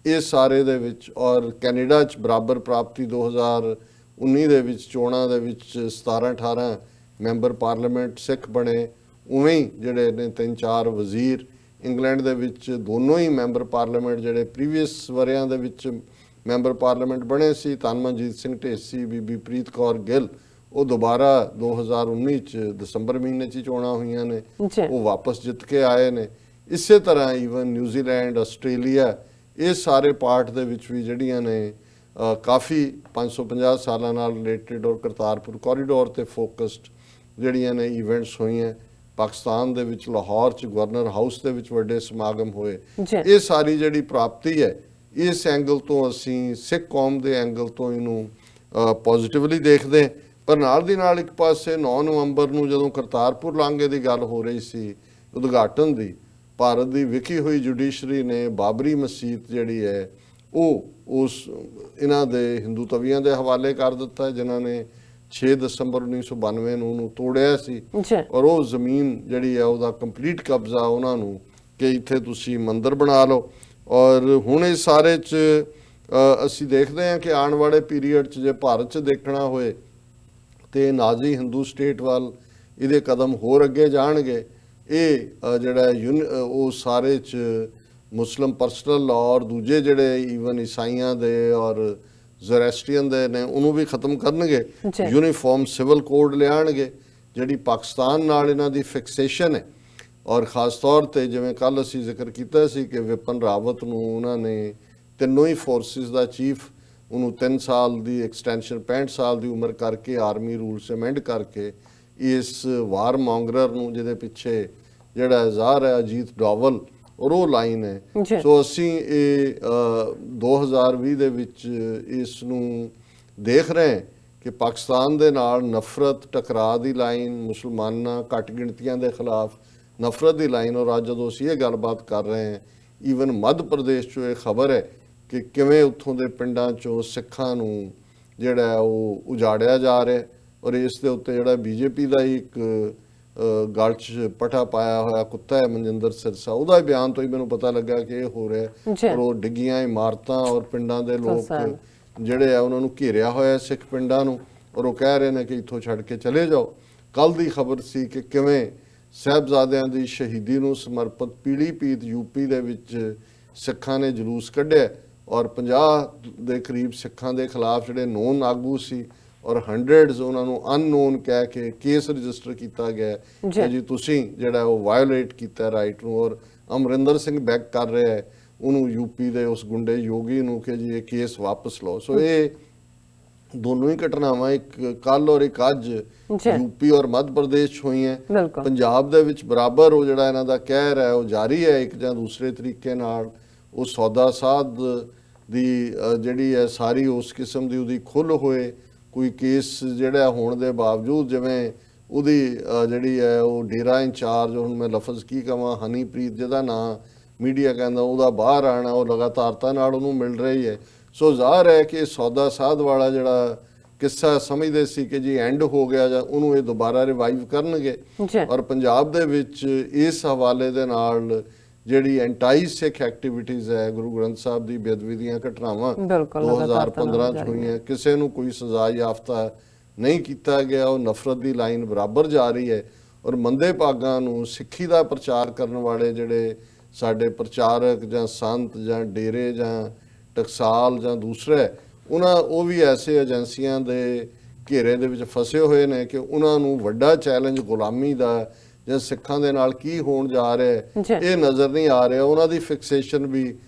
ਇਹ ਸਾਰੇ ਦੇ ਵਿੱਚ, ਔਰ ਕੈਨੇਡਾ 'ਚ ਬਰਾਬਰ ਪ੍ਰਾਪਤੀ 2019 ਦੇ ਵਿੱਚ ਚੋਣਾਂ ਦੇ ਵਿੱਚ 17-18 ਮੈਂਬਰ ਪਾਰਲੀਮੈਂਟ ਸਿੱਖ ਬਣੇ, ਉਵੇਂ ਹੀ ਜਿਹੜੇ ਨੇ 3-4 ਵਜ਼ੀਰ ਇੰਗਲੈਂਡ ਦੇ ਵਿੱਚ ਦੋਨੋਂ ਹੀ ਮੈਂਬਰ ਪਾਰਲੀਮੈਂਟ ਜਿਹੜੇ ਪ੍ਰੀਵੀਅਸ ਵਰਿਆਂ ਦੇ ਵਿੱਚ ਮੈਂਬਰ ਪਾਰਲੀਮੈਂਟ ਬਣੇ ਸੀ, ਧੰਨ ਮਨਜੀਤ ਸਿੰਘ ਢੇਸੀ, ਬੀਬੀ ਪ੍ਰੀਤ ਕੌਰ ਗਿੱਲ, ਉਹ ਦੁਬਾਰਾ 2019 ਚ ਦਸੰਬਰ ਮਹੀਨੇ 'ਚ ਚੋਣਾਂ ਹੋਈਆਂ ਨੇ, ਉਹ ਵਾਪਸ ਜਿੱਤ ਕੇ ਆਏ ਨੇ। ਇਸੇ ਤਰ੍ਹਾਂ ਈਵਨ ਨਿਊਜ਼ੀਲੈਂਡ, ਆਸਟ੍ਰੇਲੀਆ, ਇਹ ਸਾਰੇ ਪਾਰਟ ਦੇ ਵਿੱਚ ਵੀ ਜਿਹੜੀਆਂ ਨੇ ਕਾਫੀ 550 ਸਾਲਾਂ ਨਾਲ ਰਿਲੇਟਡ ਔਰ ਕਰਤਾਰਪੁਰ ਕੋਰੀਡੋਰ ਤੇ ਫੋਕਸਡ ਜਿਹੜੀਆਂ ਨੇ ਇਵੈਂਟਸ ਹੋਈਆਂ। ਪਾਕਿਸਤਾਨ ਦੇ ਵਿੱਚ ਲਾਹੌਰ 'ਚ ਗਵਰਨਰ ਹਾਊਸ ਦੇ ਵਿੱਚ ਵੱਡੇ ਸਮਾਗਮ ਹੋਏ। ਇਹ ਸਾਰੀ ਜਿਹੜੀ ਪ੍ਰਾਪਤੀ ਹੈ, ਇਸ ਐਂਗਲ ਤੋਂ ਅਸੀਂ ਸਿੱਖ ਕੌਮ ਦੇ ਐਂਗਲ ਤੋਂ ਇਹਨੂੰ ਪੋਜ਼ਿਟਿਵਲੀ ਦੇਖਦੇ। ਪਰ ਨਾਲ ਦੀ ਨਾਲ ਇੱਕ ਪਾਸੇ 9 ਨਵੰਬਰ ਨੂੰ ਜਦੋਂ ਕਰਤਾਰਪੁਰ ਲਾਂਘੇ ਦੀ ਗੱਲ ਹੋ ਰਹੀ ਸੀ ਉਦਘਾਟਨ ਦੀ, ਭਾਰਤ ਦੀ ਵਿਖੀ ਹੋਈ ਜੁਡੀਸ਼ਰੀ ਨੇ ਬਾਬਰੀ ਮਸਜਿਦ ਜਿਹੜੀ ਹੈ ਉਹ ਉਸ ਇਹਨਾਂ ਦੇ ਹਿੰਦੂ ਤਵੀਆਂ ਦੇ ਹਵਾਲੇ ਕਰ ਦਿੱਤਾ, ਜਿਨ੍ਹਾਂ ਨੇ 6 ਦਸੰਬਰ 1992 ਨੂੰ ਉਹਨੂੰ ਤੋੜਿਆ ਸੀ ਔਰ ਉਹ ਜ਼ਮੀਨ ਜਿਹੜੀ ਹੈ ਉਹਦਾ ਕੰਪਲੀਟ ਕਬਜ਼ਾ ਉਹਨਾਂ ਨੂੰ ਕਿ ਇੱਥੇ ਤੁਸੀਂ ਮੰਦਿਰ ਬਣਾ ਲਓ। ਔਰ ਹੁਣ ਇਸ ਸਾਰੇ 'ਚ ਅਸੀਂ ਦੇਖਦੇ ਹਾਂ ਕਿ ਆਉਣ ਵਾਲੇ ਪੀਰੀਅਡ 'ਚ ਜੇ ਭਾਰਤ 'ਚ ਦੇਖਣਾ ਹੋਏ ਤੇ ਨਾਜ਼ੀ ਹਿੰਦੂ ਸਟੇਟ ਵੱਲ ਇਹਦੇ ਕਦਮ ਹੋਰ ਅੱਗੇ ਜਾਣਗੇ। ਇਹ ਜਿਹੜਾ ਉਹ ਸਾਰੇ 'ਚ ਮੁਸਲਿਮ ਪਰਸਨਲ ਲਾਅ ਔਰ ਦੂਜੇ ਜਿਹੜੇ ਈਵਨ ਈਸਾਈਆਂ ਦੇ ਔਰ ਜ਼ੋਰੈਸਟਰੀਅਨ ਦੇ ਨੇ ਉਹਨੂੰ ਵੀ ਖਤਮ ਕਰਨਗੇ। ਯੂਨੀਫਾਰਮ ਸਿਵਲ ਕੋਡ ਲਿਆਣਗੇ। ਜਿਹੜੀ ਪਾਕਿਸਤਾਨ ਨਾਲ ਇਹਨਾਂ ਦੀ ਫਿਕਸੇਸ਼ਨ ਹੈ ਔਰ ਖਾਸ ਤੌਰ ਤੇ ਜਿਵੇਂ ਕੱਲ ਅਸੀਂ ਜ਼ਿਕਰ ਕੀਤਾ ਸੀ ਕਿ ਵਿਪਨ ਰਾਵਤ ਨੂੰ ਉਹਨਾਂ ਨੇ ਤਿੰਨੋਂ ਹੀ ਫੋਰਸਿਸ ਦਾ ਚੀਫ ਉਹਨੂੰ 3 ਸਾਲ ਦੀ ਐਕਸਟੈਂਸ਼ਨ 65 ਸਾਲ ਦੀ ਉਮਰ ਕਰਕੇ ਆਰਮੀ ਰੂਲਸ ਅਮੈਂਡ ਕਰਕੇ ਇਸ ਵਾਰ ਮੌਂਗਰਰ ਨੂੰ ਜਿਹਦੇ ਪਿੱਛੇ ਜਿਹੜਾ ਜ਼ਾਹਰ ਹੈ ਅਜੀਤ ਡੋਵਲ ਔਰ ਉਹ ਲਾਈਨ ਹੈ। ਸੋ ਅਸੀਂ ਇਹ 2020 ਦੇ ਵਿੱਚ ਇਸ ਨੂੰ ਦੇਖ ਰਹੇ ਹਾਂ ਕਿ ਪਾਕਿਸਤਾਨ ਦੇ ਨਾਲ ਨਫ਼ਰਤ ਟਕਰਾਅ ਦੀ ਲਾਈਨ, ਮੁਸਲਮਾਨਾਂ ਘੱਟ ਗਿਣਤੀਆਂ ਦੇ ਖਿਲਾਫ ਨਫ਼ਰਤ ਦੀ ਲਾਈਨ। ਔਰ ਅੱਜ ਜਦੋਂ ਅਸੀਂ ਇਹ ਗੱਲਬਾਤ ਕਰ ਰਹੇ ਹਾਂ ਈਵਨ ਮੱਧ ਪ੍ਰਦੇਸ਼ 'ਚੋਂ ਇਹ ਖਬਰ ਹੈ ਕਿ ਕਿਵੇਂ ਉੱਥੋਂ ਦੇ ਪਿੰਡਾਂ 'ਚੋਂ ਸਿੱਖਾਂ ਨੂੰ ਜਿਹੜਾ ਉਹ ਉਜਾੜਿਆ ਜਾ ਰਿਹਾ ਔਰ ਇਸ ਦੇ ਉੱਤੇ ਜਿਹੜਾ ਬੀਜੇਪੀ ਦਾ ਇੱਕ ਗਲ 'ਚ ਪਟਾ ਪਾਇਆ ਹੋਇਆ ਕੁੱਤਾ ਹੈ ਮਨਜਿੰਦਰ ਸਿਰਸਾ, ਉਹਦਾ ਬਿਆਨ ਤੋਂ ਹੀ ਮੈਨੂੰ ਪਤਾ ਲੱਗਾ ਕਿ ਇਹ ਹੋ ਰਿਹਾ। ਔਰ ਉਹ ਡਿੱਗੀਆਂ ਇਮਾਰਤਾਂ ਔਰ ਪਿੰਡਾਂ ਦੇ ਲੋਕ ਜਿਹੜੇ ਆ ਉਹਨਾਂ ਨੂੰ ਘੇਰਿਆ ਹੋਇਆ ਸਿੱਖ ਪਿੰਡਾਂ ਨੂੰ ਔਰ ਉਹ ਕਹਿ ਰਹੇ ਨੇ ਕਿ ਇੱਥੋਂ ਛੱਡ ਕੇ ਚਲੇ ਜਾਓ। ਕੱਲ ਦੀ ਖਬਰ ਸੀ ਕਿ ਕਿਵੇਂ ਸਾਹਿਬਜ਼ਾਦਿਆਂ ਦੀ ਸ਼ਹੀਦੀ ਨੂੰ ਸਮਰਪਿਤ ਪੀਲੀਭੀਤ ਯੂਪੀ ਦੇ ਵਿੱਚ ਸਿੱਖਾਂ ਨੇ ਜਲੂਸ ਕੱਢਿਆ ਔਰ 50 ਦੇ ਕਰੀਬ ਸਿੱਖਾਂ ਦੇ ਖਿਲਾਫ ਜਿਹੜੇ ਨੋਨ ਆਗੂ ਸੀ ਔਰ ਹੰਡਰਡਸ ਉਹਨਾਂ ਨੂੰ ਅਨਨੋਨ ਕਹਿ ਕੇ ਕੇਸ ਰਜਿਸਟਰ ਕੀਤਾ ਗਿਆ ਕਿ ਜੀ ਤੁਸੀਂ ਜਿਹੜਾ ਉਹ ਵਾਇਓਲੇਟ ਕੀਤਾ ਰਾਈਟ ਨੂੰ। ਔਰ ਅਮਰਿੰਦਰ ਸਿੰਘ ਬੈਕ ਕਰ ਰਿਹਾ ਹੈ ਉਹਨੂੰ ਯੂਪੀ ਦੇ ਉਸ ਗੁੰਡੇ ਯੋਗੀ ਨੂੰ ਕਿ ਜੀ ਇਹ ਕੇਸ ਵਾਪਸ ਲਓ। ਸੋ ਇਹ ਦੋਨੋਂ ਹੀ ਘਟਨਾਵਾਂ ਇੱਕ ਕੱਲ ਔਰ ਇੱਕ ਅੱਜ ਯੂਪੀ ਔਰ ਮੱਧ ਪ੍ਰਦੇਸ਼ ਹੋਈਆਂ। ਪੰਜਾਬ ਦੇ ਵਿੱਚ ਬਰਾਬਰ ਉਹ ਜਿਹੜਾ ਇਹਨਾਂ ਦਾ ਕਹਿਰ ਹੈ ਉਹ ਜਾਰੀ ਹੈ ਇੱਕ ਜਾਂ ਦੂਸਰੇ ਤਰੀਕੇ ਨਾਲ। ਉਹ ਸੌਦਾ ਸਾਧ ਦੀ ਜਿਹੜੀ ਹੈ ਸਾਰੀ ਉਸ ਕਿਸਮ ਦੀ ਉਹਦੀ ਖੁੱਲ੍ਹ ਹੋਏ ਕੋਈ ਕੇਸ ਜਿਹੜਾ ਹੋਣ ਦੇ ਬਾਵਜੂਦ, ਜਿਵੇਂ ਉਹਦੀ ਜਿਹੜੀ ਹੈ ਉਹ ਡੇਰਾ ਇੰਚਾਰਜ, ਹੁਣ ਮੈਂ ਲਫ਼ਜ਼ ਕੀ ਕਹਾਂ, ਹਨੀਪ੍ਰੀਤ ਜਿਹਦਾ ਨਾਂ ਮੀਡੀਆ ਕਹਿੰਦਾ ਉਹਦਾ ਬਾਹਰ ਆਉਣਾ, ਉਹ ਲਗਾਤਾਰਤਾ ਨਾਲ ਉਹਨੂੰ ਮਿਲ ਰਹੀ ਹੈ। ਸੋ ਜ਼ਾਹਰ ਹੈ ਕਿ ਸੌਦਾ ਸਾਧ ਵਾਲਾ ਜਿਹੜਾ ਕਿੱਸਾ ਸਮਝਦੇ ਸੀ ਕਿ ਜੀ ਐਂਡ ਹੋ ਗਿਆ ਜਾਂ ਉਹਨੂੰ ਇਹ ਦੁਬਾਰਾ ਰਿਵਾਈਵ ਕਰਨਗੇ। ਔਰ ਪੰਜਾਬ ਦੇ ਵਿੱਚ ਇਸ ਹਵਾਲੇ ਦੇ ਨਾਲ ਜਿਹੜੀ ਐਂਟਾਈ ਸਿੱਖ ਐਕਟੀਵਿਟੀਜ਼ ਹੈ, ਗੁਰੂ ਗ੍ਰੰਥ ਸਾਹਿਬ ਦੀ ਬੇਅਦਬੀ ਦੀਆਂ ਘਟਨਾਵਾਂ 2015 ਚ ਹੋਈਆਂ, ਕਿਸੇ ਨੂੰ ਕੋਈ ਸਜ਼ਾ ਯਾਫਤਾ ਨਹੀਂ ਕੀਤਾ ਗਿਆ। ਉਹ ਨਫ਼ਰਤ ਦੀ ਲਾਈਨ ਬਰਾਬਰ ਜਾ ਰਹੀ ਹੈ ਔਰ ਮੰਦੇ ਭਾਗਾਂ ਨੂੰ ਸਿੱਖੀ ਦਾ ਪ੍ਰਚਾਰ ਕਰਨ ਵਾਲੇ ਜਿਹੜੇ ਸਾਡੇ ਪ੍ਰਚਾਰਕ ਜਾਂ ਸੰਤ ਜਾਂ ਡੇਰੇ ਜਾਂ ਟਕਸਾਲ ਜਾਂ ਦੂਸਰੇ ਉਹ ਵੀ ਐਸੇ ਏਜੰਸੀਆਂ ਦੇ ਘੇਰੇ ਦੇ ਵਿੱਚ ਫਸੇ ਹੋਏ ਨੇ ਕਿ ਉਹਨਾਂ ਨੂੰ ਵੱਡਾ ਚੈਲੰਜ ਗੁਲਾਮੀ ਦਾ ਜਾਂ ਸਿੱਖਾਂ ਦੇ ਨਾਲ ਕੀ ਹੋਣ ਜਾ ਰਿਹਾ ਇਹ ਨਜ਼ਰ ਨਹੀਂ ਆ ਰਿਹਾ। ਉਹਨਾਂ ਦੀ ਫਿਕਸੇਸ਼ਨ ਵੀ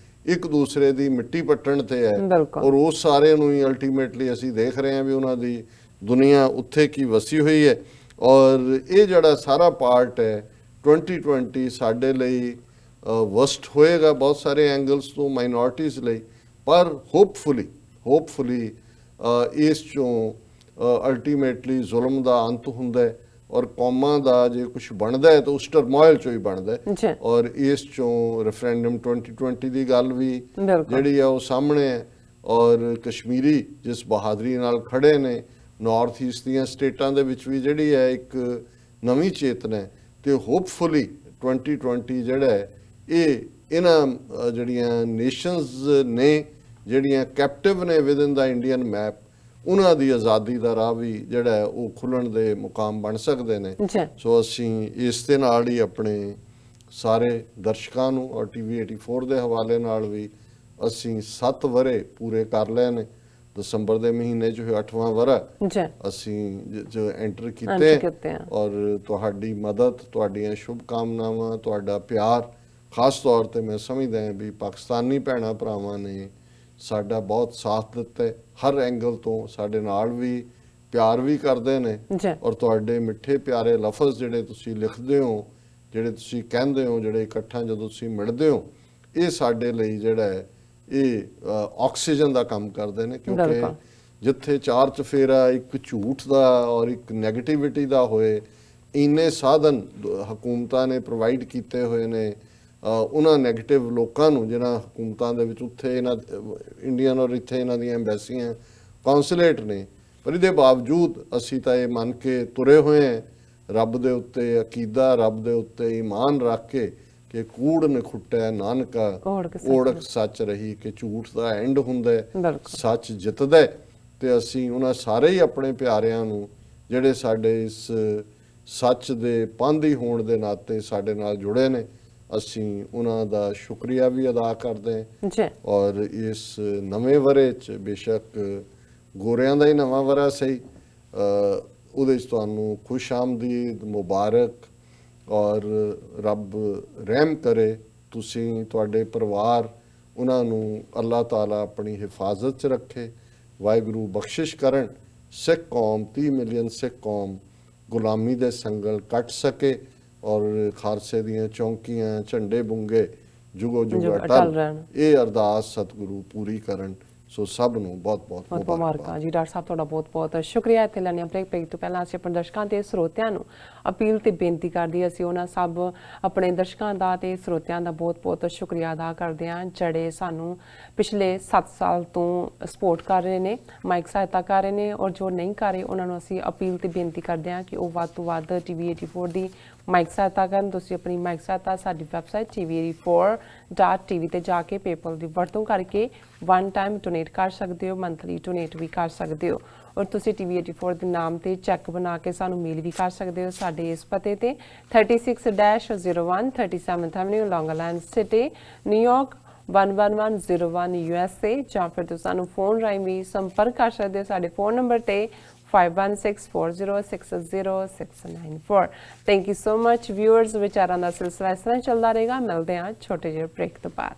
ਇੱਕ ਦੂਸਰੇ ਦੀ ਮਿੱਟੀ ਪੱਟਣ ਤੇ ਹੈ ਔਰ ਉਸ ਸਾਰੇ ਨੂੰ ਹੀ ਅਲਟੀਮੇਟਲੀ ਅਸੀਂ ਦੇਖ ਰਹੇ ਹਾਂ ਵੀ ਉਹਨਾਂ ਦੀ ਦੁਨੀਆ ਉੱਥੇ ਕੀ ਵਸੀ ਹੋਈ ਹੈ। ਔਰ ਇਹ ਜਿਹੜਾ ਸਾਰਾ ਪਾਰਟ ਹੈ 2020 ਸਾਡੇ ਲਈ ਵਸਟ ਹੋਏਗਾ ਬਹੁਤ ਸਾਰੇ ਐਂਗਲਸ ਤੋਂ ਮਾਈਨੋਰਟੀਜ਼ ਲਈ, ਪਰ ਹੋਪਫੁਲੀ ਇਸ ਚੋਂ ਅਲਟੀਮੇਟਲੀ ਜ਼ੁਲਮ ਦਾ ਅੰਤ ਹੁੰਦਾ ਹੈ ਔਰ ਕੌਮਾਂ ਦਾ ਜੇ ਕੁਝ ਬਣਦਾ ਹੈ ਤਾਂ ਉਸ ਟਰਮੋਇਲ ਚੋਂ ਹੀ ਬਣਦਾ ਹੈ। ਔਰ ਇਸ ਚੋਂ ਰੈਫਰੈਂਡਮ 2020 ਦੀ ਗੱਲ ਵੀ ਜਿਹੜੀ ਆ ਉਹ ਸਾਹਮਣੇ ਹੈ ਔਰ ਕਸ਼ਮੀਰੀ ਜਿਸ ਬਹਾਦਰੀ ਨਾਲ ਖੜੇ ਨੇ, ਨਾਰਥ ਈਸਟ ਦੀਆਂ ਸਟੇਟਾਂ ਦੇ ਵਿੱਚ ਵੀ ਜਿਹੜੀ ਹੈ ਇੱਕ ਨਵੀਂ ਚੇਤਨਾ ਹੈ ਤੇ ਹੋਪਫੁਲੀ 2020 ਜਿਹੜਾ ਹੈ ਇਹ ਇਹਨਾਂ ਜਿਹੜੀਆਂ ਨੇਸ਼ਨਸ ਨੇ ਜਿਹੜੀਆਂ ਕੈਪਟਿਵ ਨੇ with in the Indian map, ਉਹਨਾਂ ਦੀ ਆਜ਼ਾਦੀ ਦਾ ਰਾਹ ਵੀ ਜਿਹੜਾ ਹੈ ਉਹ ਖੁੱਲਣ ਦੇ ਮੁਕਾਮ ਬਣ ਸਕਦੇ ਨੇ। ਜੀ ਸੋ ਅਸੀਂ ਇਸ ਦੇ ਨਾਲ ਹੀ ਆਪਣੇ ਸਾਰੇ ਦਰਸ਼ਕਾਂ ਨੂੰ ਔਰ ਟੀਵੀ 84 ਦੇ ਹਵਾਲੇ ਨਾਲ ਵੀ ਅਸੀਂ 7 ਵਰੇ ਪੂਰੇ ਕਰ ਲਏ ਨੇ। ਦਸੰਬਰ ਦੇ ਮਹੀਨੇ 'ਚ 8ਵਾਂ ਵਰਾ ਜੀ ਅਸੀਂ ਜੋ ਐਂਟਰ ਕੀਤੇ ਕੀਤੇ ਆ। ਔਰ ਤੁਹਾਡੀ ਮਦਦ, ਤੁਹਾਡੀਆਂ ਸ਼ੁਭ ਕਾਮਨਾਵਾਂ, ਤੁਹਾਡਾ ਪਿਆਰ, ਖਾਸ ਤੌਰ ਤੇ ਮੈਂ ਸਮਝਦਾ ਹਾਂ ਵੀ ਪਾਕਿਸਤਾਨੀ ਭੈਣਾਂ ਭਰਾਵਾਂ ਨੇ ਸਾਡਾ ਬਹੁਤ ਸਾਥ ਦਿੱਤਾ ਹੈ। ਹਰ ਐਂਗਲ ਤੋਂ ਸਾਡੇ ਨਾਲ ਵੀ ਪਿਆਰ ਵੀ ਕਰਦੇ ਨੇ ਜੀ ਔਰ ਤੁਹਾਡੇ ਮਿੱਠੇ ਪਿਆਰੇ ਲਫ਼ਜ਼ ਜਿਹੜੇ ਤੁਸੀਂ ਲਿਖਦੇ ਹੋ, ਜਿਹੜੇ ਤੁਸੀਂ ਕਹਿੰਦੇ ਹੋ, ਜਿਹੜੇ ਇਕੱਠਾਂ ਜਦੋਂ ਤੁਸੀਂ ਮਿਲਦੇ ਹੋ, ਇਹ ਸਾਡੇ ਲਈ ਜਿਹੜਾ ਹੈ ਇਹ ਆਕਸੀਜਨ ਦਾ ਕੰਮ ਕਰਦੇ ਨੇ। ਕਿਉਂਕਿ ਬਿਲਕੁਲ। ਜਿੱਥੇ ਚਾਰ ਚਫੇਰਾ ਇੱਕ ਝੂਠ ਦਾ ਔਰ ਇੱਕ ਨੈਗੇਟਿਵਿਟੀ ਦਾ ਹੋਏ, ਇੰਨੇ ਸਾਧਨ ਹਕੂਮਤਾਂ ਨੇ ਪ੍ਰੋਵਾਈਡ ਕੀਤੇ ਹੋਏ ਨੇ ਉਹਨਾਂ ਨੈਗੇਟਿਵ ਲੋਕਾਂ ਨੂੰ ਜਿਹਨਾਂ ਹਕੂਮਤਾਂ ਦੇ ਵਿੱਚ ਉੱਥੇ ਇਹਨਾਂ ਇੰਡੀਅਨ ਔਰ ਇੱਥੇ ਇਹਨਾਂ ਦੀਆਂ ਐਮਬੈਸੀਆਂ, ਕੌਂਸੂਲੇਟ ਨੇ, ਪਰ ਇਹਦੇ ਬਾਵਜੂਦ ਅਸੀਂ ਤਾਂ ਇਹ ਮੰਨ ਕੇ ਤੁਰੇ ਹੋਏ ਹਾਂ ਰੱਬ ਦੇ ਉੱਤੇ ਅਕੀਦਾ, ਰੱਬ ਦੇ ਉੱਤੇ ਈਮਾਨ ਰੱਖ ਕੇ ਕਿ ਕੂੜ ਨਖੁੱਟੈ ਨਾਨਕਾ ਓੜਕ ਸੱਚ ਰਹੀ, ਕਿ ਝੂਠ ਦਾ ਐਂਡ ਹੁੰਦਾ ਹੈ, ਸੱਚ ਜਿੱਤਦਾ ਹੈ। ਤੇ ਅਸੀਂ ਉਹਨਾਂ ਸਾਰੇ ਹੀ ਆਪਣੇ ਪਿਆਰਿਆਂ ਨੂੰ ਜਿਹੜੇ ਸਾਡੇ ਇਸ ਸੱਚ ਦੇ ਪਾਂਧੀ ਹੋਣ ਦੇ ਨਾਤੇ ਸਾਡੇ ਨਾਲ ਜੁੜੇ ਨੇ, ਅਸੀਂ ਉਹਨਾਂ ਦਾ ਸ਼ੁਕਰੀਆ ਵੀ ਅਦਾ ਕਰਦੇ ਹਾਂ ਜੀ ਔਰ ਇਸ ਨਵੇਂ ਵਰੇ 'ਚ ਬੇਸ਼ੱਕ ਗੋਰਿਆਂ ਦਾ ਹੀ ਨਵਾਂ ਵਰਾ ਸਹੀ, ਉਹਦੇ 'ਚ ਤੁਹਾਨੂੰ ਖੁਸ਼ ਆਮਦੀਦ, ਮੁਬਾਰਕ ਔਰ ਰੱਬ ਰਹਿਮ ਕਰੇ। ਤੁਸੀਂ, ਤੁਹਾਡੇ ਪਰਿਵਾਰ, ਉਹਨਾਂ ਨੂੰ ਅੱਲਾਹ ਤਾਲਾ ਆਪਣੀ ਹਿਫਾਜ਼ਤ 'ਚ ਰੱਖੇ। ਵਾਹਿਗੁਰੂ ਬਖਸ਼ਿਸ਼ ਕਰਨ, ਸਿੱਖ ਕੌਮ 30 ਮਿਲੀਅਨ ਸਿੱਖ ਕੌਮ ਗੁਲਾਮੀ ਦੇ ਸੰਗਲ ਕੱਟ ਸਕੇ ਔਰ ਖਾਲਸੇ ਦੀਆਂ ਚੌਂਕੀਆਂ, ਝੰਡੇ ਬੁੰਗੇ ਜੁਗੋ ਜੁਗ ਅਟਲ ਰਹਿਣ, ਇਹ ਅਰਦਾਸ ਸਤਿਗੁਰੂ ਪੂਰੀ ਕਰਨ। ਸੋ ਸਭ ਨੂੰ ਬਹੁਤ ਬਹੁਤ ਮੁਬਾਰਕਾਂ ਜੀ। ਡਾਕਟਰ ਸਾਹਿਬ ਤੁਹਾਡਾ ਬਹੁਤ ਬਹੁਤ ਸ਼ੁਕਰੀਆ। ਇੱਥੇ ਲੈਣੇ ਬ੍ਰੇਕ ਤੋਂ ਪਹਿਲਾਂ ਅਸੀਂ ਆਪਣੇ ਦਰਸ਼ਕਾਂ ਤੇ ਸਰੋਤਿਆਂ ਨੂੰ ਅਪੀਲ ਤੇ ਬੇਨਤੀ ਕਰਦੀ, ਅਸੀਂ ਉਹਨਾਂ ਸਭ ਆਪਣੇ ਦਰਸ਼ਕਾਂ ਦਾ ਤੇ ਸਰੋਤਿਆਂ ਦਾ ਬਹੁਤ ਬਹੁਤ ਸ਼ੁਕਰੀਆ ਅਦਾ ਕਰਦੇ ਹਾਂ ਜਿਹੜੇ ਸਾਨੂੰ ਪਿਛਲੇ 7 ਸਾਲ ਤੋਂ ਸਪੋਰਟ ਕਰ ਰਹੇ ਨੇ, ਮਾਈਕ ਸਹਾਇਤਾ ਕਰ ਰਹੇ ਨੇ, ਔਰ ਜੋ ਨਹੀਂ ਕਰ ਰਹੇ ਉਹਨਾਂ ਨੂੰ ਅਸੀਂ ਅਪੀਲ ਤੇ ਬੇਨਤੀ ਕਰਦੇ ਹਾਂ ਕਿ ਉਹ ਵੱਧ ਤੋਂ ਵੱਧ ਟੀਵੀ 84 ਦੀ ਮਾਈਕ ਸਹਾਇਤਾ ਕਰਨ। ਤੁਸੀਂ ਆਪਣੀ ਮਾਈਕ ਸਹਾਇਤਾ ਸਾਡੀ ਵੈਬਸਾਈਟ tv84.tv ਤੇ ਜਾ ਕੇ ਪੇਪਲ ਦੀ ਵਰਤੋਂ ਕਰਕੇ 1 ਟਾਈਮ ਡੋਨੇਟ ਕਰ ਸਕਦੇ ਹੋ, ਮੰਥਲੀ ਡੋਨੇਟ ਵੀ ਕਰ ਸਕਦੇ ਹੋ, ਔਰ ਤੁਸੀਂ ਟੀਵੀ 84 ਦੇ ਨਾਮ ਤੇ ਚੈੱਕ ਬਣਾ ਕੇ ਸਾਨੂੰ ਮੇਲ ਵੀ ਕਰ ਸਕਦੇ ਹੋ ਸਾਡੇ ਇਸ ਪਤੇ ਤੇ 36-01 37th Avenue, Long Island City, New York 11101 USA, ਜਾਂ ਫਿਰ ਤੁਸੀਂ ਸਾਨੂੰ ਫੋਨ ਰਾਹੀਂ ਵੀ ਸੰਪਰਕ ਕਰ ਸਕਦੇ ਹੋ ਸਾਡੇ ਫੋਨ ਨੰਬਰ ਤੇ 5164060694। Thank you so much viewers. ਵਿਚਾਰਾਂ ਦਾ ਸਿਲਸਿਲਾ ਇਸ ਤਰ੍ਹਾਂ ਚੱਲਦਾ ਰਹੇਗਾ। ਮਿਲਦੇ ਹਾਂ ਛੋਟੇ ਜਿਹੇ ਬ੍ਰੇਕ ਤੋਂ ਬਾਅਦ।